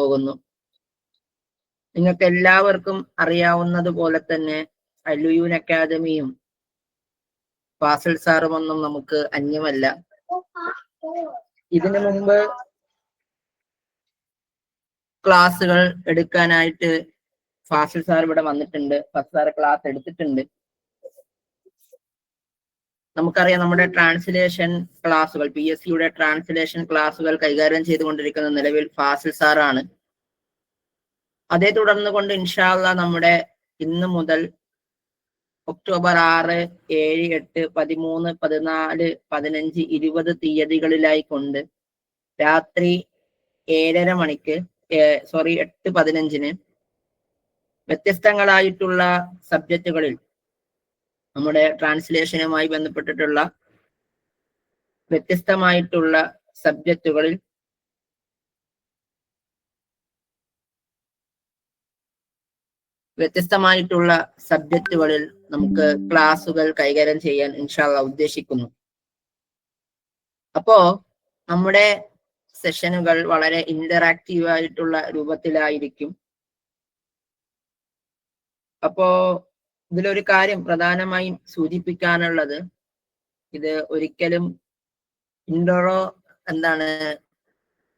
പോകുന്നു. നിങ്ങൾക്ക് എല്ലാവർക്കും അറിയാവുന്നതുപോലെ തന്നെ അലുയൂൻ അക്കാദമിയും ഫാസിൽ സാറുമൊന്നും നമുക്ക് അന്യമല്ല. ഇതിനു മുമ്പ് ക്ലാസ്സുകൾ എടുക്കാനായിട്ട് ഫാസിൽ സാർ ഇവിടെ വന്നിട്ടുണ്ട്. ഫാസിൽ സാർ ക്ലാസ് എടുത്തിട്ടുണ്ട്. നമുക്കറിയാം നമ്മുടെ ട്രാൻസ്ലേഷൻ ക്ലാസ്സുകൾ, PSCയുടെ ട്രാൻസ്ലേഷൻ ക്ലാസ്സുകൾ കൈകാര്യം ചെയ്തുകൊണ്ടിരിക്കുന്ന നിലവിൽ ഫാസിൽ സാറാണ്. അതേ തുടർന്ന് കൊണ്ട് ഇൻഷാ അല്ലാഹ് നമ്മുടെ ഇന്ന് മുതൽ ഒക്ടോബർ 6, 7, 8, 13, 14, 15, 20 തീയതികളിലായി കൊണ്ട് രാത്രി 7:30 മണിക്ക് 8:15 വ്യത്യസ്തങ്ങളായിട്ടുള്ള സബ്ജക്റ്റുകളിൽ നമ്മുടെ ട്രാൻസ്ലേഷനുമായി ബന്ധപ്പെട്ടിട്ടുള്ള വ്യത്യസ്തമായിട്ടുള്ള സബ്ജക്റ്റുകളിൽ നമുക്ക് ക്ലാസുകൾ കൈകാര്യം ചെയ്യാൻ ഇൻഷാ അല്ലാഹ് ഉദ്ദേശിക്കുന്നു. അപ്പോ നമ്മുടെ സെഷനുകൾ വളരെ ഇന്ററാക്റ്റീവ് ആയിട്ടുള്ള രൂപത്തിലായിരിക്കും. അപ്പോ ഇതിലൊരു കാര്യം പ്രധാനമായും സൂചിപ്പിക്കാനുള്ളത്, ഇത് ഒരിക്കലും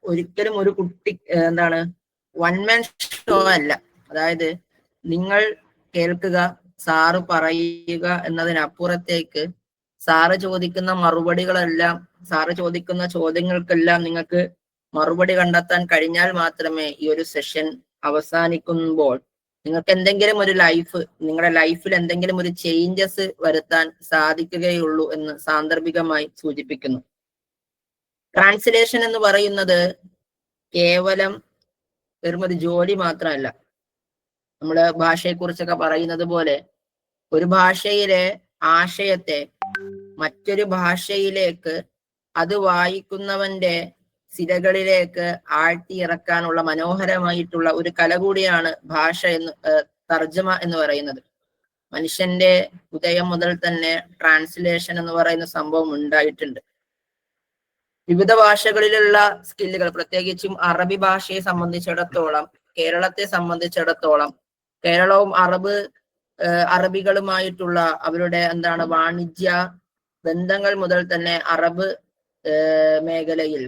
ഒരിക്കലും ഒരു കുട്ടി വൺ മാൻ ഷോ അല്ല. അതായത് നിങ്ങൾ കേൾക്കുക, സാറ് പറയുക എന്നതിനപ്പുറത്തേക്ക് സാറ് ചോദിക്കുന്ന മറുപടികളെല്ലാം, സാറ് ചോദിക്കുന്ന ചോദ്യങ്ങൾക്കെല്ലാം നിങ്ങൾക്ക് മറുപടി കണ്ടെത്താൻ കഴിഞ്ഞാൽ മാത്രമേ ഈ ഒരു സെഷൻ അവസാനിക്കുമ്പോൾ നിങ്ങൾക്ക് എന്തെങ്കിലും ഒരു നിങ്ങളുടെ ലൈഫിൽ എന്തെങ്കിലും ഒരു ചേഞ്ചസ് വരുത്താൻ സാധിക്കുകയുള്ളൂ എന്ന് സാന്ദർഭികമായി സൂചിപ്പിക്കുന്നു. ട്രാൻസ്ലേഷൻ എന്ന് പറയുന്നത് കേവലം വെറും ഒരു ജോലി മാത്രമല്ല. നമ്മള് ഭാഷയെക്കുറിച്ചൊക്കെ പറയുന്നത് പോലെ ഒരു ഭാഷയിലെ ആശയത്തെ മറ്റൊരു ഭാഷയിലേക്ക് അത് വായിക്കുന്നവന്റെ സിരകളിലേക്ക് ആഴ്ത്തിയിറക്കാനുള്ള മനോഹരമായിട്ടുള്ള ഒരു കല കൂടിയാണ് തർജ്ജമ എന്ന് പറയുന്നത്. മനുഷ്യന്റെ ഉദയം മുതൽ തന്നെ ട്രാൻസ്ലേഷൻ എന്ന് പറയുന്ന സംഭവം ഉണ്ടായിട്ടുണ്ട്. വിവിധ ഭാഷകളിലുള്ള സ്കില്ലുകൾ, പ്രത്യേകിച്ചും അറബി ഭാഷയെ സംബന്ധിച്ചിടത്തോളം, കേരളത്തെ സംബന്ധിച്ചിടത്തോളം, കേരളവും അറബികളുമായിട്ടുള്ള അവരുടെ വാണിജ്യ ബന്ധങ്ങൾ മുതൽ തന്നെ അറബ് മേഖലയിൽ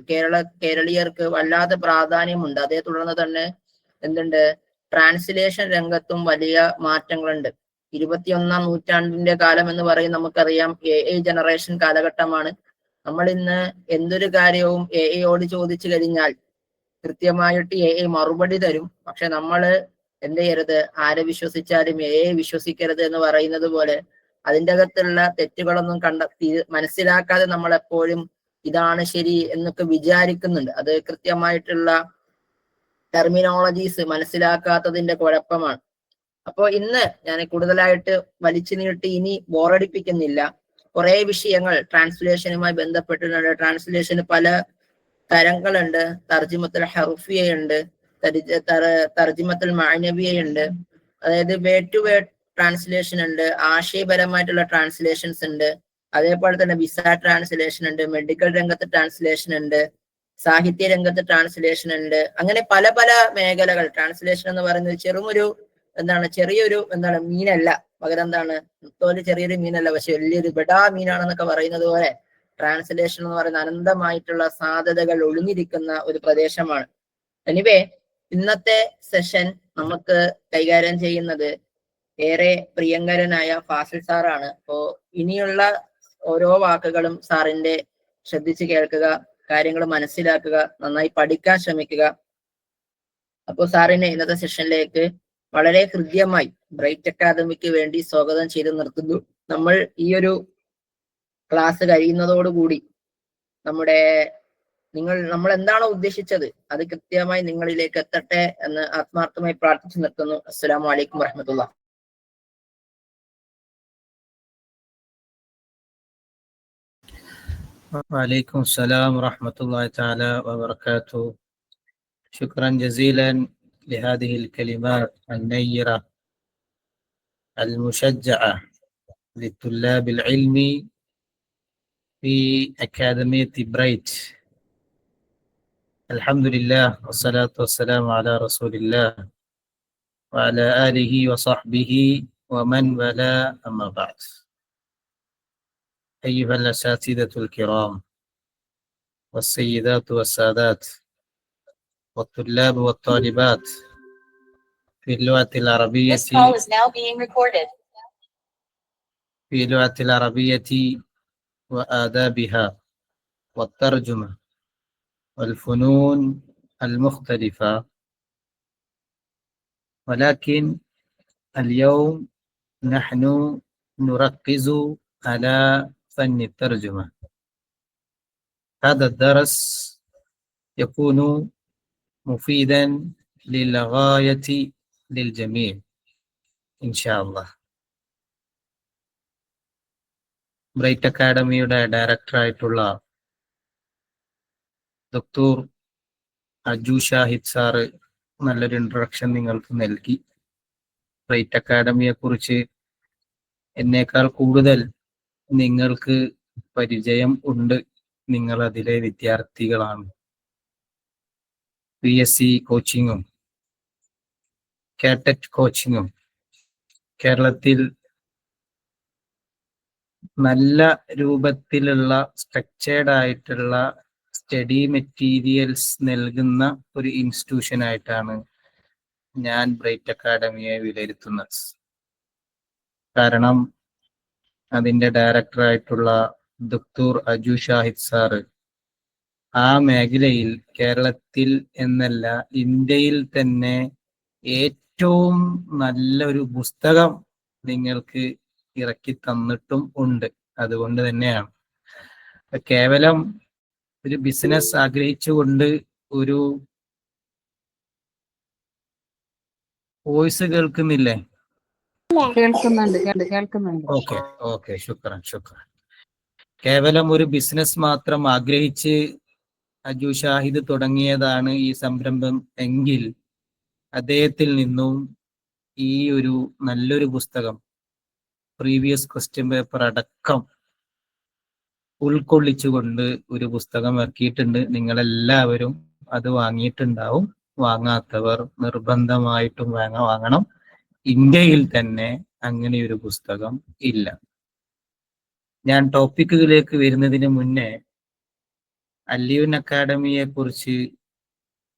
കേരളീയർക്ക് വല്ലാതെ പ്രാധാന്യമുണ്ട്. അതേ തുടർന്ന് തന്നെ ട്രാൻസ്ലേഷൻ രംഗത്തും വലിയ മാറ്റങ്ങളുണ്ട്. 21ാം നൂറ്റാണ്ടിന്റെ കാലം എന്ന് പറയും നമുക്കറിയാം AI ജനറേഷൻ കാലഘട്ടമാണ്. നമ്മൾ ഇന്ന് എന്തൊരു കാര്യവും AIയോട് ചോദിച്ചു കഴിഞ്ഞാൽ കൃത്യമായിട്ട് AI മറുപടി തരും. പക്ഷെ നമ്മള് എന്ത് ചെയ്യരുത്, ആരെ വിശ്വസിച്ചാലും AI വിശ്വസിക്കരുത് എന്ന് പറയുന്നത് പോലെ അതിൻ്റെ അകത്തുള്ള തെറ്റുകളൊന്നും മനസ്സിലാക്കാതെ നമ്മൾ എപ്പോഴും ഇതാണ് ശരി എന്നൊക്കെ വിചാരിക്കുന്നുണ്ട്. അത് കൃത്യമായിട്ടുള്ള ടെർമിനോളജീസ് മനസ്സിലാക്കാത്തതിന്റെ കുഴപ്പമാണ്. അപ്പോൾ ഇന്ന് ഞാൻ കൂടുതലായിട്ട് വലിച്ചു നീട്ടി ഇനി ബോറടിപ്പിക്കുന്നില്ല. കുറെ വിഷയങ്ങൾ ട്രാൻസ്ലേഷനുമായി ബന്ധപ്പെട്ടിട്ടുണ്ട്. ട്രാൻസ്ലേഷന് പല തരങ്ങളുണ്ട്. തർജിമത്തുൽ ഹർഫിയുണ്ട്, തർജിമത്തുൽ മഅനവിയുണ്ട്. അതായത് വേ ടു വേ ട്രാൻസ്ലേഷൻ ഉണ്ട്, ആശയപരമായിട്ടുള്ള ട്രാൻസ്ലേഷൻസ് ഉണ്ട്, അതേപോലെ തന്നെ വിസ ട്രാൻസ്ലേഷൻ ഉണ്ട്, മെഡിക്കൽ രംഗത്ത് ട്രാൻസ്ലേഷൻ ഉണ്ട്, സാഹിത്യ രംഗത്ത് ട്രാൻസ്ലേഷൻ ഉണ്ട്. അങ്ങനെ പല പല മേഖലകൾ. ട്രാൻസ്ലേഷൻ എന്ന് പറയുന്നത് ചെറിയൊരു മീനല്ല, പകരം ചെറിയൊരു മീനല്ല, പക്ഷെ വലിയൊരു ബെഡാ മീനാണെന്നൊക്കെ പറയുന്നത് പോലെ ട്രാൻസ്ലേഷൻ എന്ന് പറയുന്ന അനന്തമായിട്ടുള്ള സാധ്യതകൾ ഒളിഞ്ഞിരിക്കുന്ന ഒരു പ്രദേശമാണ്. എനിവേ, ഇന്നത്തെ സെഷൻ നമുക്ക് കൈകാര്യം ചെയ്യുന്നത് ഏറെ പ്രിയങ്കരനായ ഫാസിൽ സാറാണ്. അപ്പോ ഇനിയുള്ള ഓരോ വാക്കുകളും സാറിന്റെ ശ്രദ്ധിച്ച് കേൾക്കുക, കാര്യങ്ങൾ മനസ്സിലാക്കുക, നന്നായി പഠിക്കാൻ ശ്രമിക്കുക. അപ്പോൾ സാറിനെ ഇന്നത്തെ സെഷനിലേക്ക് വളരെ ഹൃദ്യമായി ബ്രൈറ്റ് അക്കാദമിക്ക് വേണ്ടി സ്വാഗതം ചെയ്ത് നിർത്തുന്നു. നമ്മൾ ഈ ഒരു ക്ലാസ് കഴിയുന്നതോടുകൂടി നമ്മൾ എന്താണോ ഉദ്ദേശിച്ചത് അത് കൃത്യമായി നിങ്ങളിലേക്ക് എത്തട്ടെ എന്ന് ആത്മാർത്ഥമായി പ്രാർത്ഥിച്ചു നിർത്തുന്നു. അസ്സലാമു അലൈക്കും വറഹ്മത്തുള്ളാഹി. وعليكم السلام ورحمة الله تعالى وبركاته. شكرا جزيلا لهذه الكلمات النيرة المشجعة للطلاب العلم في أكاديمية بريت الحمد لله والصلاة والسلام على رسول الله وعلى آله وصحبه ومن والاه أما بعد. أيها الأساتذة الكرام والسيدات والسادات والطلاب والطالبات في اللغة العربية This call is now being recorded. في اللغة العربية وآدابها والترجمة والفنون المختلفة، ولكن اليوم نحن نركز على فن الترجمة. هذا الدرس يكون مفيدا للغاية للجميع إن شاء الله. Bright അക്കാഡമിയുടെ ഡയറക്ടറായിട്ടുള്ള ഡോക്ടർ അജു ഷാഹിദ് സാറ് നല്ലൊരു ഇൻട്രൊഡക്ഷൻ നിങ്ങൾക്ക് നൽകി. ബ്രൈറ്റ് അക്കാഡമിയെ കുറിച്ച് എന്നേക്കാൾ കൂടുതൽ നിങ്ങൾക്ക് പരിചയം ഉണ്ട്. നിങ്ങൾ അതിലെ വിദ്യാർത്ഥികളാണ്. PSC കോച്ചിങ്ങും കാറ്ററ്റ് കോച്ചിങ്ങും കേരളത്തിൽ നല്ല രൂപത്തിലുള്ള സ്ട്രക്ചേർഡ് ആയിട്ടുള്ള സ്റ്റഡി മെറ്റീരിയൽസ് നൽകുന്ന ഒരു ഇൻസ്റ്റിറ്റ്യൂഷൻ ആയിട്ടാണ് ഞാൻ ബ്രൈറ്റ് അക്കാഡമിയെ വിലയിരുത്തുന്നത്. കാരണം അതിൻ്റെ ഡയറക്ടറായിട്ടുള്ള ഡോക്ടർ അജു ഷാഹിദ് സാറ് ആ മേഖലയിൽ കേരളത്തിൽ എന്നല്ല ഇന്ത്യയിൽ തന്നെ ഏറ്റവും നല്ലൊരു പുസ്തകം നിങ്ങൾക്ക് ഇറക്കി തന്നിട്ടും ഉണ്ട്. അതുകൊണ്ട് തന്നെയാണ് കേവലം ഒരു ബിസിനസ് ആഗ്രഹിച്ചുകൊണ്ട് ഒരു വോയിസ് കേൾക്കുന്നില്ലേ? കേൾക്കുന്നുണ്ട്. ഓക്കെ ശുക്രൻ. കേവലം ഒരു ബിസിനസ് മാത്രം ആഗ്രഹിച്ച് അജു ഷാഹിദ് തുടങ്ങിയതാണ് ഈ സംരംഭം എങ്കിൽ അദ്ദേഹത്തിൽ നിന്നും ഈ ഒരു നല്ലൊരു പുസ്തകം പ്രീവിയസ് ക്വസ്റ്റ്യൻ പേപ്പർ അടക്കം ഉൾക്കൊള്ളിച്ചുകൊണ്ട് ഒരു പുസ്തകം ഇറക്കിയിട്ടുണ്ട്. നിങ്ങളെല്ലാവരും അത് വാങ്ങിയിട്ടുണ്ടാവും. വാങ്ങാത്തവർ നിർബന്ധമായിട്ടും വാങ്ങണം. ഇന്ത്യയിൽ തന്നെ അങ്ങനെ ഒരു പുസ്തകം ഇല്ല. ഞാൻ ടോപ്പിക്കുകളിലേക്ക് വരുന്നതിന് മുന്നേ അല്ലിയൂൻ അക്കാഡമിയെ കുറിച്ച്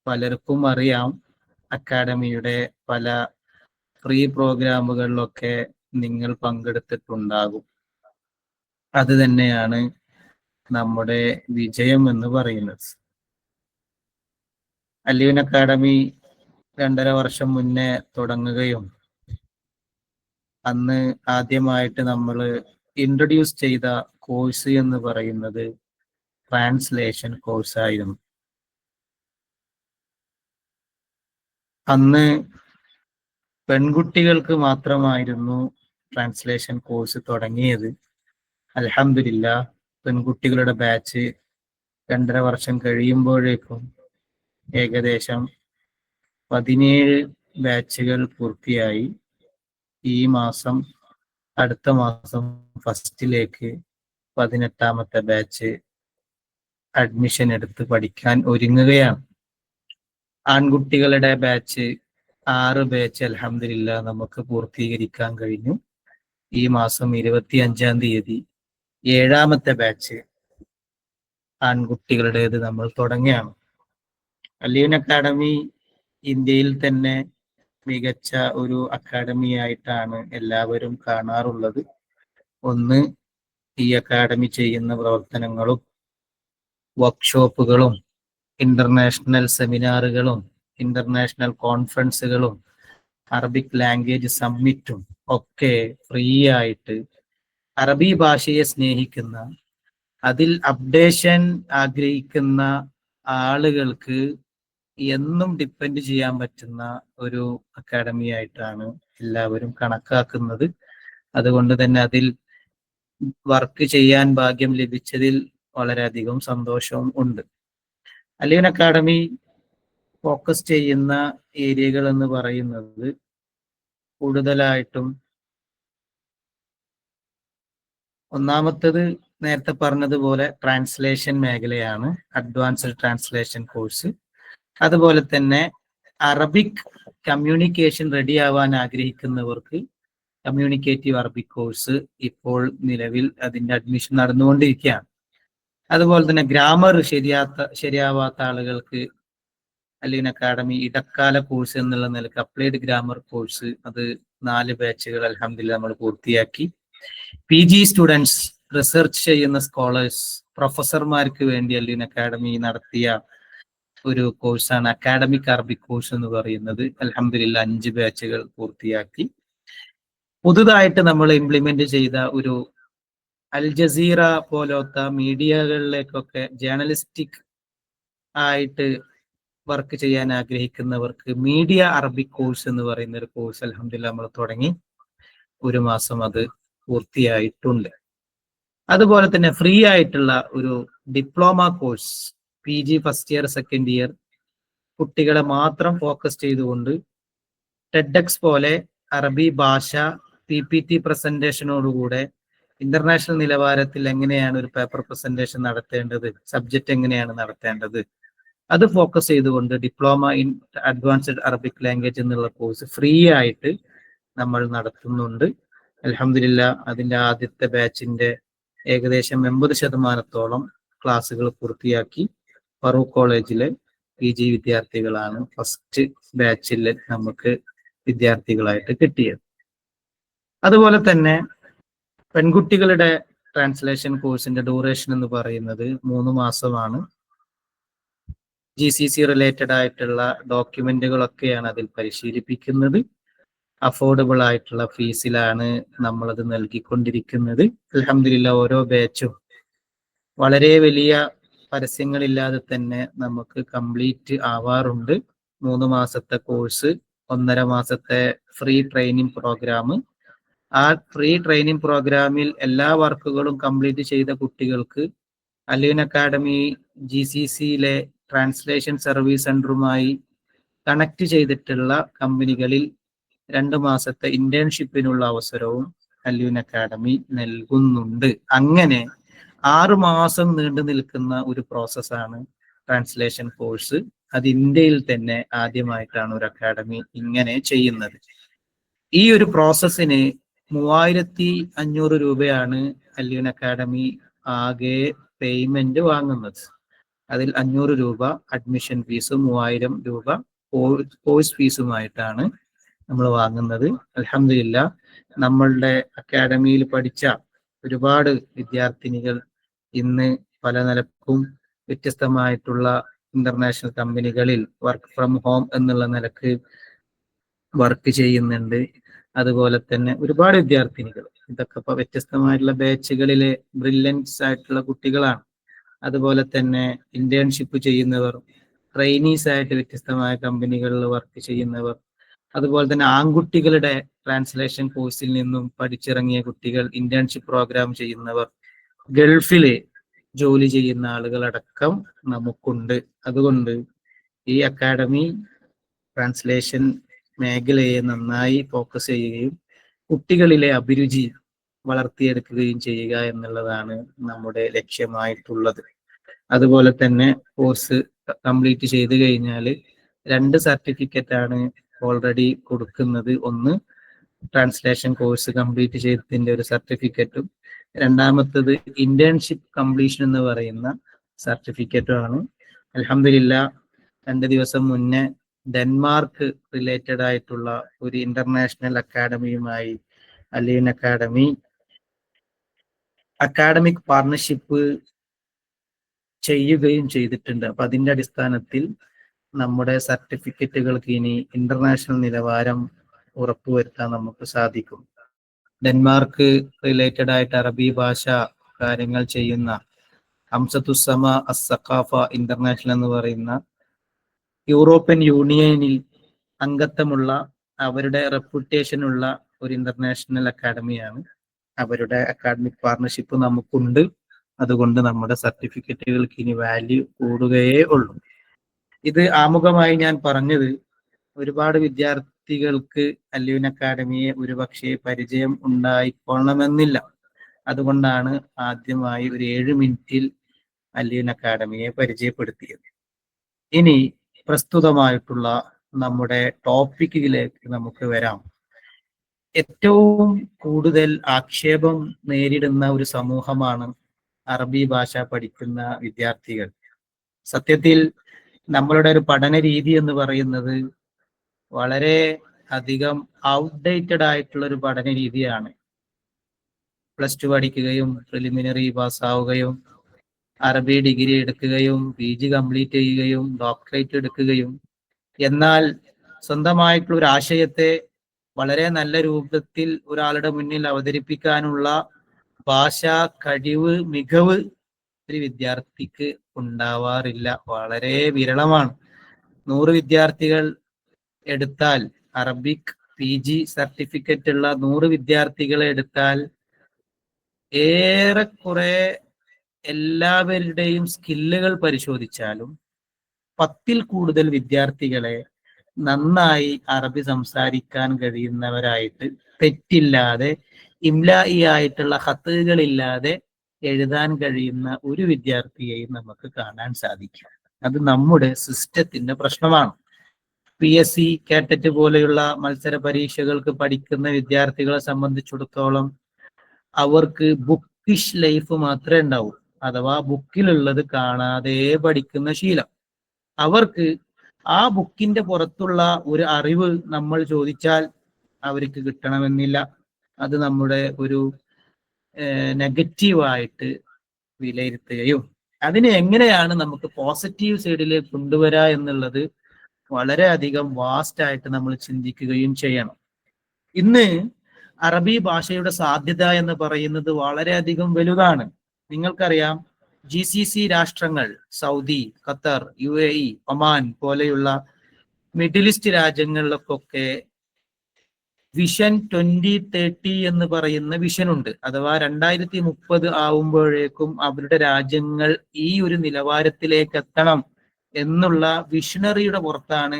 പലർക്കും അറിയാം. അക്കാഡമിയുടെ പല ഫ്രീ പ്രോഗ്രാമുകളിലൊക്കെ നിങ്ങൾ പങ്കെടുത്തിട്ടുണ്ടാകും. അത് തന്നെയാണ് നമ്മുടെ വിജയം എന്ന് പറയുന്നത്. അല്ലിയൂൻ അക്കാഡമി 2.5 വർഷം മുന്നേ തുടങ്ങുകയും അന്ന് ആദ്യമായിട്ട് നമ്മൾ ഇൻട്രൊഡ്യൂസ് ചെയ്ത കോഴ്സ് എന്ന് പറയുന്നത് ട്രാൻസ്ലേഷൻ കോഴ്സായിരുന്നു. അന്ന് പെൺകുട്ടികൾക്ക് മാത്രമായിരുന്നു ട്രാൻസ്ലേഷൻ കോഴ്സ് തുടങ്ങിയത്. അൽഹംദുലില്ലാഹ് പെൺകുട്ടികളുടെ ബാച്ച് 2.5 വർഷം കഴിയുമ്പോഴേക്കും ഏകദേശം 17 ബാച്ചുകൾ പൂർത്തിയായി. ഈ മാസം അടുത്ത മാസം ഫസ്റ്റിലേക്ക് 18ാമത്തെ ബാച്ച് അഡ്മിഷൻ എടുത്ത് പഠിക്കാൻ ഒരുങ്ങുകയാണ്. ആൺകുട്ടികളുടെ ബാച്ച് 6 ബാച്ച് അൽഹംദുലില്ലാഹ് നമുക്ക് പൂർത്തീകരിക്കാൻ കഴിഞ്ഞു. ഈ മാസം 25-ാം തീയതി 7ാമത്തെ ബാച്ച് ആൺകുട്ടികളുടേത് നമ്മൾ തുടങ്ങുകയാണ്. അല്ലിയൂൻ അക്കാഡമി ഇന്ത്യയിൽ തന്നെ മികച്ച ഒരു അക്കാഡമി ആയിട്ടാണ് എല്ലാവരും കാണാറുള്ളത്. ഒന്ന്, ഈ അക്കാഡമി ചെയ്യുന്ന പ്രവർത്തനങ്ങളും വർക്ക്ഷോപ്പുകളും ഇന്റർനാഷണൽ സെമിനാറുകളും ഇന്റർനാഷണൽ കോൺഫറൻസുകളും അറബിക് ലാംഗ്വേജ് സമ്മിറ്റും ഒക്കെ ഫ്രീ ആയിട്ട് അറബി ഭാഷയെ സ്നേഹിക്കുന്ന, അതിൽ അപ്ഡേഷൻ ആഗ്രഹിക്കുന്ന ആളുകൾക്ക് എന്നും ഡിപ്പെൻഡ് ചെയ്യാൻ പറ്റുന്ന ഒരു അക്കാഡമി ആയിട്ടാണ് എല്ലാവരും കണക്കാക്കുന്നത്. അതുകൊണ്ട് തന്നെ അതിൽ വർക്ക് ചെയ്യാൻ ഭാഗ്യം ലഭിച്ചതിൽ വളരെയധികം സന്തോഷവും ഉണ്ട്. അല്ലിയൂൻ അക്കാഡമി ഫോക്കസ് ചെയ്യുന്ന ഏരിയകൾ എന്ന് പറയുന്നത് കൂടുതലായിട്ടും ഒന്നാമത്തത് നേരത്തെ പറഞ്ഞതുപോലെ ട്രാൻസ്ലേഷൻ മേഖലയാണ്. Advanced translation course. അതുപോലെ തന്നെ അറബിക് കമ്മ്യൂണിക്കേഷൻ റെഡി ആവാൻ ആഗ്രഹിക്കുന്നവർക്ക് കമ്മ്യൂണിക്കേറ്റീവ് അറബിക് കോഴ്സ് ഇപ്പോൾ നിലവിൽ അതിന്റെ അഡ്മിഷൻ നടന്നുകൊണ്ടിരിക്കുകയാണ്. അതുപോലെ തന്നെ ഗ്രാമർ ശരിയാവാത്ത ആളുകൾക്ക് അലീൻ അക്കാഡമി ഇടക്കാല കോഴ്സ് എന്നുള്ള നിലക്ക് അപ്ലൈഡ് ഗ്രാമർ കോഴ്സ് അത് 4 ബാച്ചുകൾ അൽഹംദുലില്ലാഹ് നമ്മൾ പൂർത്തിയാക്കി. PG സ്റ്റുഡൻസ്, റിസർച്ച് ചെയ്യുന്ന സ്കോളേഴ്സ്, പ്രൊഫസർമാർക്ക് വേണ്ടി അലീൻ അക്കാഡമി നടത്തിയ ഒരു കോഴ്സാണ് അക്കാഡമിക് അറബിക് കോഴ്സ് എന്ന് പറയുന്നത്. അൽഹംദുലില്ലാഹ് 5 ബാച്ചുകൾ പൂർത്തിയാക്കി. പുതുതായിട്ട് നമ്മൾ ഇംപ്ലിമെന്റ് ചെയ്ത ഒരു അൽ ജസീറ പോലത്തെ മീഡിയകളിലേക്കൊക്കെ ജേർണലിസ്റ്റിക് ആയിട്ട് വർക്ക് ചെയ്യാൻ ആഗ്രഹിക്കുന്നവർക്ക് മീഡിയ അറബിക് കോഴ്സ് എന്ന് പറയുന്ന ഒരു കോഴ്സ് അൽഹംദുലില്ലാഹ് നമ്മൾ തുടങ്ങി. 1 മാസം അത് പൂർത്തിയായിട്ടുണ്ട്. അതുപോലെ തന്നെ ഫ്രീ ആയിട്ടുള്ള ഒരു diploma course PG first year second year കുട്ടികളെ മാത്രം ഫോക്കസ് ചെയ്തുകൊണ്ട് ടെഡെക്സ് പോലെ അറബി ഭാഷ PPT പ്രസന്റേഷനോടുകൂടെ ഇന്റർനാഷണൽ നിലവാരത്തിൽ എങ്ങനെയാണ് ഒരു പേപ്പർ പ്രസന്റേഷൻ നടത്തേണ്ടത്, സബ്ജക്റ്റ് എങ്ങനെയാണ് നടത്തേണ്ടത്, അത് ഫോക്കസ് ചെയ്തുകൊണ്ട് diploma in advanced Arabic language എന്നുള്ള കോഴ്സ് ഫ്രീ ആയിട്ട് നമ്മൾ നടത്തുന്നുണ്ട്. അൽഹംദുലില്ലാഹ് അതിന്റെ ആദ്യത്തെ ബാച്ചിന്റെ ഏകദേശം 80% ക്ലാസ്സുകൾ പൂർത്തിയാക്കി. ഫറൂഖ് കോളേജിലെ PG വിദ്യാർത്ഥികളാണ് ഫസ്റ്റ് ബാച്ചിൽ നമുക്ക് വിദ്യാർത്ഥികളായിട്ട് കിട്ടിയത്. അതുപോലെ തന്നെ പെൺകുട്ടികളുടെ ട്രാൻസ്ലേഷൻ കോഴ്സിന്റെ ഡ്യൂറേഷൻ എന്ന് പറയുന്നത് 3 മാസമാണ്. GCC റിലേറ്റഡ് ആയിട്ടുള്ള ഡോക്യുമെന്റുകളൊക്കെയാണ് അതിൽ പരിശീലിപ്പിക്കുന്നത്. അഫോർഡബിൾ ആയിട്ടുള്ള ഫീസിലാണ് നമ്മളത് നൽകിക്കൊണ്ടിരിക്കുന്നത്. അൽഹംദുലില്ലാഹ് ഓരോ ബാച്ചും വളരെ വലിയ പരസ്യങ്ങളില്ലാതെ തന്നെ നമുക്ക് കംപ്ലീറ്റ് ആവാറുണ്ട്. 3 മാസത്തെ കോഴ്സ്, 1.5 മാസത്തെ ഫ്രീ ട്രെയിനിങ് പ്രോഗ്രാം. ആ ഫ്രീ ട്രെയിനിങ് പ്രോഗ്രാമിൽ എല്ലാ വർക്കുകളും കംപ്ലീറ്റ് ചെയ്ത കുട്ടികൾക്ക് അലീൻ അക്കാഡമി GCCയിലെ ട്രാൻസ്ലേഷൻ സർവീസ് സെന്ററുമായി കണക്ട് ചെയ്തിട്ടുള്ള കമ്പനികളിൽ 2 മാസത്തെ ഇന്റേൺഷിപ്പിനുള്ള അവസരവും അലീൻ അക്കാഡമി നൽകുന്നുണ്ട്. അങ്ങനെ 6 മാസം നീണ്ടു നിൽക്കുന്ന ഒരു പ്രോസസ്സാണ് ട്രാൻസ്ലേഷൻ കോഴ്സ്. അത് ഇന്ത്യയിൽ തന്നെ ആദ്യമായിട്ടാണ് ഒരു അക്കാഡമി ഇങ്ങനെ ചെയ്യുന്നത്. ഈ ഒരു പ്രോസസ്സിന് 3500 രൂപയാണ് അലീൻ അക്കാഡമി ആകെ പേയ്മെന്റ് വാങ്ങുന്നത്. അതിൽ 500 രൂപ അഡ്മിഷൻ ഫീസും 3000 രൂപ കോഴ്സ് ഫീസുമായിട്ടാണ് നമ്മൾ വാങ്ങുന്നത്. അൽഹംദുലില്ലാഹ് നമ്മളുടെ അക്കാഡമിയിൽ പഠിച്ച ഒരുപാട് വിദ്യാർത്ഥിനികൾ ഇന്ന് പല നിലക്കും വ്യത്യസ്തമായിട്ടുള്ള ഇന്റർനാഷണൽ കമ്പനികളിൽ വർക്ക് ഫ്രം ഹോം എന്നുള്ള നിലക്ക് വർക്ക് ചെയ്യുന്നുണ്ട്. അതുപോലെ തന്നെ ഒരുപാട് വിദ്യാർത്ഥിനികൾ ഇതൊക്കെ ഇപ്പോൾ വ്യത്യസ്തമായിട്ടുള്ള ബാച്ചുകളിലെ ബ്രില്യൻസ് ആയിട്ടുള്ള കുട്ടികളാണ്. അതുപോലെ തന്നെ ഇന്റേൺഷിപ്പ് ചെയ്യുന്നവർ, ട്രെയിനീസ് ആയിട്ട് വ്യത്യസ്തമായ കമ്പനികളിൽ വർക്ക് ചെയ്യുന്നവർ, അതുപോലെ തന്നെ ആൺകുട്ടികളുടെ ട്രാൻസ്ലേഷൻ കോഴ്സിൽ നിന്നും പഠിച്ചിറങ്ങിയ കുട്ടികൾ ഇന്റേൺഷിപ്പ് പ്രോഗ്രാം ചെയ്യുന്നവർ, ഗൾഫില് ജോലി ചെയ്യുന്ന ആളുകളടക്കം നമുക്കുണ്ട്. അതുകൊണ്ട് ഈ അക്കാഡമി ട്രാൻസ്ലേഷൻ മേഖലയെ നന്നായി ഫോക്കസ് ചെയ്യുകയും കുട്ടികളിലെ അഭിരുചി വളർത്തിയെടുക്കുകയും ചെയ്യുക എന്നുള്ളതാണ് നമ്മുടെ ലക്ഷ്യമായിട്ടുള്ളത്. അതുപോലെ തന്നെ കോഴ്സ് കംപ്ലീറ്റ് ചെയ്ത് കഴിഞ്ഞാൽ 2 സർട്ടിഫിക്കറ്റ് ആണ് ഓൾറെഡി കൊടുക്കുന്നത്. ഒന്ന് ട്രാൻസ്ലേഷൻ കോഴ്സ് കംപ്ലീറ്റ് ചെയ്തതിന്റെ ഒരു സർട്ടിഫിക്കറ്റും, രണ്ടാമത്തത് ഇന്റേൺഷിപ്പ് കംപ്ലീഷൻ എന്ന് പറയുന്ന സർട്ടിഫിക്കറ്റും ആണ്. അൽഹംദുലില്ലാഹ് 2 ദിവസം മുന്നേ ഡെൻമാർക്ക് റിലേറ്റഡ് ആയിട്ടുള്ള ഒരു ഇന്റർനാഷണൽ അക്കാഡമിയുമായി അലീൻ അക്കാഡമി അക്കാഡമിക് പാർട്ണർഷിപ്പ് ചെയ്യുകയും ചെയ്തിട്ടുണ്ട്. അപ്പൊ അതിന്റെ അടിസ്ഥാനത്തിൽ നമ്മുടെ സർട്ടിഫിക്കറ്റുകൾക്ക് ഇനി ഇന്റർനാഷണൽ നിലവാരം ഉറപ്പുവരുത്താൻ നമുക്ക് സാധിക്കും. ഡെൻമാർക്ക് റിലേറ്റഡ് ആയിട്ട് അറബി ഭാഷ കാര്യങ്ങൾ ചെയ്യുന്ന ഹംസത്തുസ്സമ അസ്സഖാഫ ഇന്റർനാഷണൽ എന്ന് പറയുന്ന യൂറോപ്യൻ യൂണിയനിൽ അംഗത്വമുള്ള അവരുടെ റെപ്യൂട്ടേഷനുള്ള ഒരു ഇന്റർനാഷണൽ അക്കാഡമിയാണ്. അവരുടെ അക്കാഡമിക് പാർട്ണർഷിപ്പ് നമുക്കുണ്ട്. അതുകൊണ്ട് നമ്മുടെ സർട്ടിഫിക്കറ്റുകൾക്ക് ഇനി വാല്യൂ കൂടുകയേ ഉള്ളൂ. ഇത് ആമുഖമായി ഞാൻ പറഞ്ഞത് ഒരുപാട് വിദ്യാർത്ഥികൾക്ക് അലീൻ അക്കാഡമിയെ ഒരുപക്ഷെ പരിചയം ഉണ്ടായിക്കൊള്ളണമെന്നില്ല. അതുകൊണ്ടാണ് ആദ്യമായി ഒരു 7 മിനിറ്റിൽ അലീൻ അക്കാഡമിയെ പരിചയപ്പെടുത്തിയത്. ഇനി പ്രസ്തുതമായിട്ടുള്ള നമ്മുടെ ടോപ്പിക്കിലേക്ക് നമുക്ക് വരാം. ഏറ്റവും കൂടുതൽ ആക്ഷേപം നേരിടുന്ന ഒരു സമൂഹമാണ് അറബി ഭാഷ പഠിക്കുന്ന വിദ്യാർത്ഥികൾ. സത്യത്തിൽ നമ്മളുടെ ഒരു പഠന രീതി എന്ന് പറയുന്നത് വളരെ അധികം ഔട്ട്ഡേറ്റഡ് ആയിട്ടുള്ള ഒരു പഠന രീതിയാണ്. +2 പഠിക്കുകയും പ്രിലിമിനറി പാസ്സാവുകയും അറബി ഡിഗ്രി എടുക്കുകയും PG കംപ്ലീറ്റ് ചെയ്യുകയും ഡോക്ടറേറ്റ് എടുക്കുകയും, എന്നാൽ സ്വന്തമായിട്ടുള്ള ഒരു ആശയത്തെ വളരെ നല്ല രൂപത്തിൽ ഒരാളുടെ മുന്നിൽ അവതരിപ്പിക്കാനുള്ള ഭാഷാ കഴിവ്, മികവ് ഒരു വിദ്യാർത്ഥിക്ക് ഉണ്ടാവാറില്ല. വളരെ വിരളമാണ്. 100 വിദ്യാർത്ഥികൾ എടുത്താൽ, അറബിക് PG സർട്ടിഫിക്കറ്റ് ഉള്ള 100 വിദ്യാർത്ഥികളെ എടുത്താൽ ഏറെക്കുറെ എല്ലാവരുടെയും സ്കില്ലുകൾ പരിശോധിച്ചാലും 10ൽ കൂടുതൽ വിദ്യാർത്ഥികളെ നന്നായി അറബി സംസാരിക്കാൻ കഴിയുന്നവരായിട്ട്, തെറ്റില്ലാതെ ഇംലായി ആയിട്ടുള്ള ഖത്തുകളില്ലാതെ എഴുതാൻ കഴിയുന്ന ഒരു വിദ്യാർത്ഥിയെയും നമുക്ക് കാണാൻ സാധിക്കും. അത് നമ്മുടെ സിസ്റ്റത്തിന്റെ പ്രശ്നമാണ്. PSC, കാറ്ററ്റ് പോലെയുള്ള മത്സര പരീക്ഷകൾക്ക് പഠിക്കുന്ന വിദ്യാർത്ഥികളെ സംബന്ധിച്ചിടത്തോളം അവർക്ക് ബുക്കിഷ് ലൈഫ് മാത്രമേ ഉണ്ടാവൂ, അഥവാ ബുക്കിലുള്ളത് കാണാതെ പഠിക്കുന്ന ശീലം. അവർക്ക് ആ ബുക്കിന്റെ പുറത്തുള്ള ഒരു അറിവ് നമ്മൾ ചോദിച്ചാൽ അവർക്ക് കിട്ടണമെന്നില്ല. അത് നമ്മുടെ ഒരു നെഗറ്റീവായിട്ട് വിലയിരുത്തുകയും അതിനെ എങ്ങനെയാണ് നമുക്ക് പോസിറ്റീവ് സൈഡിലേക്ക് കൊണ്ടുവരാ എന്നുള്ളത് വളരെയധികം വാസ്റ്റ് ആയിട്ട് നമ്മൾ ചിന്തിക്കുകയും ചെയ്യണം. ഇന്ന് അറബി ഭാഷയുടെ സാധ്യത എന്ന് പറയുന്നത് വളരെയധികം വലുതാണ്. നിങ്ങൾക്കറിയാം, GCC രാഷ്ട്രങ്ങൾ, സൗദി, ഖത്തർ, UAE, ഒമാൻ പോലെയുള്ള മിഡിൽ ഈസ്റ്റ് രാജ്യങ്ങളിലൊക്കെ വിഷൻ 2030 എന്ന് പറയുന്ന വിഷൻ ഉണ്ട്. അഥവാ 2030 ആവുമ്പോഴേക്കും അവരുടെ രാജ്യങ്ങൾ ഈ ഒരു നിലവാരത്തിലേക്ക് എത്തണം എന്നുള്ള വിഷണറിയുടെ പുറത്താണ്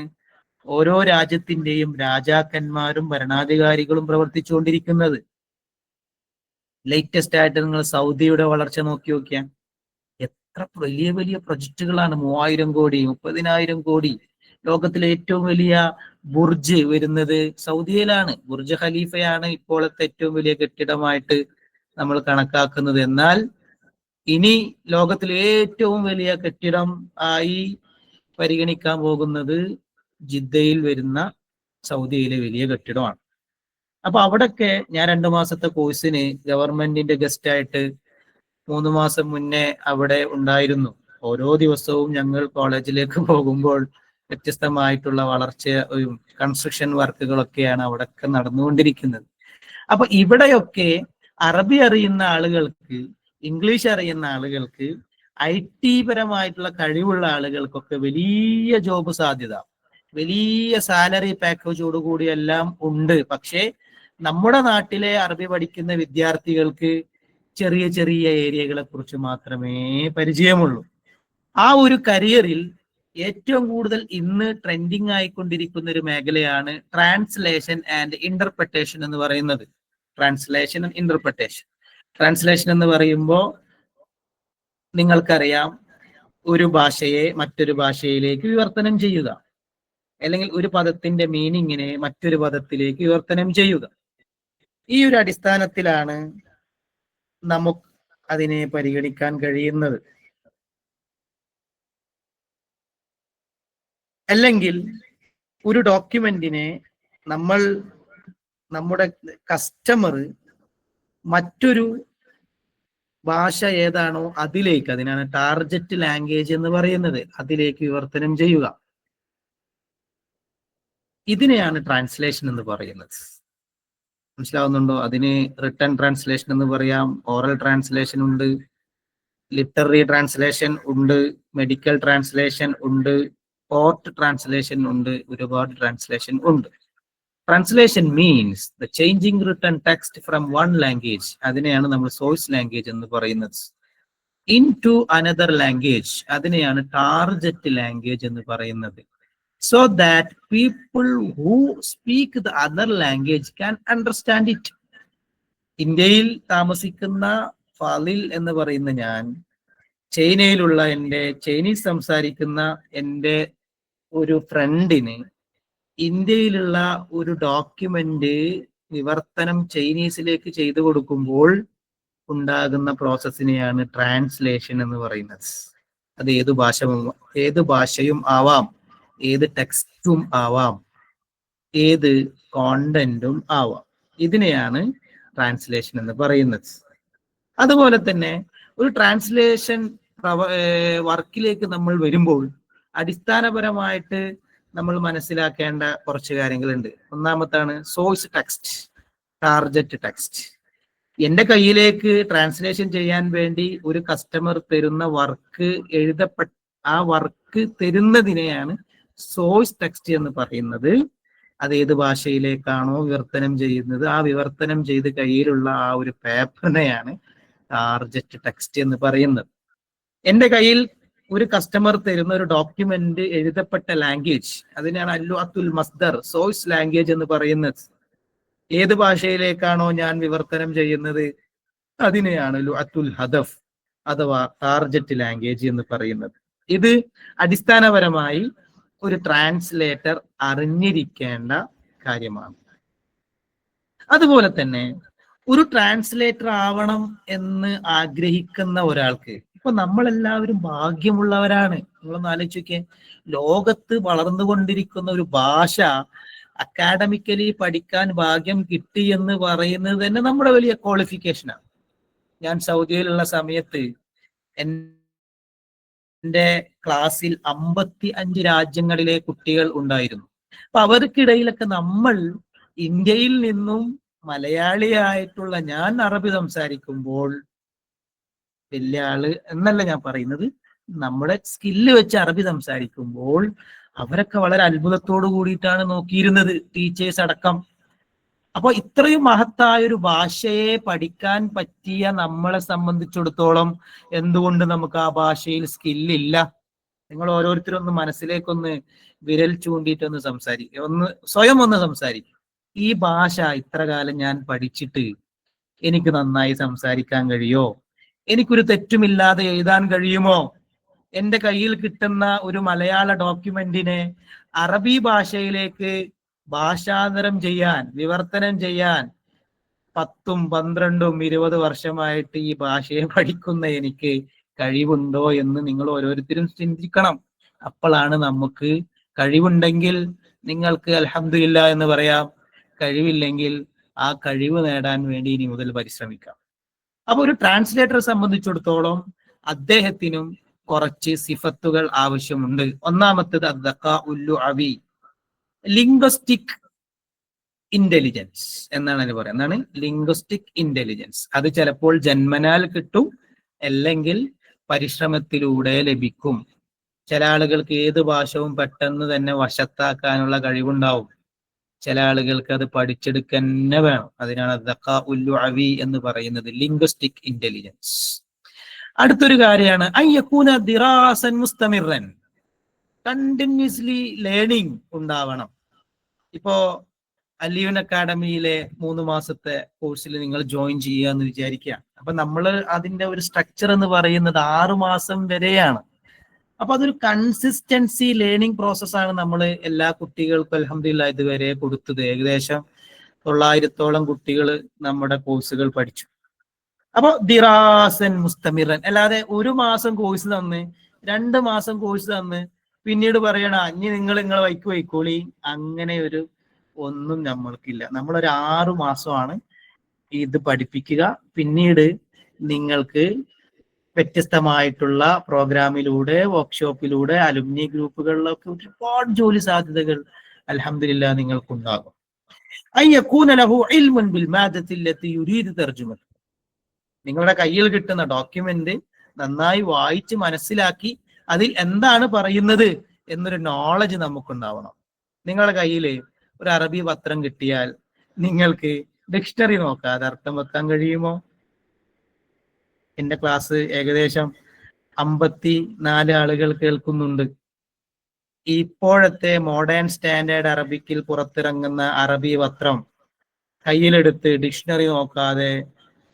ഓരോ രാജ്യത്തിന്റെയും രാജാക്കന്മാരും ഭരണാധികാരികളും പ്രവർത്തിച്ചുകൊണ്ടിരിക്കുന്നത്. ലേറ്റസ്റ്റ് ആയിട്ട് നിങ്ങൾ സൗദിയുടെ വളർച്ച നോക്കിയാൽ എത്ര വലിയ വലിയ പ്രൊജക്ടുകളാണ്. 3000 കോടി, 30,000 കോടി. ലോകത്തിലെ ഏറ്റവും വലിയ ബുർജ് വരുന്നത് സൗദിയിലാണ്. ബുർജ് ഖലീഫയാണ് ഇപ്പോഴത്തെ ഏറ്റവും വലിയ കെട്ടിടമായിട്ട് നമ്മൾ കണക്കാക്കുന്നത്. എന്നാൽ ഇനി ലോകത്തിലെ ഏറ്റവും വലിയ കെട്ടിടം ആയി പരിഗണിക്കാൻ പോകുന്നത് ജിദ്ദയിൽ വരുന്ന സൗദിയിലെ വലിയ കെട്ടിടമാണ്. അപ്പൊ അവിടൊക്കെ ഞാൻ 2 മാസത്തെ കോഴ്സിന് ഗവൺമെന്റിന്റെ ഗസ്റ്റ് ആയിട്ട് 3 മാസം മുന്നേ അവിടെ ഉണ്ടായിരുന്നു. ഓരോ ദിവസവും ഞങ്ങൾ കോളേജിലേക്ക് പോകുമ്പോൾ വ്യത്യസ്തമായിട്ടുള്ള വളർച്ചയും കൺസ്ട്രക്ഷൻ വർക്കുകളൊക്കെയാണ് അവിടെയൊക്കെ നടന്നുകൊണ്ടിരിക്കുന്നത്. അപ്പൊ ഇവിടെയൊക്കെ അറബി അറിയുന്ന ആളുകൾക്ക്, ഇംഗ്ലീഷ് അറിയുന്ന ആളുകൾക്ക്, IT പരമായിട്ടുള്ള കഴിവുള്ള ആളുകൾക്കൊക്കെ വലിയ ജോബ് സാധ്യത, വലിയ സാലറി പാക്കേജോട് കൂടി എല്ലാം ഉണ്ട്. പക്ഷേ നമ്മുടെ നാട്ടിലെ അറബി പഠിക്കുന്ന വിദ്യാർത്ഥികൾക്ക് ചെറിയ ചെറിയ ഏരിയകളെ കുറിച്ച് മാത്രമേ പരിചയമുള്ളൂ. ആ ഒരു കരിയറിൽ ഏറ്റവും കൂടുതൽ ഇന്ന് ട്രെൻഡിങ് ആയിക്കൊണ്ടിരിക്കുന്ന ഒരു മേഖലയാണ് ട്രാൻസ്ലേഷൻ ആൻഡ് ഇന്റർപ്രിട്ടേഷൻ എന്ന് പറയുന്നത്. Translation and interpretation. ട്രാൻസ്ലേഷൻ എന്ന് പറയുമ്പോൾ നിങ്ങൾക്കറിയാം, ഒരു ഭാഷയെ മറ്റൊരു ഭാഷയിലേക്ക് വിവർത്തനം ചെയ്യുക, അല്ലെങ്കിൽ ഒരു പദത്തിന്റെ മീനിങ്ങിനെ മറ്റൊരു പദത്തിലേക്ക് വിവർത്തനം ചെയ്യുക. ഈ ഒരു അടിസ്ഥാനത്തിലാണ് നമുക്ക് അതിനെ പരിഗണിക്കാൻ കഴിയുന്നത്. അല്ലെങ്കിൽ ഒരു ഡോക്യുമെന്റിനെ നമ്മുടെ കസ്റ്റമർ മറ്റൊരു ഭാഷ ഏതാണോ അതിലേക്ക്, അതിനാണ് ടാർഗറ്റ് ലാംഗ്വേജ് എന്ന് പറയുന്നത്, അതിലേക്ക് വിവർത്തനം ചെയ്യുക. ഇതിനെയാണ് ട്രാൻസ്ലേഷൻ എന്ന് പറയുന്നത്. മനസ്സിലാവുന്നുണ്ടോ? അതിന് റിട്ടൺ ട്രാൻസ്ലേഷൻ എന്ന് പറയാം, ഓറൽ ട്രാൻസ്ലേഷൻ ഉണ്ട്, ലിറ്റററി ട്രാൻസ്ലേഷൻ ഉണ്ട്, മെഡിക്കൽ ട്രാൻസ്ലേഷൻ ഉണ്ട്, കോർട്ട് ട്രാൻസ്ലേഷൻ ഉണ്ട്, ഒരുപാട് ട്രാൻസ്ലേഷൻ ഉണ്ട്. Translation means the changing written text from one language, അതിനെയാണ് നമ്മൾ സോഴ്സ് ലാംഗ്വേജ് എന്ന് പറയുന്നത്, ഇൻ ടു അനദർ ലാംഗ്വേജ്, അതിനെയാണ് ടാർഗറ്റ് ലാംഗ്വേജ് എന്ന് പറയുന്നത്. So that people who speak the other language can understand it. ഇന്ത്യയിൽ താമസിക്കുന്ന ഫാലിൽ എന്ന് പറയുന്ന ഞാൻ, ചൈനയിലുള്ള ചൈനീസ് സംസാരിക്കുന്ന എൻ്റെ ഒരു ഫ്രണ്ടിന് ഇന്ത്യയിലുള്ള ഒരു ഡോക്യുമെന്റ് വിവർത്തനം ചൈനീസിലേക്ക് ചെയ്തു കൊടുക്കുമ്പോൾ ഉണ്ടാകുന്ന പ്രോസസ്സിനെയാണ് ട്രാൻസ്ലേഷൻ എന്ന് പറയുന്നത്. അത് ഏത് ഭാഷയും ആവാം, ഏത് ടെക്സ്റ്റും ആവാം, ഏത് കോണ്ടന്റും ആവാം. ഇതിനെയാണ് ട്രാൻസ്ലേഷൻ എന്ന് പറയുന്നത്. അതുപോലെ തന്നെ ഒരു ട്രാൻസ്ലേഷൻ വർക്കിലേക്ക് നമ്മൾ വരുമ്പോൾ അടിസ്ഥാനപരമായിട്ട് നമ്മൾ മനസ്സിലാക്കേണ്ട കുറച്ച് കാര്യങ്ങളുണ്ട്. ഒന്നാമത്താണ് സോഴ്സ് ടെക്സ്റ്റ്, ടാർഗറ്റ് ടെക്സ്റ്റ്. എന്റെ കയ്യിലേക്ക് ട്രാൻസ്ലേഷൻ ചെയ്യാൻ വേണ്ടി ഒരു കസ്റ്റമർ തരുന്ന വർക്ക് ആ വർക്ക് തരുന്നതിനെയാണ് സോഴ്സ് ടെക്സ്റ്റ് എന്ന് പറയുന്നത്. അത് ഏത് ഭാഷയിലേക്കാണോ വിവർത്തനം ചെയ്യുന്നത്, ആ വിവർത്തനം ചെയ്ത് കയ്യിലുള്ള ആ ഒരു പേപ്പറിനെയാണ് ടാർഗറ്റ് ടെക്സ്റ്റ് എന്ന് പറയുന്നത്. എന്റെ കയ്യിൽ ഒരു കസ്റ്റമർ തരുന്ന ഒരു ഡോക്യുമെന്റ് എഴുതപ്പെട്ട ലാംഗ്വേജ്, അതിനാണ് അല്ലുഅത്തുൽ മസ്ദർ, സോഴ്സ് ലാംഗ്വേജ് എന്ന് പറയുന്നത്. ഏത് ഭാഷയിലേക്കാണോ ഞാൻ വിവർത്തനം ചെയ്യുന്നത് അതിനെയാണ് ലുഅത്തുൽ ഹദഫ് അഥവാ ടാർഗറ്റ് ലാംഗ്വേജ് എന്ന് പറയുന്നത്. ഇത് അടിസ്ഥാനപരമായി ഒരു ട്രാൻസ്ലേറ്റർ അറിഞ്ഞിരിക്കേണ്ട കാര്യമാണ്. അതുപോലെ തന്നെ ഒരു ട്രാൻസ്ലേറ്റർ ആവണം എന്ന് ആഗ്രഹിക്കുന്ന ഒരാൾക്ക്, ഇപ്പൊ നമ്മളെല്ലാവരും ഭാഗ്യമുള്ളവരാണ്. നിങ്ങളൊന്ന് ആലോചിക്കേ, ലോകത്ത് വളർന്നുകൊണ്ടിരിക്കുന്ന ഒരു ഭാഷ അക്കാഡമിക്കലി പഠിക്കാൻ ഭാഗ്യം കിട്ടി എന്ന് പറയുന്നത് തന്നെ നമ്മുടെ വലിയ ക്വാളിഫിക്കേഷനാണ്. ഞാൻ സൗദിയിലുള്ള സമയത്ത് എൻ്റെ ക്ലാസ്സിൽ 55 രാജ്യങ്ങളിലെ കുട്ടികൾ ഉണ്ടായിരുന്നു. അപ്പൊ അവർക്കിടയിലൊക്കെ നമ്മൾ ഇന്ത്യയിൽ നിന്നും മലയാളിയായിട്ടുള്ള ഞാൻ അറബി സംസാരിക്കുമ്പോൾ, വലിയ ആള് എന്നല്ല ഞാൻ പറയുന്നത്, നമ്മുടെ സ്കില്ല് വെച്ച് അറബി സംസാരിക്കുമ്പോൾ അവരൊക്കെ വളരെ അത്ഭുതത്തോടു കൂടിയിട്ടാണ് നോക്കിയിരുന്നത്, ടീച്ചേഴ്സ് അടക്കം. അപ്പൊ ഇത്രയും മഹത്തായ ഒരു ഭാഷയെ പഠിക്കാൻ പറ്റിയ നമ്മളെ സംബന്ധിച്ചിടത്തോളം എന്തുകൊണ്ട് നമുക്ക് ആ ഭാഷയിൽ സ്കില്ലില്ല? നിങ്ങൾ ഓരോരുത്തരും ഒന്ന് മനസ്സിലേക്കൊന്ന് വിരൽ ചൂണ്ടിയിട്ടൊന്ന് സ്വയം ഒന്ന് സംസാരിക്കും. ഈ ഭാഷ ഇത്ര കാലം ഞാൻ പഠിച്ചിട്ട് എനിക്ക് നന്നായി സംസാരിക്കാൻ കഴിയോ? എനിക്കൊരു തെറ്റുമില്ലാതെ എഴുതാൻ കഴിയുമോ? എന്റെ കയ്യിൽ കിട്ടുന്ന ഒരു മലയാള ഡോക്യുമെന്റിനെ അറബി ഭാഷയിലേക്ക് ഭാഷാന്തരം ചെയ്യാൻ, വിവർത്തനം ചെയ്യാൻ 10, 12, 20 വർഷമായിട്ട് ഈ ഭാഷയെ പഠിക്കുന്ന എനിക്ക് കഴിവുണ്ടോ എന്ന് നിങ്ങൾ ഓരോരുത്തരും ചിന്തിക്കണം. അപ്പോഴാണ് നമുക്ക് കഴിവുണ്ടെങ്കിൽ നിങ്ങൾക്ക് അൽഹംദുലില്ലാ എന്ന് പറയാം, കഴിവില്ലെങ്കിൽ ആ കഴിവ് നേടാൻ വേണ്ടി ഇനി മുതൽ പരിശ്രമിക്കാം. അപ്പൊ ഒരു ട്രാൻസ്ലേറ്ററെ സംബന്ധിച്ചിടത്തോളം അദ്ദേഹത്തിനും കുറച്ച് സിഫത്തുകൾ ആവശ്യമുണ്ട്. ഒന്നാമത്തേത് അദ്ദഖാഉൽ ലിംഗ്വിസ്റ്റിക് ഇന്റലിജൻസ് എന്നാണ് അതിന് പറയുന്നത്. എന്താണ് ലിംഗ്വിസ്റ്റിക് ഇന്റലിജൻസ്? അത് ചിലപ്പോൾ ജന്മനാൽ കിട്ടും, അല്ലെങ്കിൽ പരിശ്രമത്തിലൂടെ ലഭിക്കും. ചില ആളുകൾക്ക് ഏത് ഭാഷവും പെട്ടെന്ന് തന്നെ വശത്താക്കാനുള്ള കഴിവുണ്ടാവും, ചില ആളുകൾക്ക് അത് പഠിച്ചെടുക്കന്നെ വേണം. അതിനാണ് അദ്ദഖാഉൽ എന്ന് പറയുന്നത്, ലിംഗ്വിസ്റ്റിക് ഇന്റലിജൻസ്. അടുത്തൊരു കാര്യമാണ് അയ്യകൂന ദിറാസൻ മുസ്തമിറൻ, കണ്ടിന്യൂസ്ലി ലേണിംഗ് ഉണ്ടാവണം. ഇപ്പോ അലിയുൻ അക്കാഡമിയിലെ 3 മാസത്തെ കോഴ്സിൽ നിങ്ങൾ ജോയിൻ ചെയ്യുക എന്ന് വിചാരിക്കുക. അപ്പൊ നമ്മൾ അതിന്റെ ഒരു സ്ട്രക്ചർ എന്ന് പറയുന്നത് 6 മാസം വരെയാണ്. അപ്പൊ അതൊരു കൺസിസ്റ്റൻസി ലേണിംഗ് പ്രോസസ്സാണ് നമ്മൾ എല്ലാ കുട്ടികൾക്കും അൽഹംദുലില്ലാഹ് ഇതുവരെ കൊടുത്തത്. ഏകദേശം 900ഓളം കുട്ടികൾ നമ്മുടെ കോഴ്സുകൾ പഠിച്ചു. അപ്പൊ ദിറാസൻ മുസ്തമിറൻ, അല്ലാതെ 1 മാസം കോഴ്സ് തന്ന് 2 മാസം കോഴ്സ് തന്ന് പിന്നീട് പറയണ ഇനി നിങ്ങളെ വൈക്ക് വൈക്കോളി, അങ്ങനെ ഒരു ഒന്നും നമ്മൾക്കില്ല. നമ്മളൊരു 6 മാസമാണ് ഇത് പഠിപ്പിക്കുക. പിന്നീട് നിങ്ങൾക്ക് വ്യത്യസ്തമായിട്ടുള്ള പ്രോഗ്രാമിലൂടെ, വർക്ക്ഷോപ്പിലൂടെ, അലുമിനി ഗ്രൂപ്പുകളിലൊക്കെ ഒരുപാട് ജോലി സാധ്യതകൾ അൽഹംദുലില്ലാഹ് നിങ്ങൾക്കുണ്ടാകും. അയ്യകൂന ലഹു ഇൽമുൻ ബിൽ മാദത്തി അല്ലതി യുരീദു തർജുമത, നിങ്ങളുടെ കയ്യിൽ കിട്ടുന്ന ഡോക്യുമെന്റ് നന്നായി വായിച്ച് മനസ്സിലാക്കി അതിൽ എന്താണ് പറയുന്നത് എന്നൊരു നോളജ് നമുക്കുണ്ടാവണം. നിങ്ങളുടെ കയ്യിൽ ഒരു അറബി പത്രം കിട്ടിയാൽ നിങ്ങൾക്ക് ഡിക്ഷണറി നോക്കാതെ അർത്ഥം വെക്കാൻ കഴിയുമോ? എന്റെ ക്ലാസ് ഏകദേശം 54 ആളുകൾ കേൾക്കുന്നുണ്ട്. ഇപ്പോഴത്തെ മോഡേൺ സ്റ്റാൻഡേർഡ് അറബിക്കിൽ പുറത്തിറങ്ങുന്ന അറബി പത്രം കയ്യിലെടുത്ത് ഡിക്ഷണറി നോക്കാതെ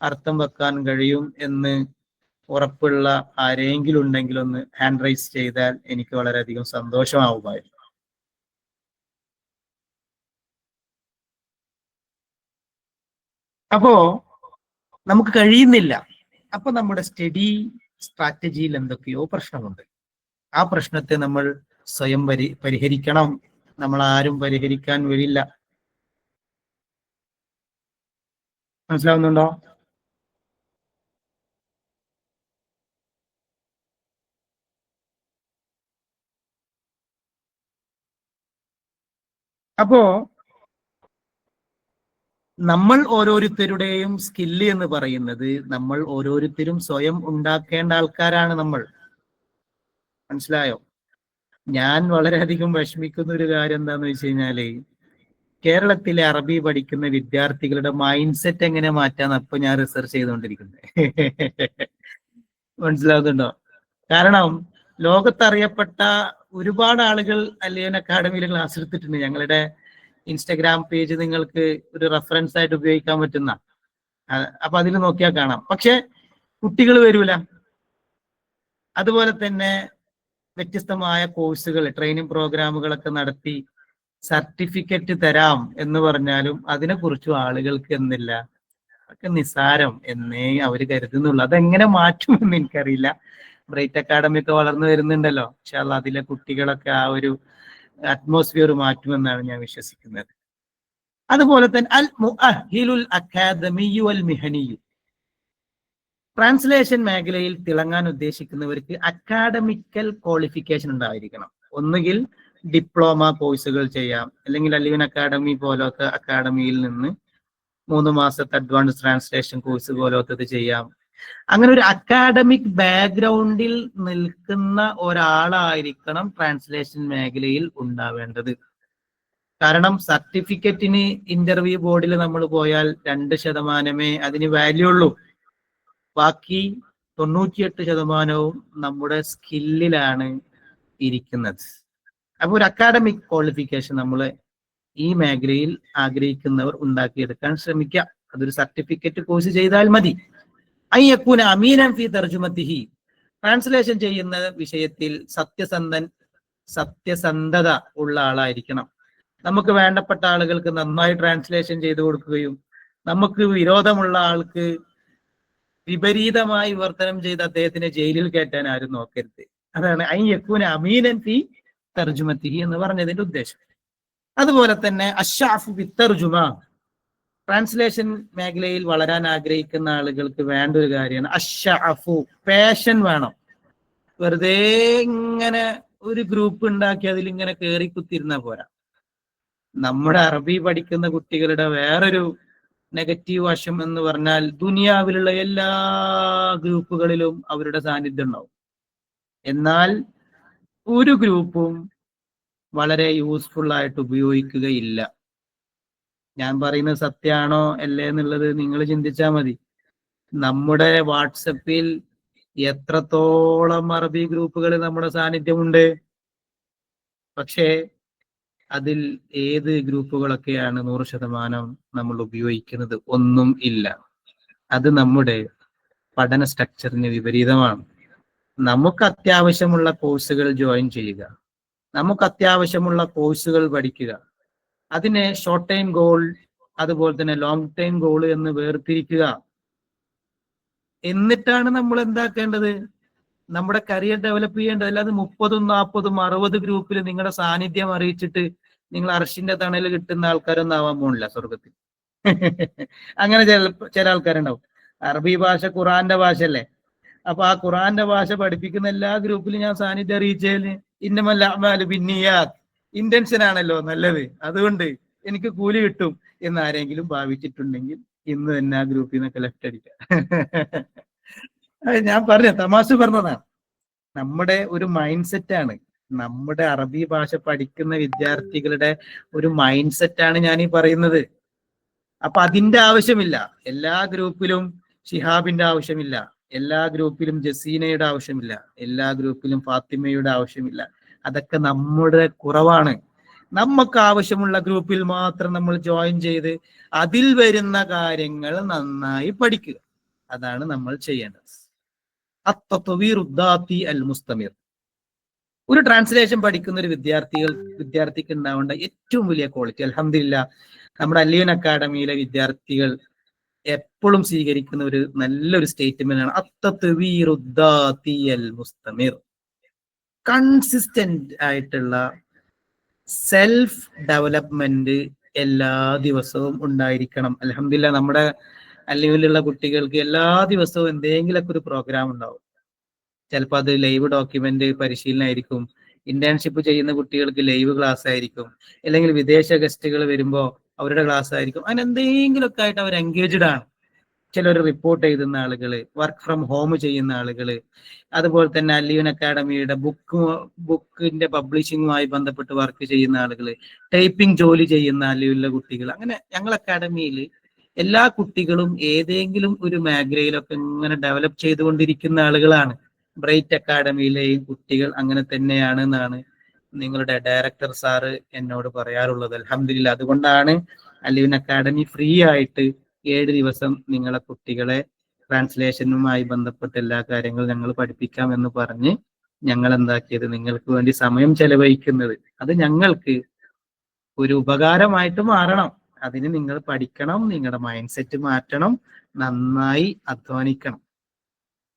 അർത്ഥം വെക്കാൻ കഴിയും എന്ന് ഉറപ്പുള്ള ആരെങ്കിലും ഉണ്ടെങ്കിൽ ഒന്ന് ഹാൻഡ് റൈസ് ചെയ്താൽ എനിക്ക് വളരെയധികം സന്തോഷമാവുമായിരുന്നു. അപ്പോ നമുക്ക് കഴിയുന്നില്ല. അപ്പൊ നമ്മുടെ സ്റ്റഡി സ്ട്രാറ്റജിയിൽ എന്തൊക്കെയോ പ്രശ്നമുണ്ട്. ആ പ്രശ്നത്തെ നമ്മൾ സ്വയം പരിഹരിക്കണം. നമ്മൾ ആരും പരിഹരിക്കാൻ വരില്ല. മനസ്സിലാവുന്നുണ്ടോ? അപ്പോ നമ്മൾ ഓരോരുത്തരുടെയും സ്കില്ല് എന്ന് പറയുന്നത് നമ്മൾ ഓരോരുത്തരും സ്വയം ഉണ്ടാക്കേണ്ട ആൾക്കാരാണ് നമ്മൾ. മനസ്സിലായോ? ഞാൻ വളരെയധികം വിഷമിക്കുന്ന ഒരു കാര്യം എന്താന്ന് വെച്ച് കഴിഞ്ഞാല്, കേരളത്തിലെ അറബി പഠിക്കുന്ന വിദ്യാർത്ഥികളുടെ മൈൻഡ് സെറ്റ് എങ്ങനെ മാറ്റാന്ന് അപ്പൊ ഞാൻ റിസർച്ച് ചെയ്തുകൊണ്ടിരിക്കുന്നത്. മനസ്സിലാവുന്നുണ്ടോ? കാരണം ലോകത്തറിയപ്പെട്ട ഒരുപാട് ആളുകൾ അലിയൻ അക്കാഡമിയിൽ ക്ലാസ് എടുത്തിട്ടുണ്ട്. ഞങ്ങളുടെ ഇൻസ്റ്റഗ്രാം പേജ് നിങ്ങൾക്ക് ഒരു റെഫറൻസ് ആയിട്ട് ഉപയോഗിക്കാൻ പറ്റുന്ന, അപ്പൊ അതിൽ നോക്കിയാൽ കാണാം. പക്ഷെ കുട്ടികൾ വരൂല. അതുപോലെ തന്നെ വ്യത്യസ്തമായ കോഴ്സുകൾ, ട്രെയിനിങ് പ്രോഗ്രാമുകളൊക്കെ നടത്തി സർട്ടിഫിക്കറ്റ് തരാം എന്ന് പറഞ്ഞാലും അതിനെക്കുറിച്ചും ആളുകൾക്ക് എന്നില്ല, ഒക്കെ നിസ്സാരം എന്നേ അവർ കരുതുന്നുള്ളൂ. അതെങ്ങനെ മാറ്റുമെന്ന് എനിക്കറിയില്ല. ബ്രൈറ്റ് അക്കാഡമി ഒക്കെ വളർന്നു വരുന്നുണ്ടല്ലോ. പക്ഷെ അതിലെ കുട്ടികളൊക്കെ ആ ഒരു അറ്റ്മോസ്ഫിയർ മാറ്റുമെന്നാണ് ഞാൻ വിശ്വസിക്കുന്നത്. അതുപോലെ തന്നെ അൽ മുഅഹിലുൽ അക്കാദമിയു അൽ മിഹനിയു, ട്രാൻസ്ലേഷൻ മേഖലയിൽ തിളങ്ങാൻ ഉദ്ദേശിക്കുന്നവർക്ക് അക്കാഡമിക്കൽ ക്വാളിഫിക്കേഷൻ ഉണ്ടായിരിക്കണം. ഒന്നുകിൽ ഡിപ്ലോമ കോഴ്സുകൾ ചെയ്യാം, അല്ലെങ്കിൽ അലിയൻ അക്കാഡമി പോലത്തെ അക്കാഡമിയിൽ നിന്ന് 3 മാസത്തെ അഡ്വാൻസ് ട്രാൻസ്ലേഷൻ കോഴ്സ് പോലത്തത് ചെയ്യാം. അങ്ങനെ ഒരു അക്കാഡമിക് ബാക്ക്ഗ്രൗണ്ടിൽ നിൽക്കുന്ന ഒരാളായിരിക്കണം ട്രാൻസ്ലേഷൻ മേഖലയിൽ ഉണ്ടാവേണ്ടത്. കാരണം സർട്ടിഫിക്കറ്റിന് ഇന്റർവ്യൂ ബോർഡിൽ നമ്മൾ പോയാൽ 2% അതിന് വാല്യൂ ഉള്ളൂ. ബാക്കി 98% നമ്മുടെ സ്കില്ലിലാണ് ഇരിക്കുന്നത്. അപ്പൊ ഒരു അക്കാഡമിക് ക്വാളിഫിക്കേഷൻ നമ്മൾ ഈ മേഖലയിൽ ആഗ്രഹിക്കുന്നവർ ഉണ്ടാക്കിയെടുക്കാൻ ശ്രമിക്കുക. അതൊരു സർട്ടിഫിക്കറ്റ് കോഴ്സ് ചെയ്താൽ മതി. അയ്യക്കൂന അമീനൻ ഫി തർജുമത്തിഹി, ട്രാൻസ്ലേഷൻ ചെയ്യുന്ന വിഷയത്തിൽ സത്യസന്ധത ഉള്ള ആളായിരിക്കണം. നമുക്ക് വേണ്ടപ്പെട്ട ആളുകൾക്ക് നന്നായി ട്രാൻസ്ലേഷൻ ചെയ്തു കൊടുക്കുകയും നമുക്ക് വിരോധമുള്ള ആൾക്ക് വിപരീതമായി വിവർത്തനം ചെയ്ത് അദ്ദേഹത്തിനെ ജയിലിൽ കയറ്റാൻ ആരും നോക്കരുത്. അതാണ് അയ്യക്കൂന അമീനൻ ഫി തർജുമത്തിഹി എന്ന് പറഞ്ഞതിന്റെ ഉദ്ദേശം. അതുപോലെ തന്നെ അഷ്ശഅഫു ബിത്തർജുമ, ട്രാൻസ്ലേഷൻ മേഖലയിൽ വളരാൻ ആഗ്രഹിക്കുന്ന ആളുകൾക്ക് വേണ്ട ഒരു കാര്യമാണ് അഷ്ശഅഫു, പാഷൻ വേണം. വെറുതെ ഇങ്ങനെ ഒരു ഗ്രൂപ്പ് ഉണ്ടാക്കി അതിൽ ഇങ്ങനെ കയറി കുത്തിരുന്ന പോരാ. നമ്മുടെ അറബി പഠിക്കുന്ന കുട്ടികളുടെ വേറൊരു നെഗറ്റീവ് വശം എന്ന് പറഞ്ഞാൽ ദുനിയാവിലുള്ള എല്ലാ ഗ്രൂപ്പുകളിലും അവരുടെ സാന്നിധ്യം ഉണ്ടാവും. എന്നാൽ ഒരു ഗ്രൂപ്പും വളരെ യൂസ്ഫുൾ ആയിട്ട് ഉപയോഗിക്കുകയില്ല. ഞാൻ പറയുന്നത് സത്യമാണോ അല്ലേ എന്നുള്ളത് നിങ്ങൾ ചിന്തിച്ചാൽ മതി. നമ്മുടെ വാട്സപ്പിൽ എത്രത്തോളം അറബി ഗ്രൂപ്പുകൾ നമ്മുടെ സാന്നിധ്യമുണ്ട്. പക്ഷേ അതിൽ ഏത് ഗ്രൂപ്പുകളൊക്കെയാണ് 100% നമ്മൾ ഉപയോഗിക്കുന്നത്? ഒന്നും ഇല്ല. അത് നമ്മുടെ പഠന സ്ട്രക്ചറിന് വിപരീതമാണ്. നമുക്ക് അത്യാവശ്യമുള്ള കോഴ്സുകൾ ജോയിൻ ചെയ്യുക, നമുക്ക് അത്യാവശ്യമുള്ള കോഴ്സുകൾ പഠിക്കുക, അതിനെ ഷോർട്ട് ടൈം ഗോൾ അതുപോലെ തന്നെ ലോങ് ടൈം ഗോൾ എന്ന് വേർതിരിക്കുക. എന്നിട്ടാണ് നമ്മൾ എന്താക്കേണ്ടത്? നമ്മുടെ കരിയർ ഡെവലപ്പ് ചെയ്യേണ്ടത്. അല്ലാതെ 30, 40, 60 ഗ്രൂപ്പിൽ നിങ്ങളുടെ സാന്നിധ്യം അറിയിച്ചിട്ട് നിങ്ങൾ അർഷിന്റെ തണല് കിട്ടുന്ന ആൾക്കാരൊന്നും ആവാൻ പോണില്ല സ്വർഗത്തിൽ. അങ്ങനെ ചില ആൾക്കാരുണ്ടാവും. അറബി ഭാഷ ഖുറാന്റെ ഭാഷയല്ലേ. അപ്പൊ ആ ഖുറാന്റെ ഭാഷ പഠിപ്പിക്കുന്ന എല്ലാ ഗ്രൂപ്പിലും ഞാൻ സാന്നിധ്യം അറിയിച്ചതിന് ഇന്നമല്ല പിന്നിയാത്, ഇന്റൻഷൻ ആണല്ലോ നല്ലത്, അതുകൊണ്ട് എനിക്ക് കൂലി കിട്ടും എന്ന് ആരെങ്കിലും ഭാവിച്ചിട്ടുണ്ടെങ്കിൽ ഇന്ന് തന്നെ ആ ഗ്രൂപ്പിൽ നിന്നൊക്കെ ലെഫ്റ്റ് അടിക്കാം. ഞാൻ തമാശ പറഞ്ഞതാണ്. നമ്മുടെ ഒരു മൈൻഡ് സെറ്റ് ആണ്, നമ്മുടെ അറബി ഭാഷ പഠിക്കുന്ന വിദ്യാർത്ഥികളുടെ ഒരു മൈൻഡ് സെറ്റാണ് ഞാൻ ഈ പറയുന്നത്. അപ്പൊ അതിന്റെ ആവശ്യമില്ല. എല്ലാ ഗ്രൂപ്പിലും ഷിഹാബിന്റെ ആവശ്യമില്ല, എല്ലാ ഗ്രൂപ്പിലും ജസീനയുടെ ആവശ്യമില്ല, എല്ലാ ഗ്രൂപ്പിലും ഫാത്തിമയുടെ ആവശ്യമില്ല. അതൊക്കെ നമ്മുടെ കുറവാണ്. നമുക്ക് ആവശ്യമുള്ള ഗ്രൂപ്പിൽ മാത്രം നമ്മൾ ജോയിൻ ചെയ്ത് അതിൽ വരുന്ന കാര്യങ്ങൾ നന്നായി പഠിക്കുക. അതാണ് നമ്മൾ ചെയ്യേണ്ടത്. ഒരു ട്രാൻസ്ലേഷൻ പഠിക്കുന്ന ഒരു വിദ്യാർത്ഥിക്ക് ഉണ്ടാവേണ്ട ഏറ്റവും വലിയ ക്വാളിറ്റി, അൽഹംദുലില്ലാഹ് നമ്മുടെ അലിയൻ അക്കാഡമിയിലെ വിദ്യാർത്ഥികൾ എപ്പോഴും സ്വീകരിക്കുന്ന ഒരു നല്ലൊരു സ്റ്റേറ്റ്മെന്റ് ആണ് അത്തത്വീറുദ്ദാത്തിയൽ മുസ്തമിർ. കൺസിസ്റ്റന്റ് ആയിട്ടുള്ള സെൽഫ് ഡെവലപ്മെന്റ് എല്ലാ ദിവസവും ഉണ്ടായിരിക്കണം. അൽഹംദുലില്ലാ നമ്മുടെ അല്ലിവിലുള്ള കുട്ടികൾക്ക് എല്ലാ ദിവസവും എന്തെങ്കിലുമൊക്കെ ഒരു പ്രോഗ്രാം ഉണ്ടാവും. ചിലപ്പോൾ അത് ലൈവ് ഡോക്യുമെന്റ് പരിശീലനമായിരിക്കും, ഇന്റേൺഷിപ്പ് ചെയ്യുന്ന കുട്ടികൾക്ക് ലൈവ് ക്ലാസ് ആയിരിക്കും, അല്ലെങ്കിൽ വിദേശ ഗസ്റ്റുകൾ വരുമ്പോൾ അവരുടെ ക്ലാസ് ആയിരിക്കും. അങ്ങനെ എന്തെങ്കിലുമൊക്കെ ആയിട്ട് അവർ എൻഗേജ്ഡ് ആണ്. ചിലർ റിപ്പോർട്ട് എഴുതുന്ന ആളുകൾ, വർക്ക് ഫ്രം ഹോം ചെയ്യുന്ന ആളുകൾ, അതുപോലെ തന്നെ അല്ലിയൂൻ അക്കാഡമിയുടെ ബുക്കിന്റെ പബ്ലിഷിങ്ങുമായി ബന്ധപ്പെട്ട് വർക്ക് ചെയ്യുന്ന ആളുകൾ, ടൈപ്പിംഗ് ജോലി ചെയ്യുന്ന അല്ലിയൂരിലെ കുട്ടികൾ. അങ്ങനെ ഞങ്ങൾ അക്കാഡമിയിൽ എല്ലാ കുട്ടികളും ഏതെങ്കിലും ഒരു മേഖലയിലൊക്കെ ഇങ്ങനെ ഡെവലപ്പ് ചെയ്തുകൊണ്ടിരിക്കുന്ന ആളുകളാണ്. ബ്രൈറ്റ് അക്കാഡമിയിലെയും കുട്ടികൾ അങ്ങനെ തന്നെയാണ് എന്നാണ് നിങ്ങളുടെ ഡയറക്ടർ സാറ് എന്നോട് പറയാറുള്ളത്. അൽഹംദുലില്ലാ. അതുകൊണ്ടാണ് അല്ലിയൂൻ അക്കാഡമി ഫ്രീ ആയിട്ട് 7 ദിവസം നിങ്ങളെ കുട്ടികളെ ട്രാൻസ്ലേഷനുമായി ബന്ധപ്പെട്ട എല്ലാ കാര്യങ്ങളും ഞങ്ങൾ പഠിപ്പിക്കാം എന്ന് പറഞ്ഞ് ഞങ്ങൾ എന്താക്കിയത്, നിങ്ങൾക്ക് വേണ്ടി സമയം ചെലവഴിക്കുന്നത് അത് ഞങ്ങൾക്ക് ഒരു ഉപകാരമായിട്ട് മാറണം. അതിന് നിങ്ങൾ പഠിക്കണം, നിങ്ങളുടെ മൈൻഡ് സെറ്റ് മാറ്റണം, നന്നായി അധ്വാനിക്കണം.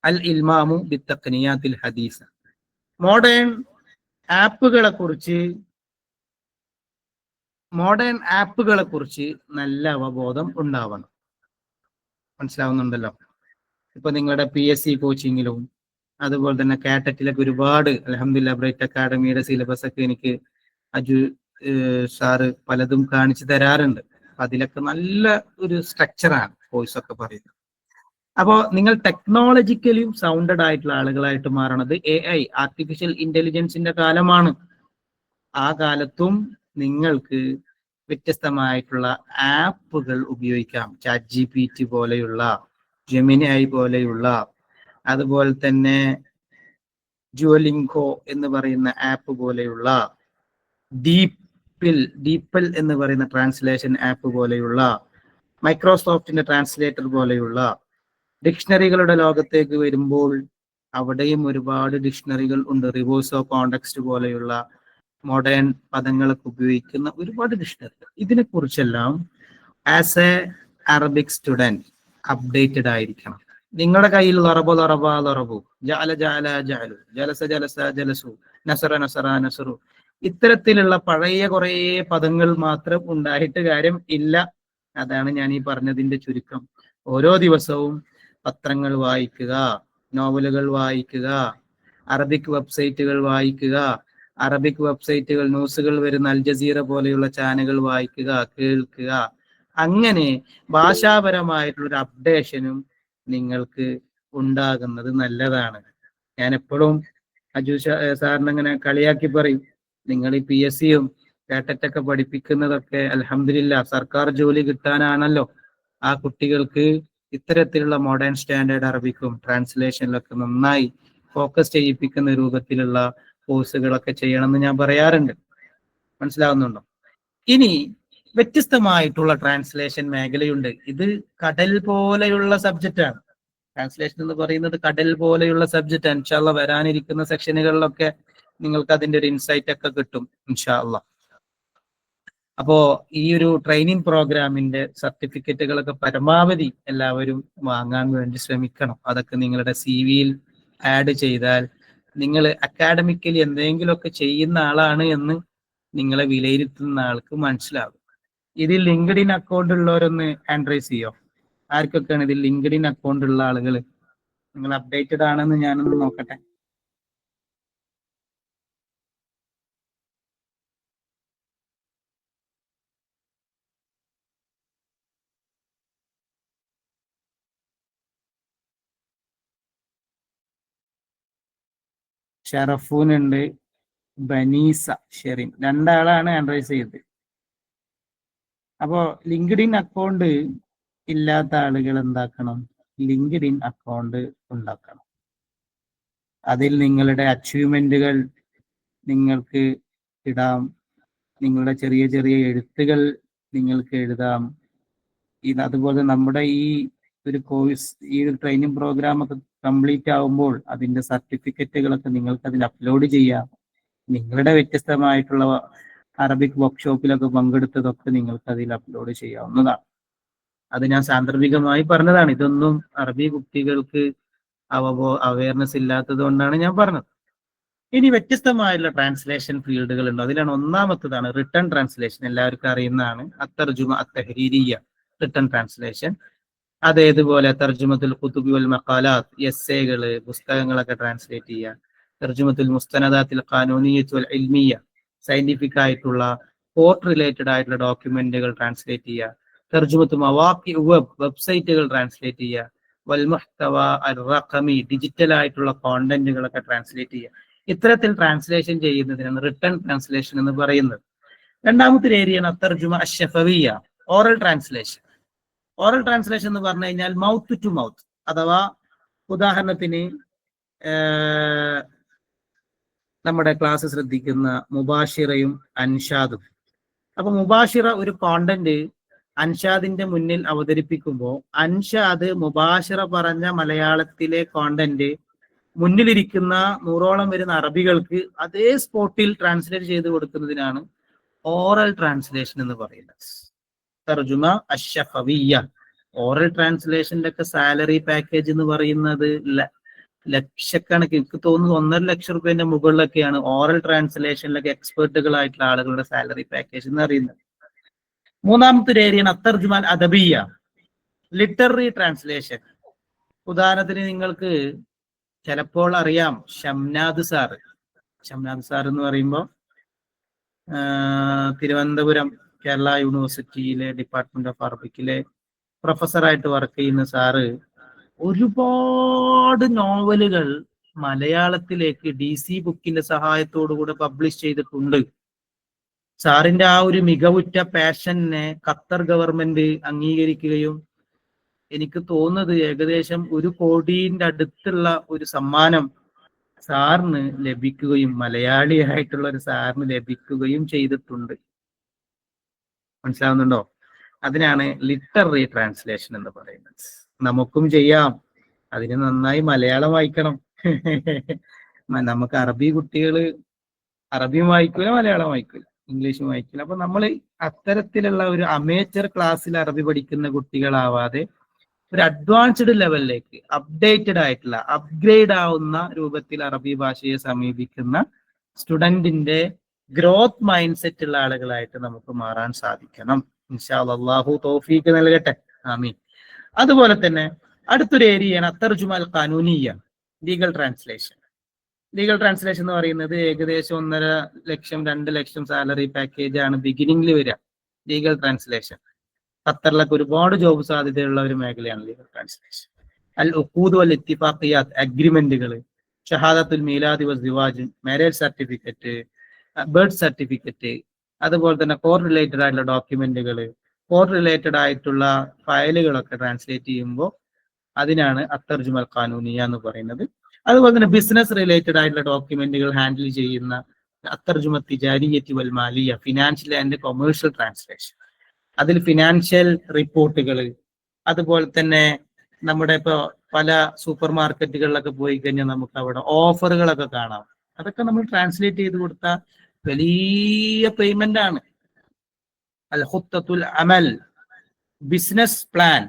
അൽ ഇൽമാമു ബിത്തഖ്നിയാത്തിൽ ഹദീസ. മോഡേൺ ആപ്പുകളെ കുറിച്ച് നല്ല അവബോധം ഉണ്ടാവണം. മനസ്സിലാവുന്നുണ്ടല്ലോ. ഇപ്പൊ നിങ്ങളുടെ PSC കോച്ചിങ്ങിലും അതുപോലെ തന്നെ കാറ്ററ്റിലൊക്കെ ഒരുപാട് അൽഹംദുലില്ലാ ബ്രൈറ്റ് അക്കാഡമിയുടെ സിലബസ് ഒക്കെ എനിക്ക് അജു സാറ് പലതും കാണിച്ചു തരാറുണ്ട്. അതിലൊക്കെ നല്ല ഒരു സ്ട്രക്ചറാണ് കോഴ്സ് ഒക്കെ പറയുന്നത്. അപ്പോൾ നിങ്ങൾ ടെക്നോളജിക്കലിയും സൗണ്ടഡ് ആയിട്ടുള്ള ആളുകളായിട്ട് മാറണത് AI ആർട്ടിഫിഷ്യൽ ഇന്റലിജൻസിന്റെ കാലമാണ്. ആ കാലത്തും നിങ്ങൾക്ക് വ്യത്യസ്തമായിട്ടുള്ള ആപ്പുകൾ ഉപയോഗിക്കാം. ChatGPT പോലെയുള്ള, Gemini പോലെയുള്ള, അതുപോലെ തന്നെ ഡ്യുവലിംഗോ എന്ന് പറയുന്ന ആപ്പ് പോലെയുള്ള, ഡീപ്പൽ എന്ന് പറയുന്ന ട്രാൻസ്ലേഷൻ ആപ്പ് പോലെയുള്ള, മൈക്രോസോഫ്റ്റിന്റെ ട്രാൻസ്ലേറ്റർ പോലെയുള്ള ഡിക്ഷണറികളുടെ ലോകത്തേക്ക് വരുമ്പോൾ അവിടെയും ഒരുപാട് ഡിക്ഷണറികൾ ഉണ്ട്. റിവേഴ്സ് ഓഫ് കോണ്ടെക്സ്റ്റ് പോലെയുള്ള മോഡേൺ പദങ്ങളൊക്കെ ഉപയോഗിക്കുന്ന ഒരുപാട് ഡിക്ഷണറികൾ. ഇതിനെക്കുറിച്ചെല്ലാം as a Arabic student updated ആയിരിക്കണം. നിങ്ങളുടെ കയ്യിൽ ലറബു, ജഅല ജഅലു, ജലസ ജലസു, നസറ നസറു, ഇത്തരത്തിലുള്ള പഴയ കുറേ പദങ്ങൾ മാത്രം ഉണ്ടായിട്ട് കാര്യം ഇല്ല. അതാണ് ഞാൻ ഈ പറഞ്ഞതിന്റെ ചുരുക്കം. ഓരോ ദിവസവും പത്രങ്ങൾ വായിക്കുക, നോവലുകൾ വായിക്കുക, അറബിക് വെബ്സൈറ്റുകൾ വായിക്കുക, അറബിക് വെബ്സൈറ്റുകൾ ന്യൂസുകൾ വരുന്ന അൽ ജസീറ പോലെയുള്ള ചാനലുകൾ വായിക്കുക, കേൾക്കുക. അങ്ങനെ ഭാഷാപരമായിട്ടുള്ളൊരു അപ്ഡേഷനും നിങ്ങൾക്ക് ഉണ്ടാകുന്നത് നല്ലതാണ്. ഞാൻ എപ്പോഴും അജു സാറിന് അങ്ങനെ കളിയാക്കി പറയും, നിങ്ങൾ ഈ PSCയും കാറ്ററ്റൊക്കെ പഠിപ്പിക്കുന്നതൊക്കെ അൽഹംദുലില്ലാ സർക്കാർ ജോലി കിട്ടാനാണല്ലോ. ആ കുട്ടികൾക്ക് ഇത്തരത്തിലുള്ള മോഡേൺ സ്റ്റാൻഡേർഡ് അറബിക്കും ട്രാൻസ്ലേഷനിലൊക്കെ നന്നായി ഫോക്കസ് ചെയ്യിപ്പിക്കുന്ന രൂപത്തിലുള്ള കോഴ്സുകളൊക്കെ ചെയ്യണമെന്ന് ഞാൻ പറയാറുണ്ട്. മനസ്സിലാവുന്നുണ്ടോ? ഇനി വ്യത്യസ്തമായിട്ടുള്ള ട്രാൻസ്ലേഷൻ മേഖലയുണ്ട്. ഇത് കടൽ പോലെയുള്ള സബ്ജക്റ്റാണ്. ട്രാൻസ്ലേഷൻ എന്ന് പറയുന്നത് കടൽ പോലെയുള്ള സബ്ജക്റ്റ്. ഇൻഷാ അല്ലാഹ് വരാനിരിക്കുന്ന സെക്ഷനുകളിലൊക്കെ നിങ്ങൾക്ക് അതിന്റെ ഒരു ഇൻസൈറ്റ് ഒക്കെ കിട്ടും ഇൻഷാ അല്ലാഹ്. അപ്പോ ഈ ഒരു ട്രെയിനിങ് പ്രോഗ്രാമിന്റെ സർട്ടിഫിക്കറ്റുകളൊക്കെ പരമാവധി എല്ലാവരും വാങ്ങാൻ വേണ്ടി ശ്രമിക്കണം. അതൊക്കെ നിങ്ങളുടെ CV-യിൽ ആഡ് ചെയ്താൽ നിങ്ങൾ അക്കാഡമിക്കലി എന്തെങ്കിലുമൊക്കെ ചെയ്യുന്ന ആളാണ് എന്ന് നിങ്ങളെ വിലയിരുത്തുന്ന ആൾക്ക് മനസ്സിലാകും. ഇതിൽ ലിങ്ക്ഡിൻ അക്കൗണ്ട് ഉള്ളവരൊന്ന് ഹാൻഡ് റൈസ് ചെയ്യോ? ആർക്കൊക്കെയാണ് ഇതിൽ ലിങ്ക്ഡിൻ അക്കൗണ്ട് ഉള്ള ആളുകൾ? നിങ്ങൾ അപ്ഡേറ്റഡ് ആണെന്ന് ഞാനൊന്ന് നോക്കട്ടെ. ഷറഫൂൻ ഉണ്ട്, ബനീസ ഷെറിൻ, 2 ആളാണ് ഹാൻഡ് റൈസ് ചെയ്തത്. അപ്പോ ലിങ്ക്ഡിൻ അക്കൗണ്ട് ഇല്ലാത്ത ആളുകൾ എന്താക്കണം? ലിങ്ക്ഡിൻ അക്കൗണ്ട് ഉണ്ടാക്കണം. അതിൽ നിങ്ങളുടെ അച്ചീവ്മെന്റുകൾ നിങ്ങൾക്ക് ഇടാം, നിങ്ങളുടെ ചെറിയ ചെറിയ എഴുത്തുകൾ നിങ്ങൾക്ക് എഴുതാം. അതുപോലെ നമ്മുടെ ഈ ഒരു കോഴ്സ്, ഈ ഒരു ട്രെയിനിങ് പ്രോഗ്രാം ഒക്കെ കംപ്ലീറ്റ് ആവുമ്പോൾ അതിന്റെ സർട്ടിഫിക്കറ്റുകളൊക്കെ നിങ്ങൾക്ക് അതിൽ അപ്ലോഡ് ചെയ്യാം. നിങ്ങളുടെ വ്യത്യസ്തമായിട്ടുള്ള അറബിക് വർക്ക്ഷോപ്പിലൊക്കെ പങ്കെടുത്തതൊക്കെ നിങ്ങൾക്ക് അതിൽ അപ്ലോഡ് ചെയ്യാവുന്നതാണ്. അത് ഞാൻ സാന്ദർഭികമായി പറഞ്ഞതാണ്. ഇതൊന്നും അറബി കുട്ടികൾക്ക് അവയർനെസ് ഇല്ലാത്തത് കൊണ്ടാണ് ഞാൻ പറഞ്ഞത്. ഇനി വ്യത്യസ്തമായുള്ള ട്രാൻസ്ലേഷൻ ഫീൽഡുകൾ ഉണ്ട്. അതിലാണ് ഒന്നാമത്തതാണ് റിട്ടേൺ ട്രാൻസ്ലേഷൻ. എല്ലാവർക്കും അറിയുന്നതാണ് അത്തർജുമ അത്തഹരീരിയ, റിട്ടേൺ ട്രാൻസ്ലേഷൻ. അതേതുപോലെ തർജുമത്തുൽ ഖുതുബി വൽ മഖാലാത്ത്, എസ്സേകള്, പുസ്തകങ്ങളൊക്കെ ട്രാൻസ്ലേറ്റ് ചെയ്യുക. തർജുമത്തുൽ മുസ്തനദാത്തിൽ ഖാനൂനിയ്യത്ത് വൽ ഇൽമിയ, സയന്റിഫിക് ആയിട്ടുള്ള കോർട്ട് റിലേറ്റഡ് ആയിട്ടുള്ള ഡോക്യുമെന്റുകൾ ട്രാൻസ്ലേറ്റ് ചെയ്യുക. തർജുമത്ത് മവാഖി വെബ്സൈറ്റുകൾ ട്രാൻസ്ലേറ്റ് ചെയ്യുക. വൽ മുഹ്തവ അൽ റഖമി, ഡിജിറ്റൽ ആയിട്ടുള്ള കോണ്ടന്റുകളൊക്കെ ട്രാൻസ്ലേറ്റ് ചെയ്യുക. ഇത്തരത്തിൽ ട്രാൻസ്ലേഷൻ ചെയ്യുന്നതിനാണ് റിട്ടേൺ ട്രാൻസ്ലേഷൻ എന്ന് പറയുന്നത്. രണ്ടാമത്തെ ഏരിയയാണ് അത്തർജുമ അഷ്ശഫവിയ, ഓറൽ ട്രാൻസ്ലേഷൻ. ഓറൽ ട്രാൻസ്ലേഷൻ എന്ന് പറഞ്ഞു കഴിഞ്ഞാൽ മൗത്ത് ടു മൗത്ത്, അഥവാ ഉദാഹരണത്തിന് നമ്മുടെ ക്ലാസ് ശ്രദ്ധിക്കുന്ന മുബാഷിറയും അൻഷാദും. അപ്പൊ മുബാഷിറ ഒരു കോണ്ടന്റ് അൻഷാദിന്റെ മുന്നിൽ അവതരിപ്പിക്കുമ്പോൾ അൻഷാദ് മുബാഷിറ പറഞ്ഞ മലയാളത്തിലെ കോണ്ടന്റ് മുന്നിലിരിക്കുന്ന 100ഓളം വരുന്ന അറബികൾക്ക് അതേ സ്പോട്ടിൽ ട്രാൻസ്ലേറ്റ് ചെയ്ത് കൊടുക്കുന്നതിനാണ് ഓറൽ ട്രാൻസ്ലേഷൻ എന്ന് പറയുന്നത്. തർജുമ അഷ്ശഫവിയ്യ. ഓറൽ ട്രാൻസ്ലേഷന്റെ ഒക്കെ സാലറി പാക്കേജ് എന്ന് പറയുന്നത് ലക്ഷക്കണക്കിന്, എനിക്ക് തോന്നുന്നു 1.5 ലക്ഷം രൂപേന്റെ മുകളിലൊക്കെയാണ് ഓറൽ ട്രാൻസ്ലേഷനിലൊക്കെ എക്സ്പെർട്ടുകളായിട്ടുള്ള ആളുകളുടെ സാലറി പാക്കേജ് എന്ന് അറിയുന്നത്. മൂന്നാമത്തെ ഒരു ഏരിയയാണ് അത്തർജുമാൻ അദബിയ, ലിറ്റററി ട്രാൻസ്ലേഷൻ. ഉദാഹരണത്തിന് നിങ്ങൾക്ക് ചിലപ്പോൾ അറിയാം ഷംനാദ് സാറ്. ഷംനാദ് സാർ എന്ന് പറയുമ്പോൾ തിരുവനന്തപുരം കേരള യൂണിവേഴ്സിറ്റിയിലെ ഡിപ്പാർട്ട്മെന്റ് ഓഫ് അറബിക്കിലെ പ്രൊഫസറായിട്ട് വർക്ക് ചെയ്യുന്ന സാറ് ഒരുപാട് നോവലുകൾ മലയാളത്തിലേക്ക് DC ബുക്കിന്റെ സഹായത്തോടുകൂടെ പബ്ലിഷ് ചെയ്തിട്ടുണ്ട്. സാറിന്റെ ആ ഒരു മികവുറ്റ പാഷനെ ഖത്തർ ഗവൺമെന്റ് അംഗീകരിക്കുകയും എനിക്ക് തോന്നുന്നത് ഏകദേശം 1 കോടിയുടെ അടുത്തുള്ള ഒരു സമ്മാനം സാറിന് ലഭിക്കുകയും, മലയാളിയായിട്ടുള്ള ഒരു സാറിന് ലഭിക്കുകയും ചെയ്തിട്ടുണ്ട്. മനസ്സിലാവുന്നുണ്ടോ? അതിനാണ് ലിറ്റററി ട്രാൻസ്ലേഷൻ എന്ന് പറയുന്നത്. നമുക്കും ചെയ്യാം. അതിന് നന്നായി മലയാളം വായിക്കണം. നമുക്ക് അറബി കുട്ടികള് അറബിയും വായിക്കൂല, മലയാളം വായിക്കൂല, ഇംഗ്ലീഷും വായിക്കില്ല. അപ്പൊ നമ്മൾ അത്തരത്തിലുള്ള ഒരു അമേച്ചർ ക്ലാസ്സിൽ അറബി പഠിക്കുന്ന കുട്ടികളാവാതെ ഒരു അഡ്വാൻസ്ഡ് ലെവലിലേക്ക് അപ്ഡേറ്റഡ് ആയിട്ടുള്ള അപ്ഗ്രേഡ് ആവുന്ന രൂപത്തിൽ അറബി ഭാഷയെ സമീപിക്കുന്ന സ്റ്റുഡന്റിന്റെ ഗ്രോത്ത് മൈൻഡ് സെറ്റ് ഉള്ള ആളുകളായിട്ട് നമുക്ക് മാറാൻ സാധിക്കണം. ഇൻഷാ അല്ലാഹു തൗഫീഖ് നൽകട്ടെ. ആമീൻ. അതുപോലെ തന്നെ അടുത്തൊരു ഏരിയയാണ് അത്തർജുമ അൽ ഖാനൂനിയ്യ, ലീഗൽ ട്രാൻസ്ലേഷൻ. ലീഗൽ ട്രാൻസ്ലേഷൻ എന്ന് പറയുന്നത് ഏകദേശം 1.5 ലക്ഷം 2 ലക്ഷം സാലറി പാക്കേജ് ആണ് ബിഗിനിങ്ങിൽ വരിക. ലീഗൽ ട്രാൻസ്ലേഷൻ ഖത്തറിലൊക്കെ ഒരുപാട് ജോബ് സാധ്യതയുള്ള ഒരു മേഖലയാണ് ലീഗൽ ട്രാൻസ്ലേഷൻ. അൽ ഉഖൂദ് വൽ ഇത്തിഫാഖിയാത്ത്, അഗ്രിമെന്റുകൾ, ഷഹാദത്തുൽ മീലാദി വസ്ദിവാജ്, മാരേജ് സർട്ടിഫിക്കറ്റ്, ബർത്ത് സർട്ടിഫിക്കറ്റ്, അതുപോലെ തന്നെ കോർട്ട് റിലേറ്റഡ് ആയിട്ടുള്ള ഡോക്യുമെന്റുകൾ, കോർട്ട് റിലേറ്റഡ് ആയിട്ടുള്ള ഫയലുകളൊക്കെ ട്രാൻസ്ലേറ്റ് ചെയ്യുമ്പോൾ അതിനാണ് അത്തർജുമ അൽ ഖാനൂനിയ എന്ന് പറയുന്നത്. അതുപോലെ തന്നെ ബിസിനസ് റിലേറ്റഡ് ആയിട്ടുള്ള ഡോക്യുമെന്റുകൾ ഹാൻഡിൽ ചെയ്യുന്ന അത്തർജുമ തിജാരിയത്തി വൽ Maliya, financial and commercial translation. അതിൽ ഫിനാൻഷ്യൽ റിപ്പോർട്ടുകൾ, അതുപോലെ തന്നെ നമ്മുടെ ഇപ്പോൾ പല സൂപ്പർ മാർക്കറ്റുകളിലൊക്കെ പോയി കഴിഞ്ഞാൽ നമുക്ക് അവിടെ ഓഫറുകളൊക്കെ കാണാം. അതൊക്കെ നമ്മൾ ട്രാൻസ്ലേറ്റ് ചെയ്ത് കൊടുത്താൽ വലിയ പേയ്മെന്റ് ആണ്. അൽ ഖുത്തത്തുൽ അമൽ, ബിസിനസ് പ്ലാൻ.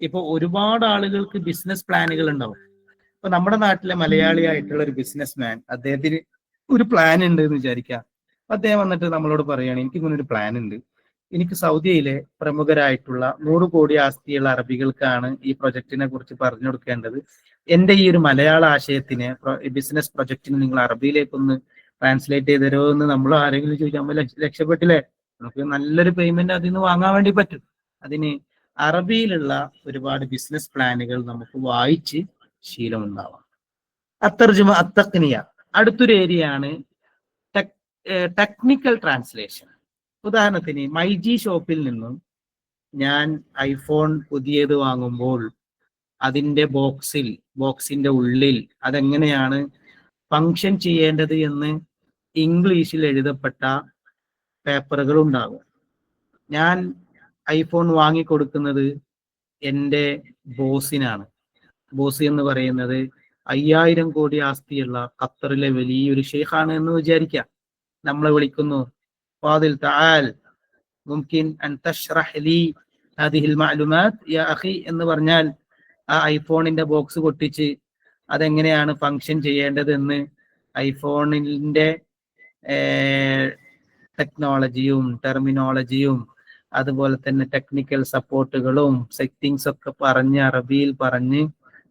ഇപ്പൊ ഒരുപാട് ആളുകൾക്ക് ബിസിനസ് പ്ലാനുകൾ ഉണ്ടാവും. ഇപ്പൊ നമ്മുടെ നാട്ടിലെ മലയാളി ആയിട്ടുള്ള ഒരു ബിസിനസ് മാൻ, അദ്ദേഹത്തിന് ഒരു പ്ലാൻ ഉണ്ട് എന്ന് വിചാരിക്കാം. അദ്ദേഹം വന്നിട്ട് നമ്മളോട് പറയുകയാണ്, എനിക്ക് ഇങ്ങനെ ഒരു പ്ലാൻ ഉണ്ട്, എനിക്ക് സൗദിയിലെ പ്രമുഖരായിട്ടുള്ള 100 കോടി ആസ്തിയുള്ള അറബികൾക്കാണ് ഈ പ്രൊജക്റ്റിനെ കുറിച്ച് പറഞ്ഞു കൊടുക്കേണ്ടത്. എന്റെ ഈ ഒരു മലയാള ആശയത്തിന്, ബിസിനസ് പ്രൊജക്റ്റിന് നിങ്ങൾ അറബിയിലേക്കൊന്ന് ട്രാൻസ്ലേറ്റ് ചെയ്ത് തരുമോ എന്ന് നമ്മൾ ആരെങ്കിലും ചോദിച്ചാൽ നമ്മൾ രക്ഷപ്പെട്ടില്ലേ? നമുക്ക് നല്ലൊരു പേയ്മെന്റ് അതിൽ നിന്ന് വാങ്ങാൻ വേണ്ടി പറ്റും. അതിന് അറബിയിലുള്ള ഒരുപാട് ബിസിനസ് പ്ലാനുകൾ നമുക്ക് വായിച്ച് ശീലമുണ്ടാവാം. അത്തർജുമ അത്തഖ്നിയ. അടുത്തൊരു ഏരിയയാണ് ടെക്നിക്കൽ ട്രാൻസ്ലേഷൻ. ഉദാഹരണത്തിന് മൈജി ഷോപ്പിൽ നിന്നും ഞാൻ ഐഫോൺ പുതിയത് വാങ്ങുമ്പോൾ അതിൻ്റെ ബോക്സിന്റെ ഉള്ളിൽ അതെങ്ങനെയാണ് ഫങ്ഷൻ ചെയ്യേണ്ടത് എന്ന് ഇംഗ്ലീഷിൽ എഴുതപ്പെട്ട പേപ്പറുകൾ ഉണ്ടാകും. ഞാൻ ഐഫോൺ വാങ്ങിക്കൊടുക്കുന്നത് എൻ്റെ ബോസിനാണ്. ബോസ് എന്ന് പറയുന്നത് 5000 കോടി ആസ്തിയുള്ള ഖത്തറിലെ വലിയൊരു ഷെയ്ഖാണ് എന്ന് വിചാരിക്കാം. നമ്മളെ വിളിക്കുന്നു, ഫാദിൽ തആൽ മുംകിൻ അൻ തശ്റഹ് ലി ഹാദിഹിൽ മഅലൂമാത്ത് യാ അഖി എന്ന് പറഞ്ഞാൽ ആ ഐഫോണിന്റെ ബോക്സ് പൊട്ടിച്ച് അതെങ്ങനെയാണ് ഫങ്ഷൻ ചെയ്യേണ്ടതെന്ന് ഐഫോണിന്റെ ടെക്നോളജിയും ടെർമിനോളജിയും അതുപോലെ തന്നെ ടെക്നിക്കൽ സപ്പോർട്ടുകളും സെറ്റിങ്സ് ഒക്കെ പറഞ്ഞ് അറബിയിൽ പറഞ്ഞ്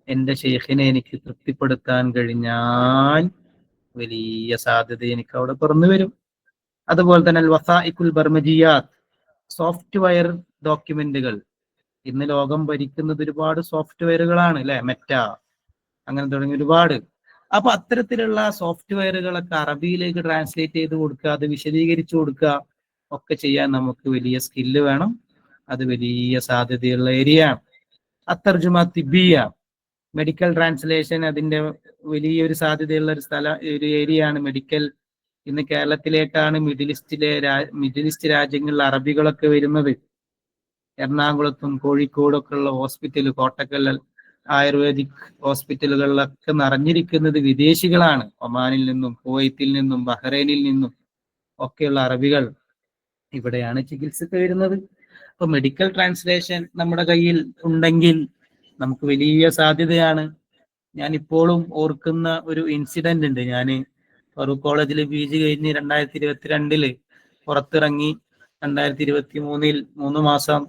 എൻ്റെ ഷെയ്ഖിനെ എനിക്ക് തൃപ്തിപ്പെടുത്താൻ കഴിഞ്ഞാൽ വലിയ സാധ്യത എനിക്ക് അവിടെ തുറന്നു വരും. അതുപോലെ തന്നെ അൽ വസായിഖുൽ ബർമജിയാത്ത്, സോഫ്റ്റ്വെയർ ഡോക്യുമെന്റുകൾ. ഇന്ന് ലോകം ഭരിക്കുന്നത് ഒരുപാട് സോഫ്റ്റ്വെയറുകളാണ് അല്ലെ, മെറ്റ അങ്ങനെ തുടങ്ങി ഒരുപാട്. അപ്പൊ അത്തരത്തിലുള്ള സോഫ്റ്റ്വെയറുകളൊക്കെ അറബിയിലേക്ക് ട്രാൻസ്ലേറ്റ് ചെയ്ത് കൊടുക്കുക, അത് വിശദീകരിച്ചു കൊടുക്കുക ഒക്കെ ചെയ്യാൻ നമുക്ക് വലിയ സ്കില്ല് വേണം. അത് വലിയ സാധ്യതയുള്ള ഏരിയയാണ്. അത്തർജുമ തിബിയ, മെഡിക്കൽ ട്രാൻസ്ലേഷൻ, അതിന്റെ വലിയൊരു സാധ്യതയുള്ള ഒരു ഏരിയയാണ് മെഡിക്കൽ. ഇന്ന് കേരളത്തിലേക്കാണ് മിഡിൽ ഈസ്റ്റ് രാജ്യങ്ങളിൽ അറബികളൊക്കെ വരുന്നത്. എറണാകുളത്തും കോഴിക്കോടും ഒക്കെ ഉള്ള ഹോസ്പിറ്റൽ, കോട്ടക്കൽ ആയുർവേദിക് ഹോസ്പിറ്റലുകളിലൊക്കെ നിറഞ്ഞിരിക്കുന്നത് വിദേശികളാണ്. ഒമാനിൽ നിന്നും കുവൈത്തിൽ നിന്നും ബഹ്റൈനിൽ നിന്നും ഒക്കെയുള്ള അറബികൾ ഇവിടെയാണ് ചികിത്സക്ക് വരുന്നത്. അപ്പൊ മെഡിക്കൽ ട്രാൻസ്ലേഷൻ നമ്മുടെ കയ്യിൽ ഉണ്ടെങ്കിൽ നമുക്ക് വലിയ സാധ്യതയാണ്. ഞാൻ ഇപ്പോഴും ഓർക്കുന്ന ഒരു ഇൻസിഡന്റ് ഉണ്ട്. ഞാൻ ഫറൂഖ് കോളേജിൽ PG കഴിഞ്ഞ് 2022 പുറത്തിറങ്ങി 2023 3 മാസം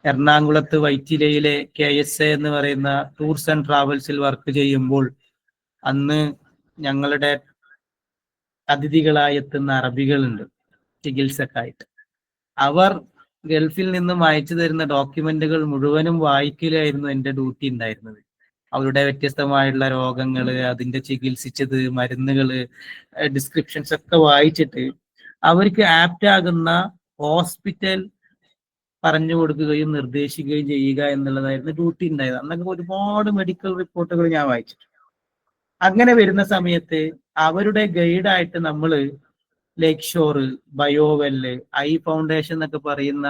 എറണാകുളത്ത് വൈറ്റിലയിലെ KSA എന്ന് പറയുന്ന ടൂർസ് ആൻഡ് ട്രാവൽസിൽ വർക്ക് ചെയ്യുമ്പോൾ അന്ന് ഞങ്ങളുടെ അതിഥികളായി എത്തുന്ന അറബികളുണ്ട് ചികിത്സക്കായിട്ട്. അവർ ഗൾഫിൽ നിന്നും അയച്ചു തരുന്ന ഡോക്യുമെന്റുകൾ മുഴുവനും വായിക്കലായിരുന്നു എൻ്റെ ഡ്യൂട്ടി ഉണ്ടായിരുന്നത്. അവരുടെ വ്യത്യസ്തമായുള്ള രോഗങ്ങള്, അതിന്റെ ചികിത്സിച്ചത്, മരുന്നുകള്, ഡിസ്ക്രിപ്ഷൻസ് ഒക്കെ വായിച്ചിട്ട് അവർക്ക് ആപ്റ്റ് ആകുന്ന ഹോസ്പിറ്റൽ പറഞ്ഞു കൊടുക്കുകയും നിർദ്ദേശിക്കുകയും ചെയ്യുക എന്നുള്ളതായിരുന്നു ഡ്യൂട്ടി ഉണ്ടായത്. അന്നൊക്കെ ഒരുപാട് മെഡിക്കൽ റിപ്പോർട്ടുകൾ ഞാൻ വായിച്ചിട്ടുണ്ട്. അങ്ങനെ വരുന്ന സമയത്ത് അവരുടെ ഗൈഡായിട്ട് നമ്മള് ലേക്ക് ഷോർ, ബയോവെല്ല്, ഐ ഫൗണ്ടേഷൻ എന്നൊക്കെ പറയുന്ന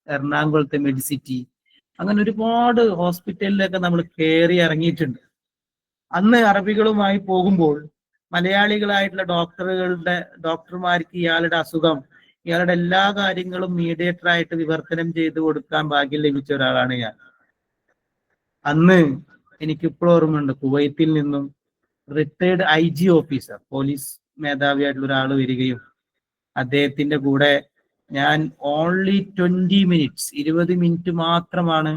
എറണാകുളത്തെ മെഡിസിറ്റി, അങ്ങനെ ഒരുപാട് ഹോസ്പിറ്റലിലൊക്കെ നമ്മൾ കയറി ഇറങ്ങിയിട്ടുണ്ട്. അന്ന് അറബികളുമായി പോകുമ്പോൾ മലയാളികളായിട്ടുള്ള ഡോക്ടർമാർക്ക് ഇയാളുടെ അസുഖം, ഇയാളുടെ എല്ലാ കാര്യങ്ങളും മീഡിയേറ്റർ ആയിട്ട് വിവർത്തനം ചെയ്ത് കൊടുക്കാൻ ഭാഗ്യം ലഭിച്ച ഒരാളാണ് ഞാൻ. അന്ന് എനിക്കിപ്പോഴും ഓർമ്മയുണ്ട്, കുവൈത്തിൽ നിന്നും റിട്ടയർഡ് IG ഓഫീസർ, പോലീസ് മേധാവിയായിട്ടുള്ള ഒരാൾ വരികയും അദ്ദേഹത്തിന്റെ കൂടെ ഞാൻ ഓൺലി 20 മിനിറ്റ് മാത്രമാണ്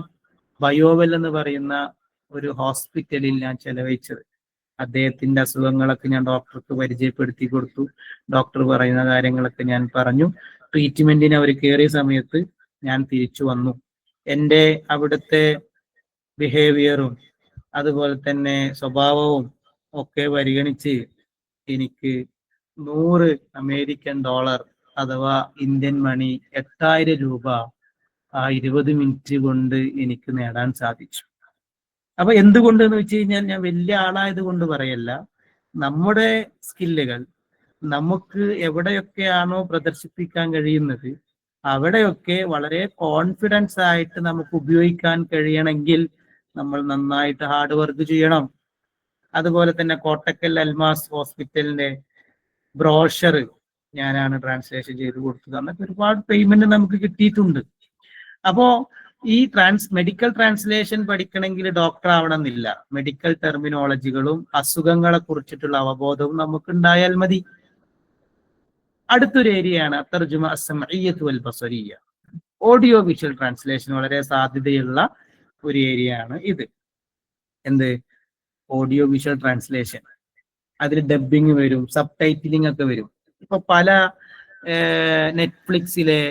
ബയോവെൽ എന്ന് പറയുന്ന ഒരു ഹോസ്പിറ്റലിൽ ഞാൻ ചെലവഴിച്ചത്. അദ്ദേഹത്തിന്റെ അസുഖങ്ങളൊക്കെ ഞാൻ ഡോക്ടർക്ക് പരിചയപ്പെടുത്തി കൊടുത്തു. ഡോക്ടർ പറയുന്ന കാര്യങ്ങളൊക്കെ ഞാൻ പറഞ്ഞു. ട്രീറ്റ്മെന്റിന് അവർ കയറിയ സമയത്ത് ഞാൻ തിരിച്ചു വന്നു. എൻ്റെ അവിടുത്തെ ബിഹേവിയറും അതുപോലെ തന്നെ സ്വഭാവവും ഒക്കെ പരിഗണിച്ച് എനിക്ക് 100 അമേരിക്കൻ ഡോളർ അഥവാ ഇന്ത്യൻ മണി 8000 രൂപ ആ 20 മിനിറ്റ് കൊണ്ട് എനിക്ക് നേടാൻ സാധിച്ചു. അപ്പൊ എന്തുകൊണ്ടെന്ന് വെച്ച് കഴിഞ്ഞാൽ ഞാൻ വലിയ ആളായത് കൊണ്ട് പറയല്ല, നമ്മുടെ സ്കില്ലുകൾ നമുക്ക് എവിടെയൊക്കെയാണോ പ്രദർശിപ്പിക്കാൻ കഴിയുന്നത് അവിടെയൊക്കെ വളരെ കോൺഫിഡൻസ് ആയിട്ട് നമുക്ക് ഉപയോഗിക്കാൻ കഴിയണമെങ്കിൽ നമ്മൾ നന്നായിട്ട് ഹാർഡ് വർക്ക് ചെയ്യണം. അതുപോലെ തന്നെ കോട്ടക്കൽ അൽമാസ് ഹോസ്പിറ്റലിന്റെ ബ്രോഷർ ഞാനാണ് ട്രാൻസ്ലേഷൻ ചെയ്ത് കൊടുത്തത്. അന്നൊക്കെ ഒരുപാട് പേയ്മെന്റ് നമുക്ക് കിട്ടിയിട്ടുണ്ട്. അപ്പോ ഈ മെഡിക്കൽ ട്രാൻസ്ലേഷൻ പഠിക്കണമെങ്കിൽ ഡോക്ടർ ആവണമെന്നില്ല. മെഡിക്കൽ ടെർമിനോളജികളും അസുഖങ്ങളെ കുറിച്ചിട്ടുള്ള അവബോധവും നമുക്ക് ഉണ്ടായാൽ മതി. അടുത്തൊരു ഏരിയയാണ് തർജുമ അസ്സമഇയ്യത്ത് വൽ ബസരിയ്യ. ഓഡിയോ വിഷ്വൽ ട്രാൻസ്ലേഷൻ വളരെ സാധ്യതയുള്ള ഒരു ഏരിയയാണ് ഇത്. എന്ത്? Audio visual translation. അതിൽ ഡബ്ബിങ് വരും, സബ് ടൈറ്റിലിംഗ് ഒക്കെ വരും. ഇപ്പൊ പല നെറ്റ്ഫ്ലിക്സിലെ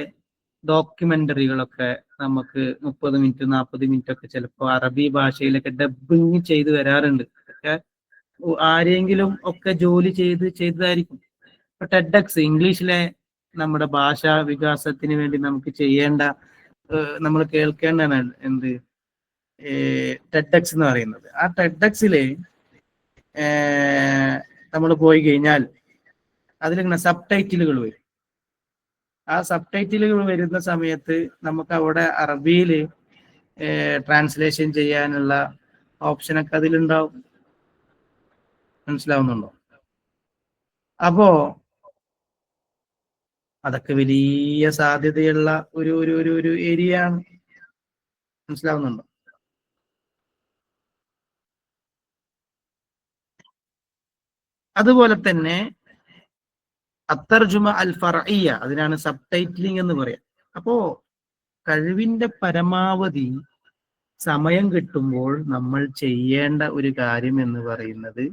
ഡോക്യുമെന്ററികളൊക്കെ നമുക്ക് 30 മിനിറ്റ് 40 മിനിറ്റ് ഒക്കെ ചിലപ്പോൾ അറബി ഭാഷയിലൊക്കെ ഡബ്ബിങ് ചെയ്ത് വരാറുണ്ട്. ഒക്കെ ആരെങ്കിലും ഒക്കെ ജോലി ചെയ്തതായിരിക്കും. ഇപ്പൊ ടെഡ്എക്സ്, ഇംഗ്ലീഷിലെ നമ്മുടെ ഭാഷാ വികാസത്തിന് വേണ്ടി നമുക്ക് ചെയ്യേണ്ട, നമ്മൾ കേൾക്കേണ്ടതാണ് എന്ത് ടെഡ്എക്സ് എന്ന് പറയുന്നത്. ആ ടെഡ്എക്സില് നമ്മൾ പോയി കഴിഞ്ഞാൽ അതിലിങ്ങനെ സബ് ടൈറ്റിലുകൾ വരും. ആ സബ് ടൈറ്റിലുകൾ വരുന്ന സമയത്ത് നമുക്ക് അവിടെ അറബിയിൽ ട്രാൻസ്ലേഷൻ ചെയ്യാനുള്ള ഓപ്ഷനൊക്കെ അതിലുണ്ടാവും. മനസ്സിലാവുന്നുണ്ടോ? അപ്പോ അതൊക്കെ വലിയ സാധ്യതയുള്ള ഒരു ഏരിയ ആണ്. മനസ്സിലാവുന്നുണ്ടോ? അതുപോലെ തന്നെ അത്തർജുമ അൽ ഫർഇയ്യ, അതിനാണ് സബ് ടൈറ്റിലിംഗ് എന്ന് പറയാം. അപ്പോ കഴിവിന്റെ പരമാവധി സമയം കിട്ടുമ്പോൾ നമ്മൾ ചെയ്യേണ്ട ഒരു കാര്യം എന്ന് പറയുന്നത്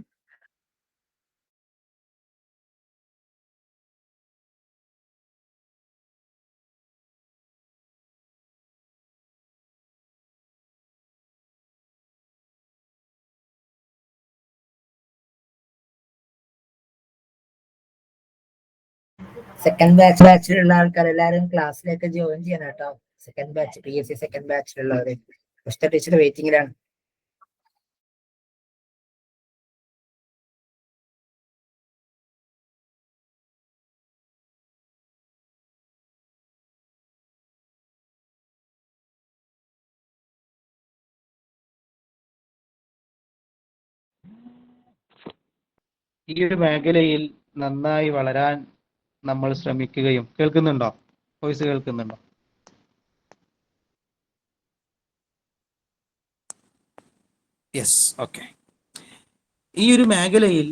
സെക്കൻഡ് ബാച്ചിലുള്ള ആൾക്കാർ എല്ലാവരും ക്ലാസ്സിലേക്ക് ജോയിൻ ചെയ്യണം കേട്ടോ. സെക്കൻഡ് ബാച്ച് PSC സെക്കൻഡ് ബാച്ചിലുള്ളവര് ഫസ്റ്റ് ടീച്ചർ വെയിറ്റിംഗിലാണ്. ഈ ഒരു മേഖലയിൽ നന്നായി വളരാൻ നമ്മൾ ശ്രമിക്കുകയും, കേൾക്കുന്നുണ്ടോ? വോയിസ് കേൾക്കുന്നുണ്ടോ? Yes, okay. ഈ ഒരു മേഖലയിൽ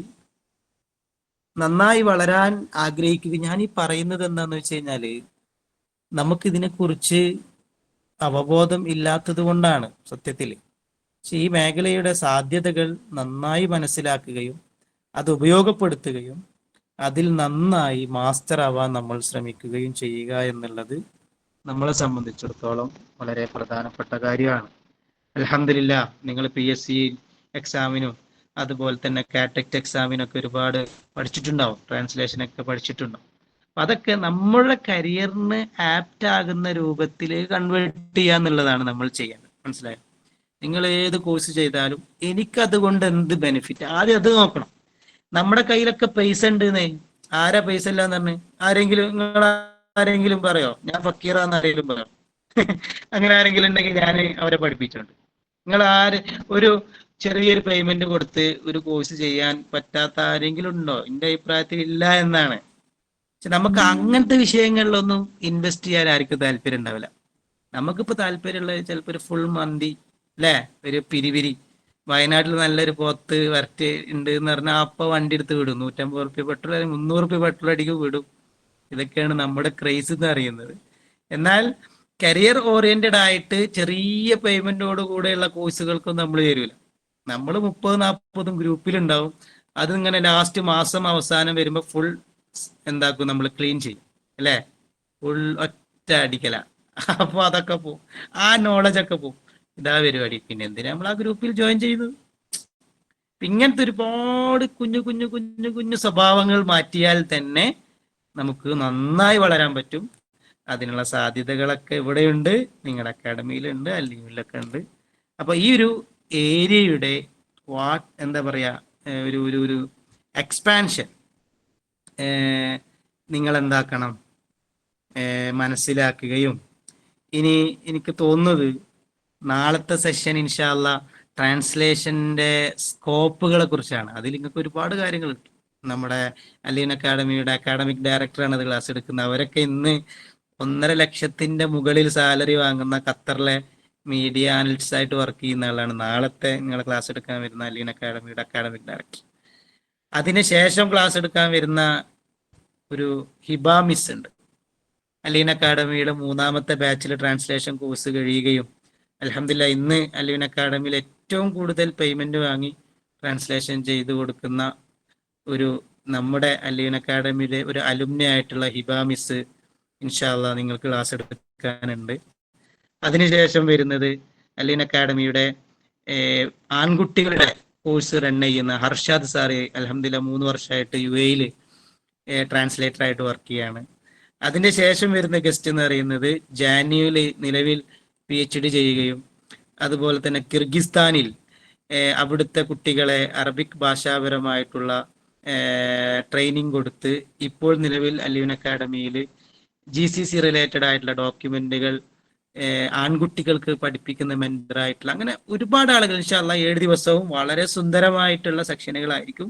നന്നായി വളരാൻ ആഗ്രഹിക്കുക. ഞാൻ ഈ പറയുന്നത് എന്താന്ന് വെച്ച് കഴിഞ്ഞാല്, നമുക്കിതിനെക്കുറിച്ച് അവബോധം ഇല്ലാത്തത് കൊണ്ടാണ് സത്യത്തിൽ. പക്ഷെ ഈ മേഖലയുടെ സാധ്യതകൾ നന്നായി മനസ്സിലാക്കുകയും അത് ഉപയോഗപ്പെടുത്തുകയും അതിൽ നന്നായി മാസ്റ്റർ ആവാൻ നമ്മൾ ശ്രമിക്കുകയും ചെയ്യുക എന്നുള്ളത് നമ്മളെ സംബന്ധിച്ചിടത്തോളം വളരെ പ്രധാനപ്പെട്ട കാര്യമാണ്. അൽഹംദുലില്ലാ, നിങ്ങൾ PSC എക്സാമിനും അതുപോലെ തന്നെ കാറ്റക്ട് എക്സാമിനൊക്കെ ഒരുപാട് പഠിച്ചിട്ടുണ്ടാവും, ട്രാൻസ്ലേഷനൊക്കെ പഠിച്ചിട്ടുണ്ടാവും. അപ്പൊ അതൊക്കെ നമ്മളുടെ കരിയറിന് ആപ്റ്റ് ആകുന്ന രൂപത്തിൽ കൺവേർട്ട് ചെയ്യുക എന്നുള്ളതാണ് നമ്മൾ ചെയ്യേണ്ടത്. മനസ്സിലായോ? നിങ്ങൾ ഏത് കോഴ്സ് ചെയ്താലും എനിക്കതുകൊണ്ട് എന്ത് ബെനിഫിറ്റ്, ആദ്യം അത് നോക്കണം. നമ്മുടെ കയ്യിലൊക്കെ പൈസ ഉണ്ടെന്നേ, ആരാ പൈസ ഇല്ലാന്ന് പറഞ്ഞ്? നിങ്ങൾ ആരെങ്കിലും പറയോ ഞാൻ ഫക്കീറാന്ന് ആരെങ്കിലും പറയോ? അങ്ങനെ ആരെങ്കിലും ഉണ്ടെങ്കിൽ ഞാൻ അവരെ പഠിപ്പിച്ചിട്ടുണ്ട്. നിങ്ങൾ ഒരു ചെറിയൊരു പേയ്മെന്റ് കൊടുത്ത് ഒരു കോഴ്സ് ചെയ്യാൻ പറ്റാത്ത ആരെങ്കിലും ഉണ്ടോ? എന്റെ അഭിപ്രായത്തിൽ ഇല്ല എന്നാണ്. പക്ഷെ നമുക്ക് അങ്ങനത്തെ വിഷയങ്ങളിലൊന്നും ഇൻവെസ്റ്റ് ചെയ്യാൻ ആർക്കും താല്പര്യം ഉണ്ടാവില്ല. നമുക്കിപ്പോ താല്പര്യമുള്ളത് ചിലപ്പോൾ ഒരു ഫുൾ മന്തി അല്ലേ, ഒരു പിരിപിരി, വയനാട്ടിൽ നല്ലൊരു പോത്ത് വരറ്റ് ഉണ്ട് എന്ന് പറഞ്ഞാൽ അപ്പൊ വണ്ടി എടുത്ത് വിടും, 150 റുപ്യ പെട്രോൾ, 300 റുപ്യ പെട്രോൾ അടിക്ക് വിടും. ഇതൊക്കെയാണ് നമ്മുടെ ക്രേസ് എന്ന് അറിയുന്നത്. എന്നാൽ കരിയർ ഓറിയന്റഡ് ആയിട്ട് ചെറിയ പേയ്മെന്റോട് കൂടെയുള്ള കോഴ്സുകൾക്കൊന്നും നമ്മൾ ചേരൂല. നമ്മൾ 30-40 ഗ്രൂപ്പിലുണ്ടാവും. അതിങ്ങനെ ലാസ്റ്റ് മാസം അവസാനം വരുമ്പോൾ ഫുൾ എന്താക്കും, നമ്മൾ ക്ലീൻ ചെയ്യും അല്ലേ, ഫുൾ ഒറ്റ അടിക്കല. അപ്പൊ അതൊക്കെ പോവും, ആ നോളജ് ഒക്കെ പോവും. ഇതാ പരിപാടി. പിന്നെ എന്തിനാ നമ്മൾ ആ ഗ്രൂപ്പിൽ ജോയിൻ ചെയ്തു? ഇങ്ങനത്തെ ഒരുപാട് കുഞ്ഞു കുഞ്ഞു കുഞ്ഞു കുഞ്ഞു സ്വഭാവങ്ങൾ മാറ്റിയാൽ തന്നെ നമുക്ക് നന്നായി വളരാൻ പറ്റും. അതിനുള്ള സാധ്യതകളൊക്കെ ഇവിടെയുണ്ട്, നിങ്ങളുടെ അക്കാഡമിയിലുണ്ട്, അല്ലീമിലൊക്കെ ഉണ്ട്. അപ്പൊ ഈ ഒരു ഏരിയയുടെ എന്താ പറയാ, ഒരു ഒരു ഒരു എക്സ്പാൻഷൻ നിങ്ങൾ എന്താക്കണം, മനസ്സിലാക്കുകയും, ഇനി എനിക്ക് തോന്നുന്നത് നാളത്തെ സെഷൻ ഇൻഷാ അല്ലാഹ് ട്രാൻസ്ലേഷന്റെ സ്കോപ്പുകളെ കുറിച്ചാണ്. അതിൽ നിങ്ങൾക്ക് ഒരുപാട് കാര്യങ്ങൾ കിട്ടും. നമ്മുടെ അലീൻ അക്കാഡമിയുടെ അക്കാഡമിക് ഡയറക്ടറാണ് അത് ക്ലാസ് എടുക്കുന്നത്. അവരൊക്കെ ഇന്ന് 1.5 ലക്ഷത്തിന്റെ മുകളിൽ സാലറി വാങ്ങുന്ന ഖത്തറിലെ മീഡിയ അനലിസ്റ്റ് ആയിട്ട് വർക്ക് ചെയ്യുന്ന ആളാണ് നാളത്തെ നിങ്ങളെ ക്ലാസ് എടുക്കാൻ വരുന്ന അലീൻ അക്കാഡമിയുടെ അക്കാഡമിക് ഡയറക്ടർ. അതിനുശേഷം ക്ലാസ് എടുക്കാൻ വരുന്ന ഒരു ഹിബ മിസ് ഉണ്ട്. അലീൻ അക്കാഡമിയുടെ 3ാമത്തെ ബാച്ചിൽ ട്രാൻസ്ലേഷൻ കോഴ്സ് കഴിയുകയും അൽഹംദുലില്ലാ ഇന്ന് അലീൻ അക്കാഡമിയിൽ ഏറ്റവും കൂടുതൽ പേയ്മെന്റ് വാങ്ങി ട്രാൻസ്ലേഷൻ ചെയ്തു കൊടുക്കുന്ന ഒരു നമ്മുടെ അലീൻ അക്കാഡമിയിലെ ഒരു അലുമിനി ആയിട്ടുള്ള ഹിബ മിസ് ഇൻഷാ അല്ലാഹ് നിങ്ങൾക്ക് ക്ലാസ് എടുക്കാനുണ്ട്. അതിനുശേഷം വരുന്നത് അലീൻ അക്കാഡമിയുടെ ആൺകുട്ടികളുടെ കോഴ്സ് റൺ ചെയ്യുന്ന ഹർഷാദ് സാറ് അൽഹംദുലില്ലാ 3 വർഷമായിട്ട് UAE ട്രാൻസ്ലേറ്റർ ആയിട്ട് വർക്ക് ചെയ്യാണ്. അതിന്റെ ശേഷം വരുന്ന ഗസ്റ്റ് എന്ന് പറയുന്നത് ജാനുവരി നിലവിൽ PhD ചെയ്യുകയും അതുപോലെ തന്നെ കിർഗിസ്ഥാനിൽ അവിടുത്തെ കുട്ടികളെ അറബിക് ഭാഷാപരമായിട്ടുള്ള ട്രെയിനിങ് കൊടുത്ത് ഇപ്പോൾ നിലവിൽ അലീൻ അക്കാഡമിയിൽ GCC റിലേറ്റഡ് ആയിട്ടുള്ള ഡോക്യുമെന്റുകൾ ആൺകുട്ടികൾക്ക് പഠിപ്പിക്കുന്ന മെന്ററായിട്ടുള്ള, അങ്ങനെ ഒരുപാട് ആളുകൾ ഇൻഷാ അല്ലാഹ് 7 ദിവസവും വളരെ സുന്ദരമായിട്ടുള്ള സെക്ഷനുകളായിരിക്കും.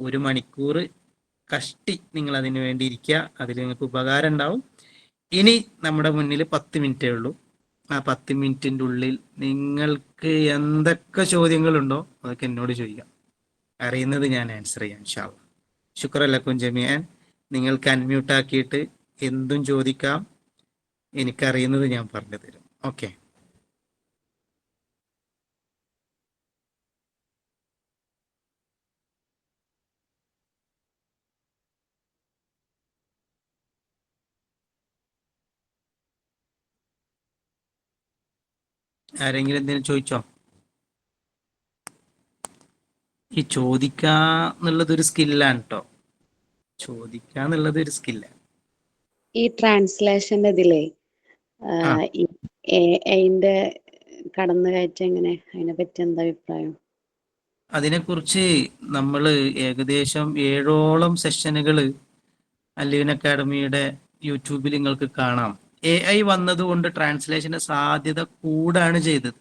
1 മണിക്കൂർ കഷ്ടി നിങ്ങൾ അതിന് വേണ്ടി ഇരിക്കുക. അതിൽ നിങ്ങൾക്ക് ഉപകാരം ഉണ്ടാവും. ഇനി നമ്മുടെ മുന്നിൽ 10 മിനിറ്റേ ഉള്ളൂ. ആ 10 മിനിറ്റിൻ്റെ ഉള്ളിൽ നിങ്ങൾക്ക് എന്തൊക്കെ ചോദ്യങ്ങളുണ്ടോ അതൊക്കെ എന്നോട് ചോദിക്കാം. അറിയുന്നത് ഞാൻ ആൻസർ ചെയ്യാം ഇൻഷാ അല്ലാഹ്. ശുക്രൻ ലക്കും ജമീഅൻ. നിങ്ങൾക്ക് അൺമ്യൂട്ട് ആക്കിയിട്ട് എന്തും ചോദിക്കാം. എനിക്കറിയുന്നത് ഞാൻ പറഞ്ഞു തരും. ഓക്കെ. ആരെങ്കിലും എന്തെങ്കിലും ചോദിച്ചോ? ഈ ചോദിക്കാന്നുള്ളത് ഒരു സ്കില്ലാണ് കേട്ടോ. ചോദിക്കാന്നുള്ളത് ഒരു സ്കില്ലാണ്. ഈ ട്രാൻസ്ലേഷന്റെ ഇതിലേ ആ. അതിന്റെ കടന്നുകയറ്റം എങ്ങനെ, അതിനെ പറ്റി എന്താ അഭിപ്രായം? അതിനെക്കുറിച്ച് നമ്മൾ ഏകദേശം 7ഓളം സെഷനുകൾ അല്ലീൻ അക്കാഡമിയുടെ യൂട്യൂബിൽ നിങ്ങൾക്ക് കാണാം. AI വന്നതുകൊണ്ട് ട്രാൻസ്ലേഷന് സാധ്യത കൂടാണ് ചെയ്തത്.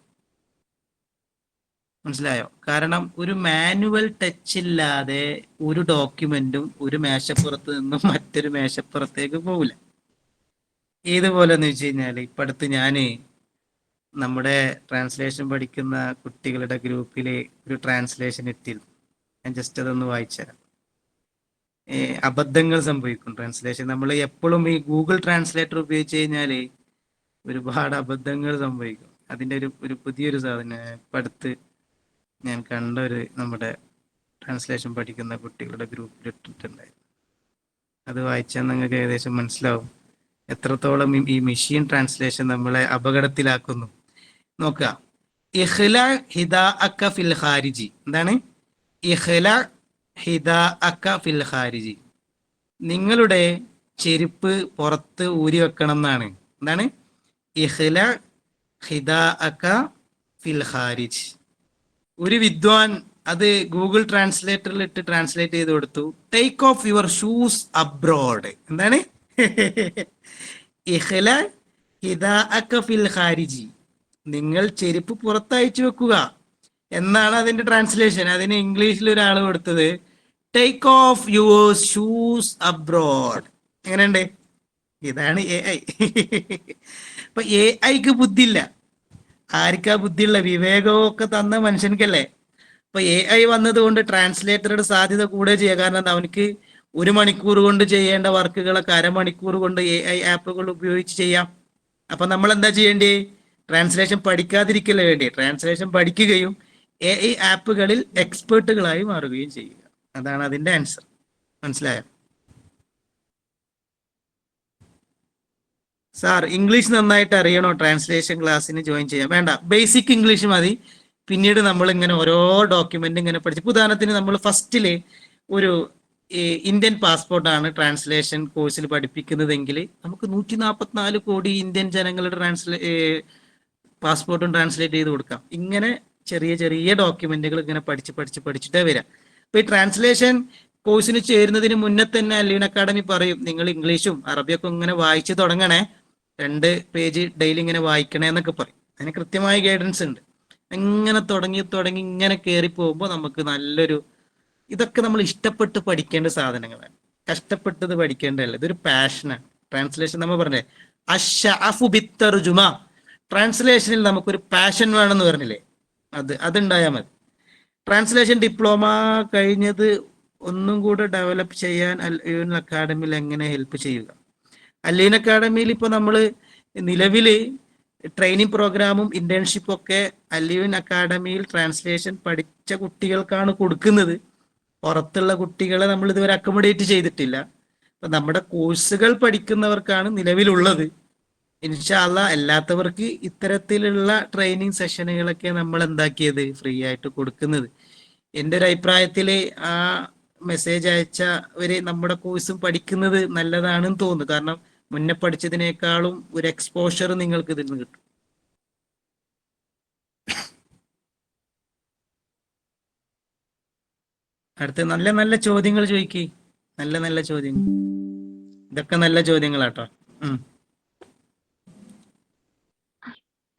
മനസ്സിലായോ? കാരണം ഒരു മാനുവൽ ടച്ച് ഇല്ലാതെ ഒരു ഡോക്യുമെന്റും ഒരു മേശപ്പുറത്ത് നിന്നും മറ്റൊരു മേശപ്പുറത്തേക്ക് പോകില്ല. ഏതുപോലെ എന്ന് വെച്ച് കഴിഞ്ഞാൽ, ഇപ്പം അടുത്ത് ഞാൻ നമ്മുടെ ട്രാൻസ്ലേഷൻ പഠിക്കുന്ന കുട്ടികളുടെ ഗ്രൂപ്പിൽ ഒരു ട്രാൻസ്ലേഷൻ ഇട്ടിരുന്നു. ഞാൻ ജസ്റ്റ് അതൊന്ന് വായിച്ചുതരാം. അബദ്ധങ്ങൾ സംഭവിക്കും ട്രാൻസ്ലേഷൻ. നമ്മൾ എപ്പോഴും ഈ ഗൂഗിൾ ട്രാൻസ്ലേറ്റർ ഉപയോഗിച്ച് കഴിഞ്ഞാൽ ഒരുപാട് അബദ്ധങ്ങൾ സംഭവിക്കും. അതിൻ്റെ ഒരു പുതിയൊരു സാധനം ഇപ്പം അടുത്ത് ഞാൻ കണ്ട നമ്മുടെ ട്രാൻസ്ലേഷൻ പഠിക്കുന്ന കുട്ടികളുടെ ഗ്രൂപ്പിൽ ഇട്ടിട്ടുണ്ടായിരുന്നു. അത് വായിച്ചാൽ നിങ്ങൾക്ക് ഏകദേശം മനസ്സിലാവും എത്രത്തോളം ഈ മെഷീൻ ട്രാൻസ്ലേഷൻ നമ്മളെ അപകടത്തിലാക്കുന്നു. നോക്കുക. ഇഖ്ല ഹിദാഅക ഫിൽ ഖാരിജി. എന്താണ് ഇഖ്ല ഹിദാഅക ഫിൽ ഖാരിജി? നിങ്ങളുടെ ചെരുപ്പ് പുറത്ത് ഊരി വെക്കണം എന്നാണ്. എന്താണ് ഇഖ്ല ഹിദാഅക ഫിൽ ഖാരിജ്? ഒരു വിദ്വാൻ അത് ഗൂഗിൾ ട്രാൻസ്ലേറ്ററിൽ ഇട്ട് ട്രാൻസ്ലേറ്റ് ചെയ്ത് കൊടുത്തു. Take off your shoes abroad. എന്താണ് ഇഖ്ല ഹിദാഅക ഫിൽ ഖാരിജി? നിങ്ങൾ ചെരുപ്പ് പുറത്തയച്ചു വെക്കുക എന്നാണ് അതിന്റെ ട്രാൻസ്ലേഷൻ. അതിന് ഇംഗ്ലീഷിൽ ഒരാൾ കൊടുത്തത് take off your shoes abroad. എങ്ങനെയുണ്ട്? ഇതാണ് AI. അപ്പൊ AIക്ക് ബുദ്ധിയില്ല. ആർക്കാ ബുദ്ധിയുള്ള? വിവേകവും ഒക്കെ തന്ന മനുഷ്യൻക്കല്ലേ. അപ്പൊ AI വന്നത് കൊണ്ട് ട്രാൻസ്ലേറ്ററുടെ സാധ്യത കൂടെ ചെയ്യുക. കാരണം അവനക്ക് 1 മണിക്കൂർ കൊണ്ട് ചെയ്യേണ്ട വർക്കുകളൊക്കെ അരമണിക്കൂർ കൊണ്ട് AI ആപ്പുകൾ ഉപയോഗിച്ച് ചെയ്യാം. അപ്പൊ നമ്മൾ എന്താ ചെയ്യേണ്ടേ? ട്രാൻസ്ലേഷൻ പഠിക്കാതിരിക്കല്ലേ വേണ്ടി, ട്രാൻസ്ലേഷൻ പഠിക്കുകയും AI ആപ്പുകളിൽ എക്സ്പേർട്ടുകളായി മാറുകയും ചെയ്യുക. അതാണ് അതിന്റെ ആൻസർ. മനസ്സിലായോ? സാർ ഇംഗ്ലീഷ് നന്നായിട്ട് അറിയണോ ട്രാൻസ്ലേഷൻ ക്ലാസ്സിന് ജോയിൻ ചെയ്യാം? വേണ്ട, ബേസിക് ഇംഗ്ലീഷ് മതി. പിന്നീട് നമ്മൾ ഇങ്ങനെ ഓരോ ഡോക്യുമെന്റ് ഇങ്ങനെ പഠിച്ച്, ഉദാഹരണത്തിന് നമ്മൾ ഫസ്റ്റില് ഒരു ഇന്ത്യൻ പാസ്പോർട്ടാണ് ട്രാൻസ്ലേഷൻ കോഴ്സിൽ പഠിപ്പിക്കുന്നതെങ്കിൽ നമുക്ക് 144 കോടി ഇന്ത്യൻ ജനങ്ങളുടെ പാസ്പോർട്ടും ട്രാൻസ്ലേറ്റ് ചെയ്ത് കൊടുക്കാം. ഇങ്ങനെ ചെറിയ ചെറിയ ഡോക്യുമെന്റുകൾ ഇങ്ങനെ പഠിച്ചിട്ടേ വരാം. അപ്പൊ ഈ ട്രാൻസ്ലേഷൻ കോഴ്സിന് ചേരുന്നതിന് മുന്നേ തന്നെ അല്ലീൻ അക്കാഡമി പറയും നിങ്ങൾ ഇംഗ്ലീഷും അറബിയൊക്കെ ഇങ്ങനെ വായിച്ചു തുടങ്ങണേ, 2 പേജ് ഡെയിലി ഇങ്ങനെ വായിക്കണേ എന്നൊക്കെ പറയും. അതിന് കൃത്യമായ ഗൈഡൻസ് ഉണ്ട്. ഇങ്ങനെ തുടങ്ങി ഇങ്ങനെ കയറി പോകുമ്പോൾ നമുക്ക് നല്ലൊരു, ഇതൊക്കെ നമ്മൾ ഇഷ്ടപ്പെട്ട് പഠിക്കേണ്ട സാധനങ്ങളാണ്, കഷ്ടപ്പെട്ടത് പഠിക്കേണ്ടതല്ല. ഇതൊരു പാഷനാണ്. ട്രാൻസ്ലേഷൻ നമ്മൾ പറഞ്ഞേ അശ്ശഅഫു ബിത്തർജുമ, ട്രാൻസ്ലേഷനിൽ നമുക്കൊരു പാഷൻ വേണമെന്ന് പറഞ്ഞില്ലേ, അതുണ്ടായാൽ മതി. ട്രാൻസ്ലേഷൻ ഡിപ്ലോമ കഴിഞ്ഞത് ഒന്നും കൂടെ ഡെവലപ്പ് ചെയ്യാൻ അല്ലീൻ അക്കാഡമിയിൽ എങ്ങനെ ഹെൽപ്പ് ചെയ്യുക? അല്ലീൻ അക്കാഡമിയിൽ ഇപ്പോൾ നമ്മൾ നിലവിൽ ട്രെയിനിങ് പ്രോഗ്രാമും ഇന്റേൺഷിപ്പും ഒക്കെ അല്ലീൻ അക്കാഡമിയിൽ ട്രാൻസ്ലേഷൻ പഠിച്ച കുട്ടികൾക്കാണ് കൊടുക്കുന്നത്. പുറത്തുള്ള കുട്ടികളെ നമ്മൾ ഇതുവരെ അക്കോമഡേറ്റ് ചെയ്തിട്ടില്ല. അപ്പൊ നമ്മുടെ കോഴ്സുകൾ പഠിക്കുന്നവർക്കാണ് നിലവിലുള്ളത്. ഇൻഷാ അല്ലാഹ് അല്ലാത്തവർക്ക് ഇത്തരത്തിലുള്ള ട്രെയിനിങ് സെഷനുകളൊക്കെ നമ്മൾ എന്താക്കിയത് ഫ്രീ ആയിട്ട് കൊടുക്കുന്നത്. എൻ്റെ ഒരു അഭിപ്രായത്തിൽ ആ മെസ്സേജ് അയച്ചവര് നമ്മുടെ കോഴ്സും പഠിക്കുന്നത് നല്ലതാണെന്ന് തോന്നുന്നു. കാരണം മുന്നേ പഠിച്ചതിനേക്കാളും ഒരു എക്സ്പോഷർ നിങ്ങൾക്ക് ഇതിൽ നിന്ന് കിട്ടും. അടുത്ത നല്ല നല്ല ചോദ്യങ്ങൾ ചോദിക്കേ, നല്ല നല്ല ചോദ്യങ്ങൾ. ഇതൊക്കെ നല്ല ചോദ്യങ്ങളാട്ടോ.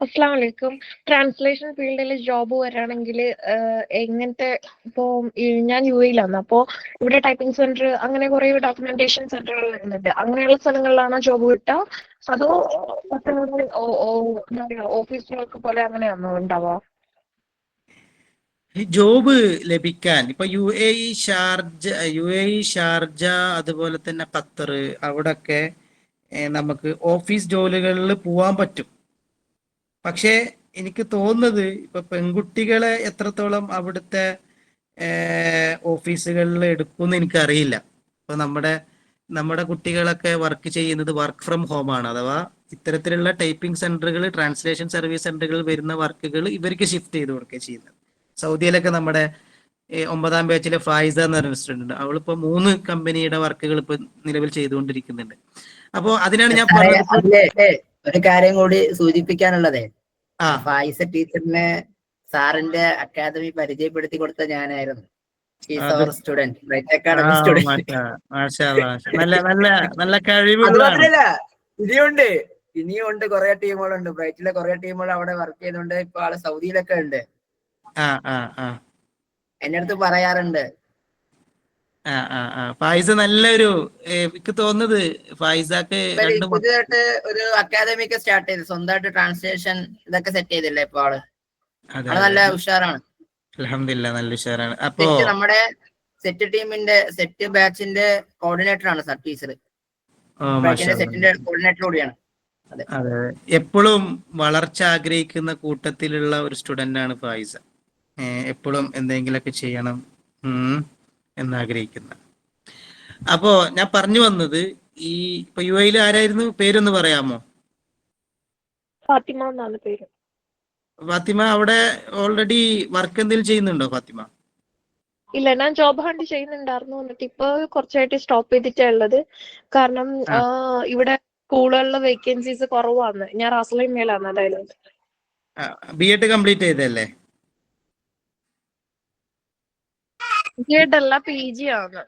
അസ്സലാമു അലൈക്കും. ട്രാൻസ്ലേഷൻ ഫീൽഡിൽ ജോബ് വരാണെങ്കിൽ എങ്ങനത്തെ ഇപ്പോൾ ഞാൻ UAE-ലാണ്. അപ്പോൾ ഇവിടെ ടൈപ്പിംഗ് സെന്റർ അങ്ങനെ കുറേ ഡോക്യുമെന്റേഷൻ സെന്ററുകൾ വരുന്നുണ്ട്. അങ്ങനെയുള്ള സ്ഥലങ്ങളിലാണോ ജോബ് കിട്ടുക, അതോ മറ്റുള്ള എന്താ പറയുക ഓഫീസ് വർക്ക് പോലെ അങ്ങനെയാണോ ഉണ്ടാവുക? ഈ ജോബ് ലഭിക്കാൻ ഇപ്പൊ യു എ ഇ ഷാർജ അതുപോലെ തന്നെ ഖത്തർ അവിടൊക്കെ നമുക്ക് ഓഫീസ് ജോലികളിൽ പോവാൻ പറ്റും. പക്ഷേ എനിക്ക് തോന്നുന്നത് ഇപ്പൊ പെൺകുട്ടികളെ എത്രത്തോളം അവിടുത്തെ ഓഫീസുകളിൽ എടുക്കുമെന്ന് എനിക്കറിയില്ല. ഇപ്പൊ നമ്മുടെ കുട്ടികളൊക്കെ വർക്ക് ചെയ്യുന്നത് വർക്ക് ഫ്രം ഹോം ആണ്. അഥവാ ഇത്തരത്തിലുള്ള ടൈപ്പിംഗ് സെന്ററുകൾ, ട്രാൻസ്ലേഷൻ സർവീസ് സെന്ററുകൾ വരുന്ന വർക്കുകൾ ഇവർക്ക് ഷിഫ്റ്റ് ചെയ്ത് കൊടുക്കുക ചെയ്യുന്നത്. സൗദിയിലൊക്കെ നമ്മുടെ 9ാം ബാച്ചിലെ ഫായിസ എന്ന് പറഞ്ഞ സ്റ്റുഡന്റ് ഉണ്ട്. അവളിപ്പോ 3 കമ്പനിയുടെ വർക്കുകൾ ഇപ്പൊ നിലവിൽ ചെയ്തുകൊണ്ടിരിക്കുന്നുണ്ട്. അപ്പോ അതിനാണ് ഞാൻ സാറേ, പറഞ്ഞത്. അതിലെ ഒരു കാര്യം കൂടി സൂചിപ്പിക്കാനുള്ളതേ, ആ ഫായിസ ടീച്ചറിനെ സാറിന്റെ അക്കാദമി പരിചയപ്പെടുത്തി കൊടുത്ത ഞാനായിരുന്നു. അത് സ്റ്റുഡന്റ്, ബ്രൈറ്റ് ആ അക്കാദമി സ്റ്റുഡന്റ്. മാഷാ അല്ലാ. നല്ല നല്ല നല്ല കഴിവുള്ളതാണ്. അതുമാത്രല്ല, ഇനിയുണ്ട് ഇനിയുണ്ട് കുറെ ടീമുകളുണ്ട്. ബ്രൈറ്റിലെ കുറെ ടീമുകൾ അവിടെ വർക്ക് ചെയ്യുന്നുണ്ട്. ഇപ്പൊ ആള് സൗദിയിലൊക്കെ ഉണ്ട്. ആ ആ ആ എന്റെ അടുത്ത് പറയാറുണ്ട്. ഫായിസ നല്ലൊരു എനിക്ക് തോന്നുന്നത് ഫായിസക്ക് ഇവര് പുതിയതായിട്ട് ഒരു അക്കാദമി ഒക്കെ സ്റ്റാർട്ട് ചെയ്ത് സ്വന്തമായിട്ട് ട്രാൻസ്ലേഷൻ ഇതൊക്കെ സെറ്റ് ചെയ്തില്ലേ ഇപ്പൊ ആള്. അതെ ആള് അതെ നല്ല ഉഷാറാണ്. അൽഹംദുലില്ലാ നല്ല ഉഷാറാണ്. അപ്പോ നമ്മുടെ സെറ്റ് ബാച്ചിന്റെ കോർഡിനേറ്റർ ആണ് സർ ടീച്ചർ. മാഷാ സെറ്റിന്റെ കോർഡിനേറ്റർ കൂടിയാണ്. അതെ, അതെ, എപ്പോഴും വളർച്ച ആഗ്രഹിക്കുന്ന കൂട്ടത്തിലുള്ള ഒരു സ്റ്റുഡന്റ് ആണ് ഫായിസ. എപ്പോഴും എന്തെങ്കിലുമൊക്കെ ചെയ്യണം എന്നാഗ്രഹിക്കുന്ന. അപ്പോ ഞാൻ പറഞ്ഞു വന്നത് ഈ ഇപ്പൊ UAE-ൽ ആരായിരുന്നു പേരൊന്ന് പറയാമോ? ഫാത്തിമ എന്നാണ് പേര്. ഫാത്തിമ അവിടെ ഓൾറെഡി വർക്ക് എന്തെങ്കിലും ചെയ്യുന്നുണ്ടോ ഫാത്തിമ? ഇല്ല, ഞാൻ ജോബ് ഹണ്ട് ചെയ്യുന്നുണ്ടായിരുന്നു. എന്നിട്ട് ഇപ്പൊ കുറച്ചായിട്ട് സ്റ്റോപ്പ് ചെയ്തിട്ടാ ഉള്ളത്. കാരണം ഇവിടെ സ്കൂളുകളിലെ വേക്കൻസീസ് കുറവാണ്. ഞാൻ റാസലൈമയിലാണ്. അതായത് BEd കംപ്ലീറ്റ് ചെയ്തല്ലേ? BEd അല്ല, PG ആണ്.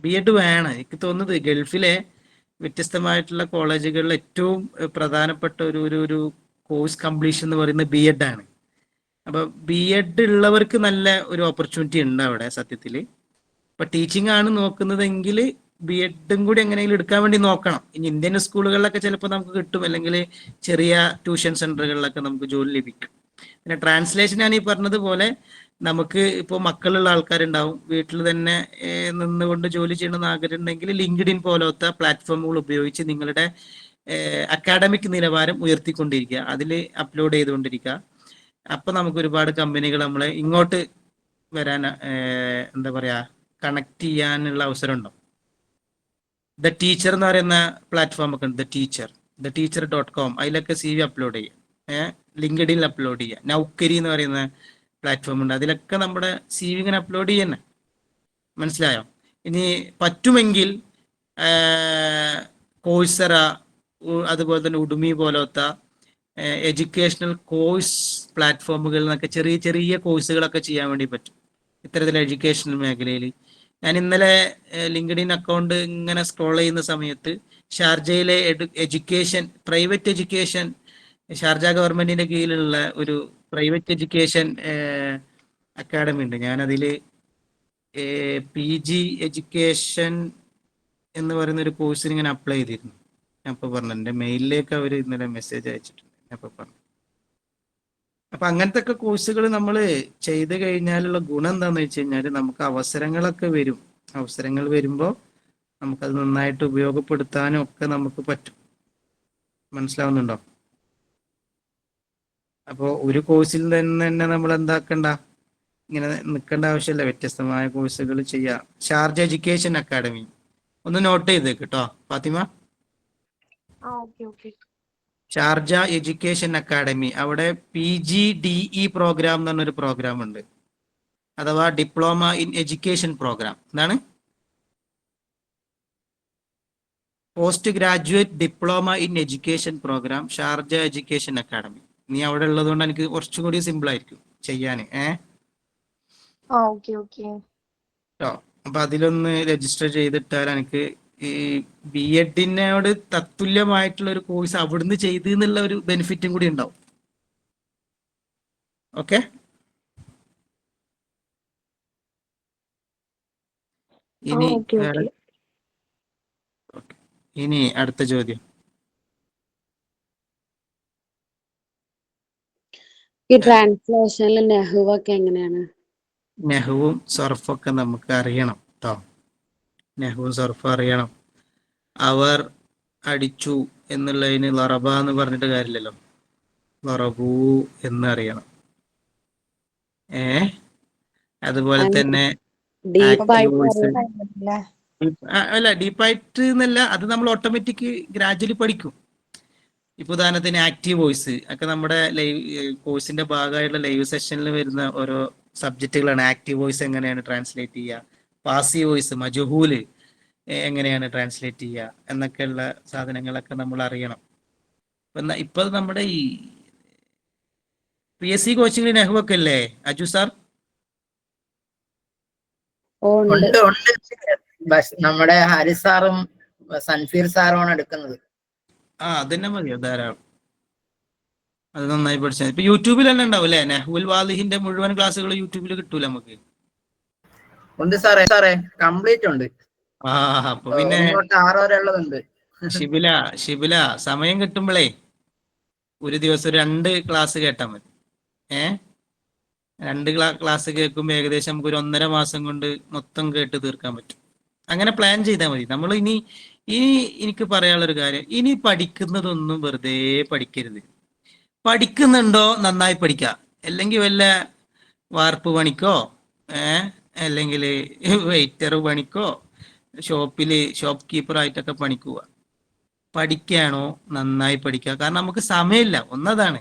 BEd വേണം. എനിക്ക് തോന്നുന്നത് ഗൾഫിലെ വ്യത്യസ്തമായിട്ടുള്ള കോളേജുകളിൽ ഏറ്റവും പ്രധാനപ്പെട്ട ഒരു കോഴ്സ് കംപ്ലീഷൻ എന്ന് പറയുന്നത് BEd ആണ്. അപ്പൊ BEd ഉള്ളവർക്ക് നല്ല ഒരു ഓപ്പർച്യൂണിറ്റി ഉണ്ട് അവിടെ സത്യത്തിൽ. ഇപ്പൊ ടീച്ചിങ് ആണ് നോക്കുന്നതെങ്കിൽ BEdും കൂടി എങ്ങനെയെങ്കിലും എടുക്കാൻ വേണ്ടി നോക്കണം. ഇനി ഇന്ത്യൻ സ്കൂളുകളിലൊക്കെ ചിലപ്പോൾ നമുക്ക് കിട്ടും, അല്ലെങ്കിൽ ചെറിയ ട്യൂഷൻ സെന്ററുകളിലൊക്കെ നമുക്ക് ജോലി ലഭിക്കും. പിന്നെ ട്രാൻസ്ലേഷൻ ഞാൻ ഈ പറഞ്ഞതുപോലെ നമുക്ക് ഇപ്പോൾ മക്കളുള്ള ആൾക്കാരുണ്ടാവും, വീട്ടിൽ തന്നെ നിന്നുകൊണ്ട് ജോലി ചെയ്യണമെന്ന് ആഗ്രഹം ഉണ്ടെങ്കിൽ ലിങ്ക്ഡിൻ പോലത്തെ പ്ലാറ്റ്ഫോമുകൾ ഉപയോഗിച്ച് നിങ്ങളുടെ അക്കാഡമിക് നിലവാരം ഉയർത്തിക്കൊണ്ടിരിക്കുക, അതിൽ അപ്ലോഡ് ചെയ്തുകൊണ്ടിരിക്കുക. അപ്പൊ നമുക്ക് ഒരുപാട് കമ്പനികൾ നമ്മളെ ഇങ്ങോട്ട് വരാൻ എന്താ പറയാ കണക്ട് ചെയ്യാനുള്ള അവസരം ഉണ്ടാവും. ദ ടീച്ചർ എന്ന് പറയുന്ന പ്ലാറ്റ്ഫോം ഒക്കെ ഉണ്ട്. theteacher.com, അതിലൊക്കെ CV അപ്ലോഡ് ചെയ്യുക, ലിങ്ക്ഡിനിൽ അപ്ലോഡ് ചെയ്യുക. നൗക്കരി എന്ന് പറയുന്ന പ്ലാറ്റ്ഫോം ഉണ്ട്, അതിലൊക്കെ നമ്മുടെ CV ഇങ്ങനെ അപ്ലോഡ് ചെയ്യുന്നത്. മനസ്സിലായോ? ഇനി പറ്റുമെങ്കിൽ കോഴ്സറ അതുപോലെ തന്നെ ഉഡുമി പോലത്തെ എഡ്യൂക്കേഷണൽ കോഴ്സ് പ്ലാറ്റ്ഫോമുകളിൽ നിന്നൊക്കെ ചെറിയ ചെറിയ കോഴ്സുകളൊക്കെ ചെയ്യാൻ വേണ്ടി പറ്റും ഇത്തരത്തിൽ എഡ്യൂക്കേഷണൽ മേഖലയിൽ. ഞാൻ ഇന്നലെ ലിങ്ക്ഡിൻ അക്കൗണ്ട് ഇങ്ങനെ സ്ക്രോൾ ചെയ്യുന്ന സമയത്ത് ഷാർജയിലെ പ്രൈവറ്റ് എഡ്യൂക്കേഷൻ, ഷാർജ ഗവൺമെന്റിന്റെ കീഴിലുള്ള ഒരു പ്രൈവറ്റ് എഡ്യൂക്കേഷൻ അക്കാഡമി ഉണ്ട്. ഞാനതിൽ PG എഡ്യൂക്കേഷൻ എന്ന് പറയുന്ന ഒരു കോഴ്സിന് ഇങ്ങനെ അപ്ലൈ ചെയ്തിരുന്നു. ഞാൻ ഇപ്പോൾ പറഞ്ഞു, എൻ്റെ മെയിലിലേക്ക് അവർ ഇന്നലെ മെസ്സേജ് അയച്ചിട്ടുണ്ട്. ഞാൻ ഇപ്പോൾ പറഞ്ഞു. അപ്പൊ അങ്ങനത്തെ ഒക്കെ കോഴ്സുകൾ നമ്മൾ ചെയ്ത് കഴിഞ്ഞാലുള്ള ഗുണം എന്താണെന്ന് വെച്ച് കഴിഞ്ഞാൽ നമുക്ക് അവസരങ്ങളൊക്കെ വരും. അവസരങ്ങൾ വരുമ്പോൾ നമുക്കത് നന്നായിട്ട് ഉപയോഗപ്പെടുത്താനും ഒക്കെ നമുക്ക് പറ്റും. മനസ്സിലാവുന്നുണ്ടോ? അപ്പോൾ ഒരു കോഴ്സിൽ തന്നെ നമ്മൾ എന്താക്കണ്ട, ഇങ്ങനെ നിൽക്കേണ്ട ആവശ്യമില്ല, വ്യത്യസ്തമായ കോഴ്സുകൾ ചെയ്യാം. ഷാർജ എഡ്യൂക്കേഷൻ അക്കാഡമി ഒന്ന് നോട്ട് ചെയ്തേക്ക് കേട്ടോ Fathima. Okay. Sharjah education academy, അവിടെ PGDE പ്രോഗ്രാം എന്ന് പറഞ്ഞൊരു പ്രോഗ്രാം ഉണ്ട്, അഥവാ ഡിപ്ലോമ ഇൻ എഡ്യൂക്കേഷൻ പ്രോഗ്രാം. എന്താണ്? Post graduate diploma in education program, Sharjah education academy. നീ അവിടെ ഉള്ളതുകൊണ്ട് എനിക്ക് കുറച്ചും കൂടി സിമ്പിൾ ആയിരിക്കും ചെയ്യാൻ. ഓക്കെ. അപ്പൊ അതിലൊന്ന് രജിസ്റ്റർ ചെയ്തിട്ടാൽ എനിക്ക് ഈ ബി എഡിനോട് തത്തുല്യമായിട്ടുള്ള ഒരു കോഴ്സ് അവിടുന്ന് ചെയ്ത് എന്നുള്ള ഒരു ബെനിഫിറ്റും കൂടി ഉണ്ടാവും. ഓക്കെ, ഇനി ഓക്കെ വേറെ ഓക്കെ. ഇനി അടുത്ത ചോദ്യം. ഈ ട്രാൻസ്ലേഷനിൽ നെഹുവൊക്കെ എങ്ങനെയാണ്? നെഹുവും സർഫൊക്കെ നമുക്ക് അറിയണം കേട്ടോ. നെഹുവും സർഫും അറിയണം. അവർ അടിച്ചു എന്നുള്ളതിന് ലറബ എന്ന് പറഞ്ഞിട്ട് കാര്യമില്ലല്ലോ, ലറബൂ എന്ന് അറിയണം. അതുപോലെ തന്നെ ആക്റ്റീവ് വോയിസ് അല്ല, ഡീപ്പായിട്ട് എന്നല്ല, അത് നമ്മൾ ഓട്ടോമാറ്റിക് ഗ്രാജുവലി പഠിക്കും. ഇപ്പൊ ഉദാഹരണത്തിന് ആക്റ്റീവ് വോയിസ് ഒക്കെ നമ്മുടെ ലൈവ് കോഴ്സിന്റെ ഭാഗമായിട്ടുള്ള ലൈവ് സെഷനിൽ വരുന്ന ഓരോ സബ്ജക്റ്റുകളാണ്. ആക്റ്റീവ് വോയിസ് എങ്ങനെയാണ് ട്രാൻസ്ലേറ്റ് ചെയ്യുക, പാസീവ് വോയിസ് മജഹൂല് എങ്ങനെയാണ് ട്രാൻസ്ലേറ്റ് ചെയ്യുക എന്നൊക്കെയുള്ള സാധനങ്ങളൊക്കെ നമ്മൾ അറിയണം. ഇപ്പൊ നമ്മുടെ ഈ PSC കോച്ചിങ്ങിൽ നെഹ്വൊക്കെ അല്ലേ അജു സാർ? ഉണ്ട് ഉണ്ട്. നമ്മുടെ ഹാരിസ് സാറും സൻഫീർ സാറുമാണ് എടുക്കുന്നത്. അതന്നെ മതിയോ, ധാരാളം. അത് നന്നായി പഠിച്ചാൽ ഇപ്പൊ യൂട്യൂബിൽ തന്നെ ഉണ്ടാവും അല്ലെ? നെഹ്വുൽ വാലിഹിന്റെ മുഴുവൻ ക്ലാസ്സുകൾ യൂട്യൂബിൽ കിട്ടൂല നമുക്ക്? ഉണ്ട് സാറേ, സാറേ കംപ്ലീറ്റ് ഉണ്ട്. അപ്പൊ പിന്നെ 1 തൊട്ട് 6 വരെ ഉള്ളതുണ്ട്. ഷിബില സമയം കിട്ടുമ്പോഴേ ഒരു ദിവസം 2 ക്ലാസ് കേട്ടാൽ മതി. 2 ക്ലാസ് കേൾക്കുമ്പോൾ ഏകദേശം നമുക്ക് ഒരു 1.5 മാസം കൊണ്ട് മൊത്തം കേട്ട് തീർക്കാൻ പറ്റും. അങ്ങനെ പ്ലാൻ ചെയ്താൽ മതി. നമ്മൾ ഇനി എനിക്ക് പറയാനുള്ളൊരു കാര്യം, ഇനി പഠിക്കുന്നതൊന്നും വെറുതെ പഠിക്കരുത്. പഠിക്കുന്നുണ്ടോ നന്നായി പഠിക്കുക, അല്ലെങ്കിൽ വല്ല വാർപ്പ് പണിക്കോ അല്ലെങ്കിൽ വെയിറ്റർ പണിക്കോ ഷോപ്പ് കീപ്പറായിട്ടൊക്കെ പണിക്കുക. പഠിക്കുകയാണോ നന്നായി പഠിക്കുക. കാരണം നമുക്ക് സമയമില്ല, ഒന്നതാണ്.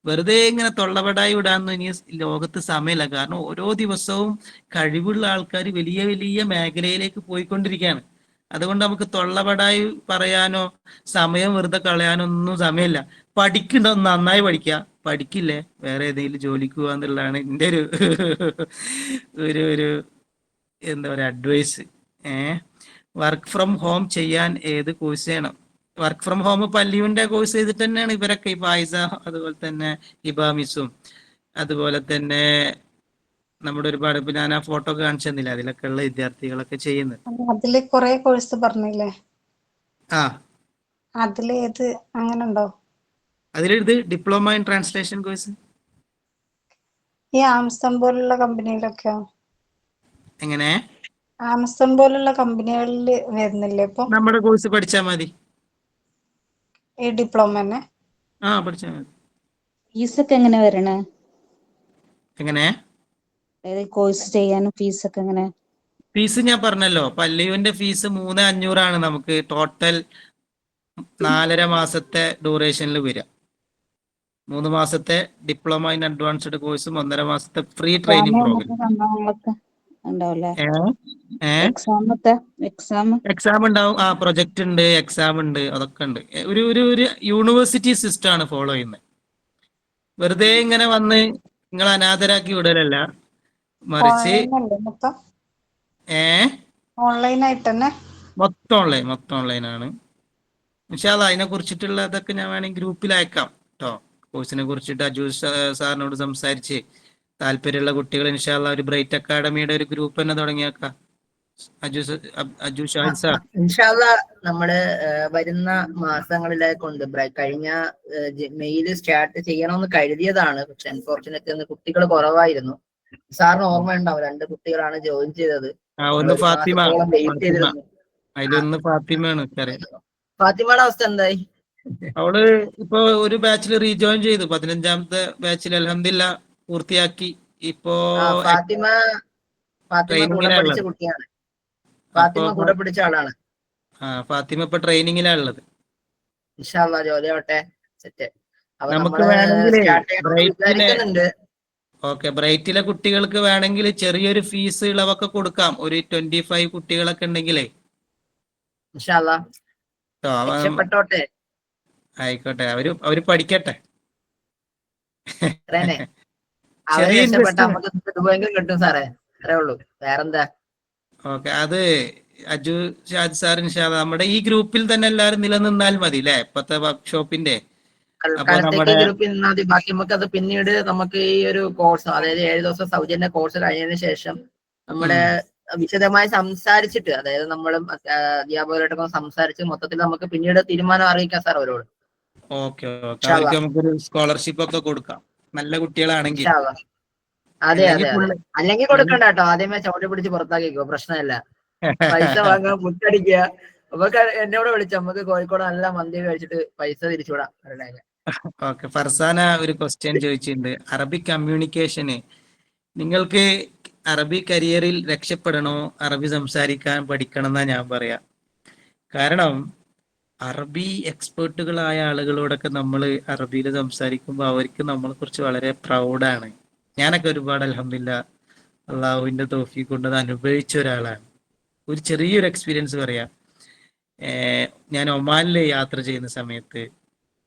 വെറുതെ ഇങ്ങനെ തൊള്ളപടായി വിടാന്ന് ഇനി ലോകത്ത് സമയമില്ല. കാരണം ഓരോ ദിവസവും കഴിവുള്ള ആൾക്കാർ വലിയ വലിയ മേഖലയിലേക്ക് പോയിക്കൊണ്ടിരിക്കുകയാണ്. അതുകൊണ്ട് നമുക്ക് തൊള്ളപടായി പറയാനോ സമയം വെറുതെ കളയാനോ ഒന്നും സമയമില്ല. പഠിക്കണ്ടോ നന്നായി പഠിക്കുക, പഠിക്കില്ലേ വേറെ ഏതെങ്കിലും ജോലിക്ക് പോവുക എന്നുള്ളതാണ് എൻ്റെ ഒരു എന്താ പറയുക അഡ്വൈസ്. വർക്ക് ഫ്രം ഹോം ചെയ്യാൻ ഏത് കോഴ്സ് ചെയ്യണം? വർക്ക് ഫ്രം ഹോം പല്ലിയുടെ കോഴ്സ് ചെയ്തിട്ട് തന്നെയാണ് ഇവരൊക്കെ, ഈ ഫായിസ, അതുപോലെ തന്നെ ഇബാമിസും, അതുപോലെ തന്നെ നമ്മുടെ ഒരുപാട്, ഇപ്പൊ ഞാൻ ആ ഫോട്ടോ ഒക്കെ കാണിച്ചു തന്നില്ല, അതിലൊക്കെ ഉള്ള വിദ്യാർത്ഥികളൊക്കെ ചെയ്യുന്നത്. അതില് കുറെ കോഴ്സ് പറഞ്ഞില്ലേ, ആ അതില് ഏത് അങ്ങനെ ഉണ്ടോ? അതിലെഴുത് ഡിപ്ലോമ ഇൻ ട്രാൻസ്ലേഷൻ കോഴ്സ്. ഈ ആമസോൺ പോലുള്ള കമ്പനിയിലൊക്കെയോ? എങ്ങനെ? ആമസോൺ പോലുള്ള കമ്പനികളിൽ വരുന്നില്ലേ ഇപ്പൊ നമ്മുടെ കോഴ്സ് പഠിച്ചാൽ മതി. ഈ ഡിപ്ലോമ തന്നെ പഠിച്ചാൽ മതി. ഫീസൊക്കെ എങ്ങനെ വരണേ? എങ്ങനെ കോഴ്സ് ചെയ്യാനും ഫീസൊക്കെ എങ്ങനെ? ഫീസ് ഞാൻ പറഞ്ഞല്ലോ, പല്ലിയുവിന്റെ ഫീസ് 3,500 നമുക്ക് ടോട്ടൽ 4.5 മാസത്തെ ഡ്യൂറേഷനിൽ വരിക. 3 മാസത്തെ ഡിപ്ലോമ ഇൻ അഡ്വാൻസ്ഡ് കോഴ്സും 1.5 മാസത്തെ ഫ്രീ ട്രെയിനിങ് പ്രോഗ്രാം. സംഭവങ്ങളൊക്കെ ഉണ്ടാവില്ലേ? എക്സാം എക്സാം ഉണ്ടാവും, പ്രൊജക്ട് ഉണ്ട്, എക്സാം ഉണ്ട്, അതൊക്കെ ഉണ്ട്. ഒരു യൂണിവേഴ്സിറ്റി സിസ്റ്റം ആണ് ഫോളോ ചെയ്യുന്നത്. വെറുതെ ഇങ്ങനെ വന്ന് നിങ്ങൾ അനാഥരാക്കി വിടലല്ല, മറിച്ച് ഓൺലൈൻ ആയിട്ട് തന്നെ മൊത്തം ഓൺലൈൻ ആണ്. ഇൻഷാ അല്ലാഹ് അതിനെ കുറിച്ചിട്ടുള്ള അതൊക്കെ ഞാൻ വേണമെങ്കിൽ ഗ്രൂപ്പിൽ അയക്കാം കേട്ടോ. കോഴ്സിനെ കുറിച്ചിട്ട് അജു സാറിനോട് സംസാരിച്ച് താല്പര്യമുള്ള കുട്ടികൾ ഇൻഷാ അല്ലാഹ് ഒരു ബ്രൈറ്റ് അക്കാഡമിയുടെ ഒരു ഗ്രൂപ്പ് തന്നെ തുടങ്ങിയേക്കാം. അജു ഷാഹിദ് സാർ, ഇൻഷാ അല്ലാഹ് നമ്മള് വരുന്ന മാസങ്ങളിലേക്കുണ്ട്. കഴിഞ്ഞ മെയില് സ്റ്റാർട്ട് ചെയ്യണമെന്ന് കരുതിയതാണ്, പക്ഷെ അൺഫോർച്ചുനേറ്റ്ലി കുട്ടികൾ കുറവായിരുന്നു. സാറിന് ഓർമ്മയുണ്ടാവും, 2 കുട്ടികളാണ് ജോയിൻ ചെയ്തത്. ഒന്ന് ഫാത്തിമ, വെയിറ്റ് ചെയ്തിരുന്നു. അതിലൊന്ന് ഫാത്തിമയാണ്. ഫാത്തിമയുടെ അവസ്ഥ എന്തായി? അവള് ഇപ്പൊ ഒരു ബാച്ചിൽ റീജോയിൻ ചെയ്തു, 15ാമത്തെ ബാച്ചിൽ അൽഹംദുലില്ലാ പൂർത്തിയാക്കി. ഇപ്പോ ഫാത്തിമ കൂടെ പഠിച്ച കുട്ടിയാണ്. ഫാത്തിമ കൂടെ പിടിച്ച ആളാണ്. ഫാത്തിമ ഇപ്പൊ ട്രെയിനിങ്ങിലാ ഉള്ളത്. ഇൻഷാ അല്ലാഹ് ജോലി ആവട്ടെ. സെറ്റ്. നമുക്ക് വേണമെങ്കിൽ വിചാരിക്കുന്നുണ്ട്. ബ്രൈറ്റിലെ കുട്ടികൾക്ക് വേണമെങ്കിൽ ചെറിയൊരു ഫീസ് ഇളവൊക്കെ കൊടുക്കാം. ഒരു 25 കുട്ടികളൊക്കെ ഉണ്ടെങ്കിലേ ഇൻഷാ അല്ലാഹ് രക്ഷപ്പെട്ടോട്ടെ. ആയിക്കോട്ടെ, അവര് പഠിക്കട്ടെ. അവര് രക്ഷപ്പെട്ട നമുക്ക് കിട്ടും സാറേ, അത്രേ ഉള്ളൂ. വേറെന്താ? അത് അജു ഷാജ് സാർ ഇൻഷാല്ല നമ്മുടെ ഈ ഗ്രൂപ്പിൽ തന്നെ എല്ലാവരും നിലനിന്നാൽ മതി അല്ലേ ഇപ്പത്തെ വർക്ക്ഷോപ്പിന്റെ. അപ്പൊ തൽക്കാലത്തേക്ക് നമ്മുടെ ഗ്രൂപ്പിൽ നിന്നാൽ മതി. ബാക്കി നമുക്ക് അത് പിന്നീട് നമുക്ക് ഈ ഒരു കോഴ്സ്, അതായത് 7 ദിവസം സൗജന്യ കോഴ്സ് കഴിഞ്ഞതിന് ശേഷം നമ്മുടെ വിശദമായി സംസാരിച്ചിട്ട്, അതായത് നമ്മളും അധ്യാപകരോടൊക്കെ സംസാരിച്ച് മൊത്തത്തിൽ നമുക്ക് പിന്നീട് തീരുമാനം അറിയിക്കാം സാർ അവരോട്. ഓക്കെ ഓക്കെ, അവർക്ക് നമുക്കൊരു സ്കോളർഷിപ്പ് ഒക്കെ കൊടുക്കാം നല്ല കുട്ടികളാണെങ്കിൽ. ഇൻഷാ അല്ലാ. അതെ അതെ അതെ. അല്ലെങ്കിൽ കൊടുക്കണ്ട കേട്ടോ, ആദ്യമേ ചവിട്ടി പിടിച്ച് പുറത്താക്കിക്കോ, പ്രശ്നമില്ല. പൈസ വാങ്ങാൻ മുട്ടടിക്കുക. നമുക്ക് എന്നോട് വിളിച്ചു, നമുക്ക് കോഴിക്കോട് നല്ല മന്തി കഴിച്ചിട്ട് പൈസ തിരിച്ചുവിടാം. ഓക്കെ, ഫർസാന ഒരു ക്വസ്റ്റ്യൻ ചോദിച്ചിട്ടുണ്ട്. അറബിക് കമ്മ്യൂണിക്കേഷന് നിങ്ങൾക്ക് അറബി കരിയറിൽ രക്ഷപ്പെടണോ അറബി സംസാരിക്കാൻ പഠിക്കണം എന്നാ ഞാൻ പറയാം. കാരണം അറബി എക്സ്പേർട്ടുകളായ ആളുകളോടൊക്കെ നമ്മൾ അറബിയിൽ സംസാരിക്കുമ്പോൾ അവർക്ക് നമ്മളെ കുറിച്ച് വളരെ പ്രൗഡാണ്. ഞാനൊക്കെ ഒരുപാട് അൽഹംദുലില്ലാ അള്ളാഹുവിന്റെ തൗഫീഖ് കൊണ്ട് അത് അനുഭവിച്ച ഒരാളാണ്. ഒരു ചെറിയൊരു എക്സ്പീരിയൻസ് പറയാം. ഞാൻ ഒമാനിൽ യാത്ര ചെയ്യുന്ന സമയത്ത്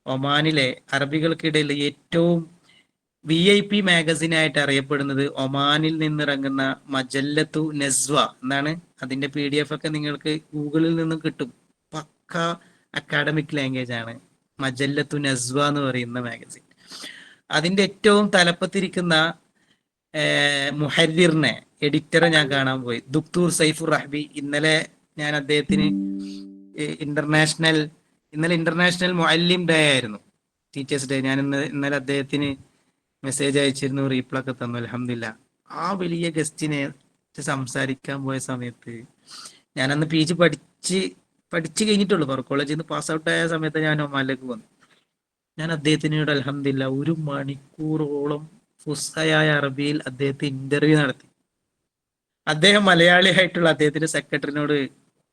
ഒമാനിലെ അറബികൾക്കിടയിൽ ഏറ്റവും VIP മാഗസിനായിട്ട് അറിയപ്പെടുന്നത് ഒമാനിൽ നിന്നിറങ്ങുന്ന മജല്ലത്തു നസ്വ എന്നാണ്. അതിന്റെ PDF ഒക്കെ നിങ്ങൾക്ക് ഗൂഗിളിൽ നിന്നും കിട്ടും. പക്ക അക്കാഡമിക് ലാംഗ്വേജ് ആണ് മജല്ലത്തു നസ്വ എന്ന് പറയുന്ന മാഗസിൻ. അതിന്റെ ഏറ്റവും തലപ്പത്തിരിക്കുന്ന മുഹരിറിനെ, എഡിറ്ററെ ഞാൻ കാണാൻ പോയി, ദുക്തൂർ സൈഫുർ റഹ്ബി. ഇന്നലെ ഞാൻ അദ്ദേഹത്തിന് ഇന്റർനാഷണൽ മുഅല്ലിം ഡേ ആയിരുന്നു, ടീച്ചേഴ്സ് ഡേ. ഞാൻ ഇന്നലെ അദ്ദേഹത്തിന് മെസ്സേജ് അയച്ചിരുന്നു, റീപ്ലൈ ഒക്കെ തന്നു അൽഹംദുലില്ലാ. ആ വലിയ ഗസ്റ്റിനെ സംസാരിക്കാൻ പോയ സമയത്ത് ഞാനന്ന് PG പഠിച്ചു കഴിഞ്ഞിട്ടുള്ളൂ, ഫറൂഖ് കോളേജിൽ നിന്ന് പാസ് ഔട്ട് ആയ സമയത്ത് ഞാൻ ഒമാനിലേക്ക് വന്നു. ഞാൻ അദ്ദേഹത്തിനോട് അൽഹംദുലില്ലാ 1 മണിക്കൂറോളം ഫുസ്ഹയായ അറബിയിൽ അദ്ദേഹത്തെ ഇന്റർവ്യൂ നടത്തി. അദ്ദേഹം മലയാളിയായിട്ടുള്ള അദ്ദേഹത്തിന്റെ സെക്രട്ടറിനോട്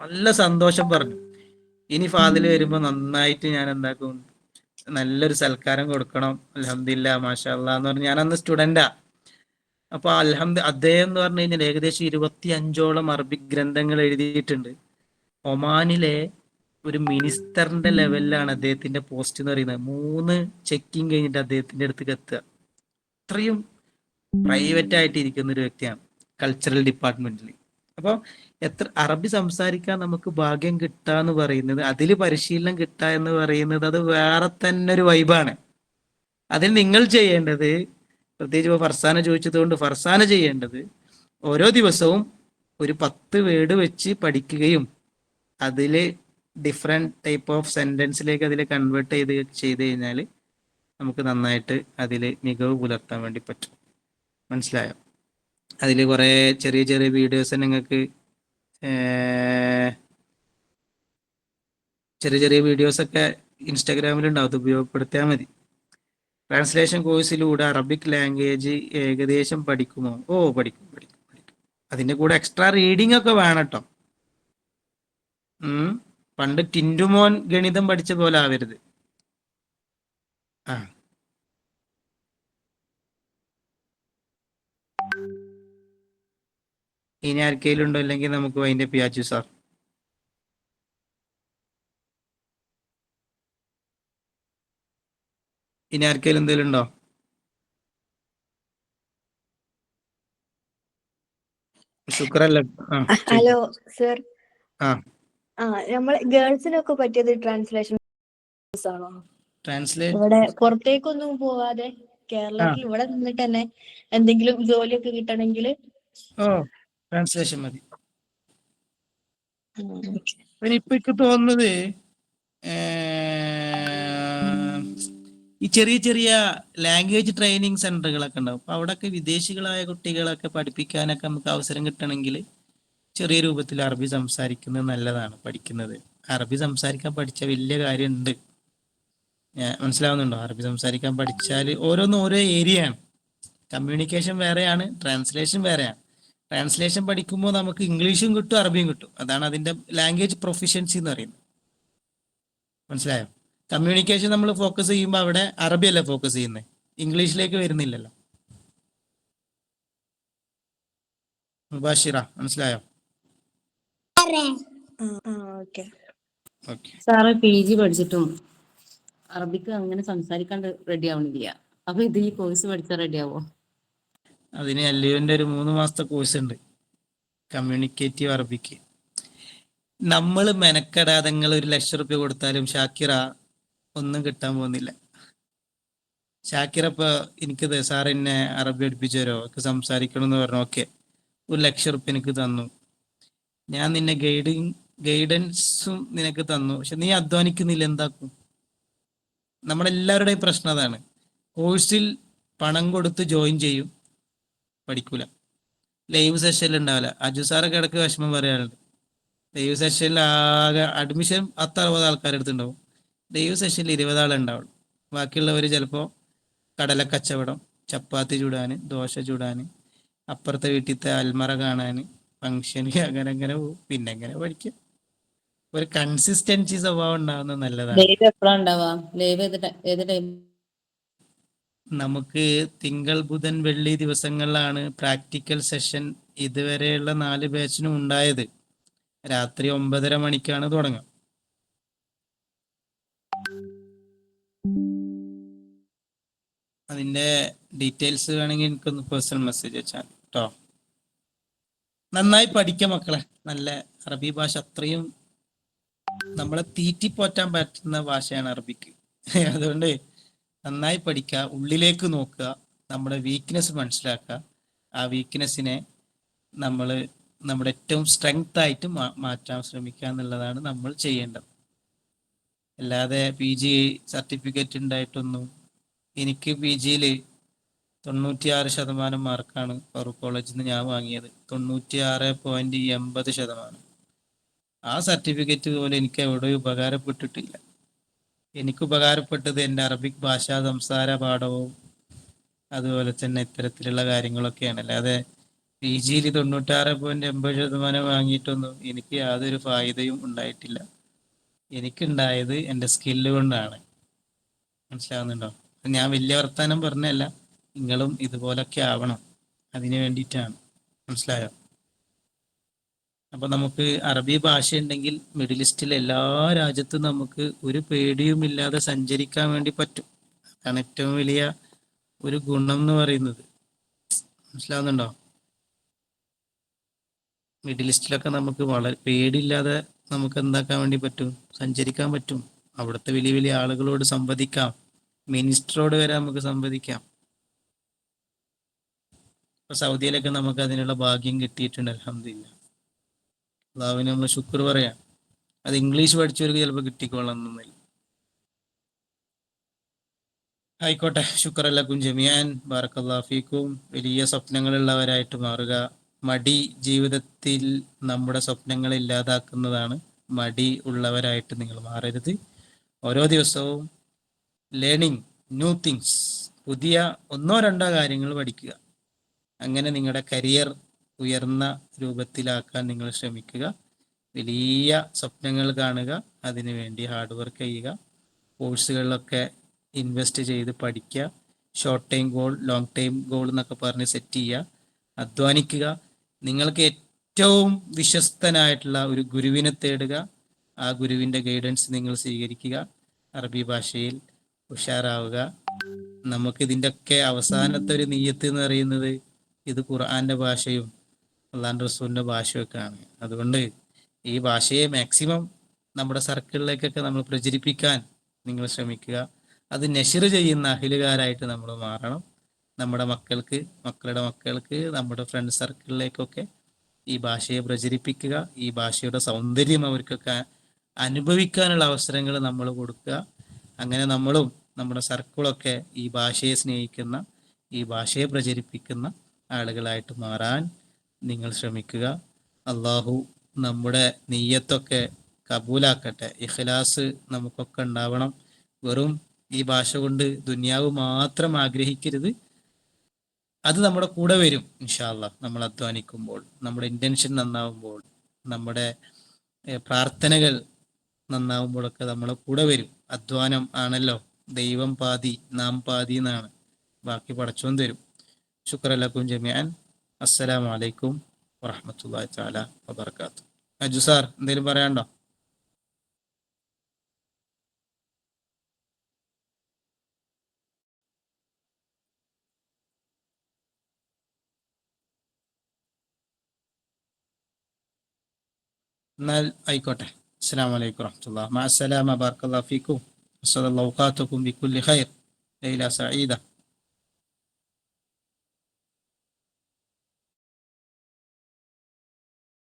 നല്ല സന്തോഷം പറഞ്ഞു, ഇനി ഫാദിൽ വരുമ്പോ നന്നായിട്ട് ഞാൻ എന്താക്കും, നല്ലൊരു സൽക്കാരം കൊടുക്കണം, അൽഹംദുലില്ലാ മാഷാ അല്ലാഹ് എന്ന് പറഞ്ഞു. ഞാനന്ന് സ്റ്റുഡന്റാ. അപ്പൊ അദ്ദേഹം എന്ന് പറഞ്ഞു കഴിഞ്ഞാൽ ഏകദേശം 25ഓളം അറബിക് ഗ്രന്ഥങ്ങൾ എഴുതിയിട്ടുണ്ട്. ഒമാനിലെ ഒരു മിനിസ്റ്ററിന്റെ ലെവലിലാണ് അദ്ദേഹത്തിന്റെ പോസ്റ്റ് എന്ന് പറയുന്നത്. 3 ചെക്കിങ് കഴിഞ്ഞിട്ട് അദ്ദേഹത്തിന്റെ അടുത്തേക്ക് എത്തുക. അത്രയും പ്രൈവറ്റ് ആയിട്ട് ഇരിക്കുന്ന ഒരു വ്യക്തിയാണ് കൾച്ചറൽ ഡിപ്പാർട്ട്മെന്റിൽ. അപ്പോൾ എത്ര അറബി സംസാരിക്കാൻ നമുക്ക് ഭാഗ്യം കിട്ടുക എന്ന് പറയുന്നത്, അതിൽ പരിശീലനം കിട്ടുക എന്ന് പറയുന്നത്, അത് വേറെ തന്നെ ഒരു വൈബാണ്. അതിൽ നിങ്ങൾ ചെയ്യേണ്ടത്, പ്രത്യേകിച്ച് ഇപ്പോൾ ഫർസാന ചോദിച്ചത് കൊണ്ട് ഫർസാന ചെയ്യേണ്ടത്, ഓരോ ദിവസവും ഒരു 10 വേർഡ് വെച്ച് പഠിക്കുകയും അതിൽ ഡിഫറെൻറ്റ് ടൈപ്പ് ഓഫ് സെന്റൻസിലേക്ക് അതിൽ കൺവേർട്ട് ചെയ്ത് കഴിഞ്ഞാൽ നമുക്ക് നന്നായിട്ട് അതിൽ മികവ് പുലർത്താൻ വേണ്ടി പറ്റും. മനസ്സിലായോ? അതിൽ കുറേ ചെറിയ ചെറിയ വീഡിയോസ് നിങ്ങൾക്ക് ചെറിയ വീഡിയോസൊക്കെ ഇൻസ്റ്റാഗ്രാമിലുണ്ടാവും, അത് ഉപയോഗപ്പെടുത്തിയാൽ മതി. ട്രാൻസ്ലേഷൻ കോഴ്സിലൂടെ അറബിക് ലാംഗ്വേജ് ഏകദേശം പഠിക്കുമോ? പഠിക്കും. അതിൻ്റെ കൂടെ എക്സ്ട്രാ റീഡിംഗ് ഒക്കെ വേണം കേട്ടോ. പണ്ട് ടിൻറ്റുമോൻ ഗണിതം പഠിച്ച പോലെ ആവരുത്. ഇനി ആർക്കെങ്കിലും ഉണ്ടോ? ഇല്ലെങ്കിൽ നമുക്ക് അതിന്റെ പിയാച്ചു സാർ. ഇനി ആർക്കെങ്കിലും എന്തെങ്കിലും ഉണ്ടോ? ശുക്രല്ല. Hello sir. ആ നമ്മൾ ഗേൾസിനൊക്കെ പറ്റിയത് ട്രാൻസ്ലേഷൻ ആണോ? ട്രാൻസ്ലേറ്റ് ഇവിടെ പുറത്തേക്കൊന്നും പോവാതെ കേരളത്തിൽ ഇവിടെ നിന്നിട്ട് തന്നെ എന്തെങ്കിലും ജോലിയൊക്കെ കിട്ടണമെങ്കിൽ ട്രാൻസ്ലേഷൻ മതി. ഇപ്പൊ എനിക്ക് തോന്നുന്നത് ഈ ചെറിയ ലാംഗ്വേജ് ട്രെയിനിങ് സെന്ററുകളൊക്കെ ഉണ്ടാവും. അപ്പൊ അവിടെയൊക്കെ വിദേശികളായ കുട്ടികളൊക്കെ പഠിപ്പിക്കാനൊക്കെ നമുക്ക് അവസരം കിട്ടണമെങ്കിൽ ചെറിയ രൂപത്തിൽ അറബി സംസാരിക്കുന്നത് നല്ലതാണ്. പഠിക്കുന്നത് അറബി സംസാരിക്കാൻ പഠിച്ച വലിയ കാര്യമുണ്ട്. മനസ്സിലാവുന്നുണ്ടോ? അറബി സംസാരിക്കാൻ പഠിച്ചാൽ ഓരോന്നും ഓരോ ഏരിയയാണ്. കമ്മ്യൂണിക്കേഷൻ വേറെയാണ്, ട്രാൻസ്ലേഷൻ വേറെയാണ്. ട്രാൻസ്ലേഷൻ പഠിക്കുമ്പോൾ നമുക്ക് ഇംഗ്ലീഷും കിട്ടും, അറബിയും കിട്ടും. അതാണ് അതിന്റെ ലാംഗ്വേജ് പ്രൊഫിഷ്യൻസി എന്ന് പറയുന്നത്. മനസ്സിലായോ? കമ്മ്യൂണിക്കേഷൻ നമ്മൾ ഫോക്കസ് ചെയ്യുമ്പോൾ അവിടെ അറബിയല്ല ഫോക്കസ് ചെയ്യുന്നത്, ഇംഗ്ലീഷിലേക്ക് വരുന്നില്ലല്ലോ. മുബാഷിറ, മനസ്സിലായോ? സാറ് PG പഠിച്ചിട്ടും അറബിക്ക് അങ്ങനെ സംസാരിക്കാണ്ട് റെഡി ആവണില്ല. അപ്പൊ ഇത് ഈ കോഴ്സ് പഠിച്ചാൽ റെഡി ആവോ? അതിന് LUവിന്റെ ഒരു 3 മാസത്തെ കോഴ്സ് ഉണ്ട്, കമ്മ്യൂണിക്കേറ്റീവ് അറബിക്ക്. നമ്മൾ മെനക്കെടാതെ നിങ്ങൾ 1,00,000 കൊടുത്താലും ഷാക്കിറ ഒന്നും കിട്ടാൻ പോകുന്നില്ല. ഷാക്കിറ ഇപ്പൊ എനിക്കിത് സാർ എന്നെ അറബി പഠിപ്പിച്ചു തരോ, എനിക്ക് സംസാരിക്കണം എന്ന് പറഞ്ഞു. ഓക്കെ, 1,00,000 എനിക്ക് തന്നു, ഞാൻ നിന്നെ ഗൈഡൻസും നിനക്ക് തന്നു, പക്ഷെ നീ അധ്വാനിക്കുന്നില്ല, എന്താക്കും? നമ്മളെല്ലാവരുടെയും പ്രശ്നം അതാണ്. കോഴ്സിൽ പണം കൊടുത്ത് ജോയിൻ ചെയ്യും, പഠിക്കൂല. ലൈവ് സെഷനിൽ ഉണ്ടാവില്ല. അജു സാറൊക്കെ ഇടയ്ക്ക് വിഷമം പറയാറുണ്ട്. ലൈവ് സെഷനിൽ ആകെ അഡ്മിഷൻ 10-60 ആൾക്കാരെടുത്തുണ്ടാവും. ലൈവ് സെഷനിൽ 20 ആളെ ഉണ്ടാവുള്ളൂ. ബാക്കിയുള്ളവർ ചിലപ്പോൾ കടലക്കച്ചവടം, ചപ്പാത്തി ചൂടാൻ, ദോശ ചൂടാൻ, അപ്പുറത്തെ വീട്ടിലത്തെ അൽമറ കാണാൻ, ഫംഗ്ഷന്, അങ്ങനെ അങ്ങനെ പോകും. പിന്നെ എങ്ങനെ പഠിക്കും? ഒരു കൺസിസ്റ്റൻസി സ്വഭാവം ഉണ്ടാകുന്നത് നല്ലതാണ്. ലൈവ് എപ്പോഴാ ഉണ്ടാവാ? ലൈവ് ഏത് ടൈം? നമുക്ക് തിങ്കൾ, ബുധൻ, വെള്ളി ദിവസങ്ങളിലാണ് പ്രാക്ടിക്കൽ സെഷൻ ഇതുവരെയുള്ള 4 ബാച്ചിനും ഉണ്ടായത്. രാത്രി 9:30 മണിക്കാണ് തുടങ്ങുക. അതിന്റെ ഡീറ്റെയിൽസ് വേണമെങ്കിൽ എനിക്കൊന്ന് പേഴ്സണൽ മെസ്സേജ് അയച്ചാൽ കേട്ടോ. നന്നായി പഠിക്കുക മക്കളെ. നല്ല അറബി ഭാഷ അത്രയും നമ്മളെ തീറ്റിപ്പോറ്റാൻ പറ്റുന്ന ഭാഷയാണ് അറബിക്ക്. അതുകൊണ്ട് നന്നായി പഠിക്കുക, ഉള്ളിലേക്ക് നോക്കുക, നമ്മുടെ വീക്ക്നെസ് മനസ്സിലാക്കുക, ആ വീക്ക്നെസ്സിനെ നമ്മൾ നമ്മുടെ ഏറ്റവും സ്ട്രെങ്ത് ആയിട്ട് മാറ്റാൻ ശ്രമിക്കുക എന്നുള്ളതാണ് നമ്മൾ ചെയ്യേണ്ടത്. അല്ലാതെ PG സർട്ടിഫിക്കറ്റ് ഉണ്ടായിട്ടൊന്നും. എനിക്ക് PG-യിൽ 96% മാർക്കാണ് ഫറൂഖ് കോളേജിൽ നിന്ന് ഞാൻ വാങ്ങിയത്. 96.80%. ആ സർട്ടിഫിക്കറ്റ് പോലും എനിക്ക് എവിടെയും ഉപകാരപ്പെട്ടിട്ടില്ല. എനിക്ക് ഉപകാരപ്പെട്ടത് എൻ്റെ അറബിക് ഭാഷാ സംസാര പാഠവും അതുപോലെ തന്നെ ഇത്തരത്തിലുള്ള കാര്യങ്ങളൊക്കെയാണ്. അല്ലാതെ PG-യിൽ 96.80% വാങ്ങിയിട്ടൊന്നും എനിക്ക് യാതൊരു ഫായിദയും ഉണ്ടായിട്ടില്ല. എനിക്കുണ്ടായത് എൻ്റെ സ്കില്ല് കൊണ്ടാണ്. മനസ്സിലാവുന്നുണ്ടോ? ഞാൻ വലിയ വർത്താനം പറഞ്ഞല്ല, നിങ്ങളും ഇതുപോലൊക്കെ ആവണം, അതിനു വേണ്ടിയിട്ടാണ്. മനസ്സിലായോ? അപ്പൊ നമുക്ക് അറബി ഭാഷ ഉണ്ടെങ്കിൽ മിഡിൽ ഈസ്റ്റിലെ എല്ലാ രാജ്യത്തും നമുക്ക് ഒരു പേടിയുമില്ലാതെ സഞ്ചരിക്കാൻ വേണ്ടി പറ്റും. അതാണ് ഏറ്റവും വലിയ ഒരു ഗുണം എന്ന് പറയുന്നത്. മനസ്സിലാവുന്നുണ്ടോ? മിഡിൽ ഈസ്റ്റിലൊക്കെ നമുക്ക് വളരെ പേടിയില്ലാതെ നമുക്ക് എന്താക്കാൻ വേണ്ടി പറ്റും? സഞ്ചരിക്കാൻ പറ്റും. അവിടുത്തെ വലിയ വലിയ ആളുകളോട് സംവദിക്കാം, മിനിസ്റ്ററോട് വരെ നമുക്ക് സംവദിക്കാം. ഇപ്പൊ സൗദിയിലൊക്കെ നമുക്ക് അതിനുള്ള ഭാഗ്യം കിട്ടിയിട്ടുണ്ട്. അൽഹംദുലില്ലാഹ്. അള്ളാഹുവിന് നമ്മൾ ശുക്ർ പറയാം. അത് ഇംഗ്ലീഷ് പഠിച്ചവർക്ക് ചിലപ്പോൾ കിട്ടിക്കൊള്ളണമെന്നില്ല. ആയിക്കോട്ടെ, ശുക്രല്ലക്കും ജമിയാൻ, ബാറക്കല്ലാഹു ഫീക്കും. വലിയ സ്വപ്നങ്ങളുള്ളവരായിട്ട് മാറുക. മടി ജീവിതത്തിൽ നമ്മുടെ സ്വപ്നങ്ങളെ ഇല്ലാതാക്കുന്നതാണ്. മടി ഉള്ളവരായിട്ട് നിങ്ങൾ മാറരുത്. ഓരോ ദിവസവും ലേണിംഗ് ന്യൂ തിങ്സ്, പുതിയ 1-2 കാര്യങ്ങൾ പഠിക്കുക. അങ്ങനെ നിങ്ങളുടെ കരിയർ ഉയർന്ന രൂപത്തിലാക്കാൻ നിങ്ങൾ ശ്രമിക്കുക. വലിയ സ്വപ്നങ്ങൾ കാണുക, അതിനു വേണ്ടി ഹാർഡ് വർക്ക് ചെയ്യുക, കോഴ്സുകളിലൊക്കെ ഇൻവെസ്റ്റ് ചെയ്ത് പഠിക്കുക, short time goal, long time goal എന്നൊക്കെ പറഞ്ഞ് സെറ്റ് ചെയ്യുക, അധ്വാനിക്കുക. നിങ്ങൾക്ക് ഏറ്റവും വിശ്വസ്തനായിട്ടുള്ള ഒരു ഗുരുവിനെ തേടുക, ആ ഗുരുവിൻ്റെ ഗൈഡൻസ് നിങ്ങൾ സ്വീകരിക്കുക, അറബി ഭാഷയിൽ ഉഷാറാവുക. നമുക്ക് ഇതിൻ്റെയൊക്കെ അവസാനത്തെ ഒരു നീയത്ത് എന്ന് പറയുന്നത് ഇത് ഖുർആന്റെ ഭാഷയും അള്ളാഹുവിൻ്റെ റസൂലിൻ്റെ ഭാഷയൊക്കെയാണ്. അതുകൊണ്ട് ഈ ഭാഷയെ മാക്സിമം നമ്മുടെ സർക്കിളിലേക്കൊക്കെ നമ്മൾ പ്രചരിപ്പിക്കാൻ നിങ്ങൾ ശ്രമിക്കുക. അത് നശ്ർ ചെയ്യുന്ന അഹിലുകാരായിട്ട് നമ്മൾ മാറണം. നമ്മുടെ മക്കൾക്ക്, മക്കളുടെ മക്കൾക്ക്, നമ്മുടെ ഫ്രണ്ട് സർക്കിളിലേക്കൊക്കെ ഈ ഭാഷയെ പ്രചരിപ്പിക്കുക. ഈ ഭാഷയുടെ സൗന്ദര്യം അവർക്കൊക്കെ അനുഭവിക്കാനുള്ള അവസരങ്ങൾ നമ്മൾ കൊടുക്കുക. അങ്ങനെ നമ്മളും നമ്മുടെ സർക്കിളൊക്കെ ഈ ഭാഷയെ സ്നേഹിക്കുന്ന, ഈ ഭാഷയെ പ്രചരിപ്പിക്കുന്ന ആളുകളായിട്ട് മാറാൻ നിങ്ങൾ ശ്രമിക്കുക. അള്ളാഹു നമ്മുടെ നീയത്തൊക്കെ കബൂലാക്കട്ടെ. ഇഖ്ലാസ് നമുക്കൊക്കെ ഉണ്ടാവണം. വെറും ഈ ഭാഷ കൊണ്ട് ദുനിയാവ് മാത്രം ആഗ്രഹിക്കരുത്. അത് നമ്മുടെ കൂടെ വരും ഇൻഷാ അല്ലാഹ്. നമ്മൾ അധ്വാനിക്കുമ്പോൾ, നമ്മുടെ ഇന്റൻഷൻ നന്നാവുമ്പോൾ, നമ്മുടെ പ്രാർത്ഥനകൾ നന്നാവുമ്പോഴൊക്കെ നമ്മളെ കൂടെ വരും. അധ്വാനം ആണല്ലോ ദൈവം പാതി നാം പാതി എന്നാണ്. ബാക്കി പടച്ചോൻ തരും. ശുക്രലക്കും ജമിയാൻ. അസ്സലാമു അലൈക്കും വറഹ്മത്തുള്ളാഹി തആല വബറകാതുഹു. അജു സാർ എന്തെങ്കിലും പറയാനുണ്ടോ? എന്നാൽ ആയിക്കോട്ടെ. അസ്സലാമു അലൈക്കും വറഹ്മത്തുള്ളാഹി. മഅസ്സലാമ. ബാറക്കല്ലാഹു ഫീക്കും. വസല്ലല്ലാഹു ഔഖാതകും ബികുല്ലി ഖൈർ. ലൈല സഈദ.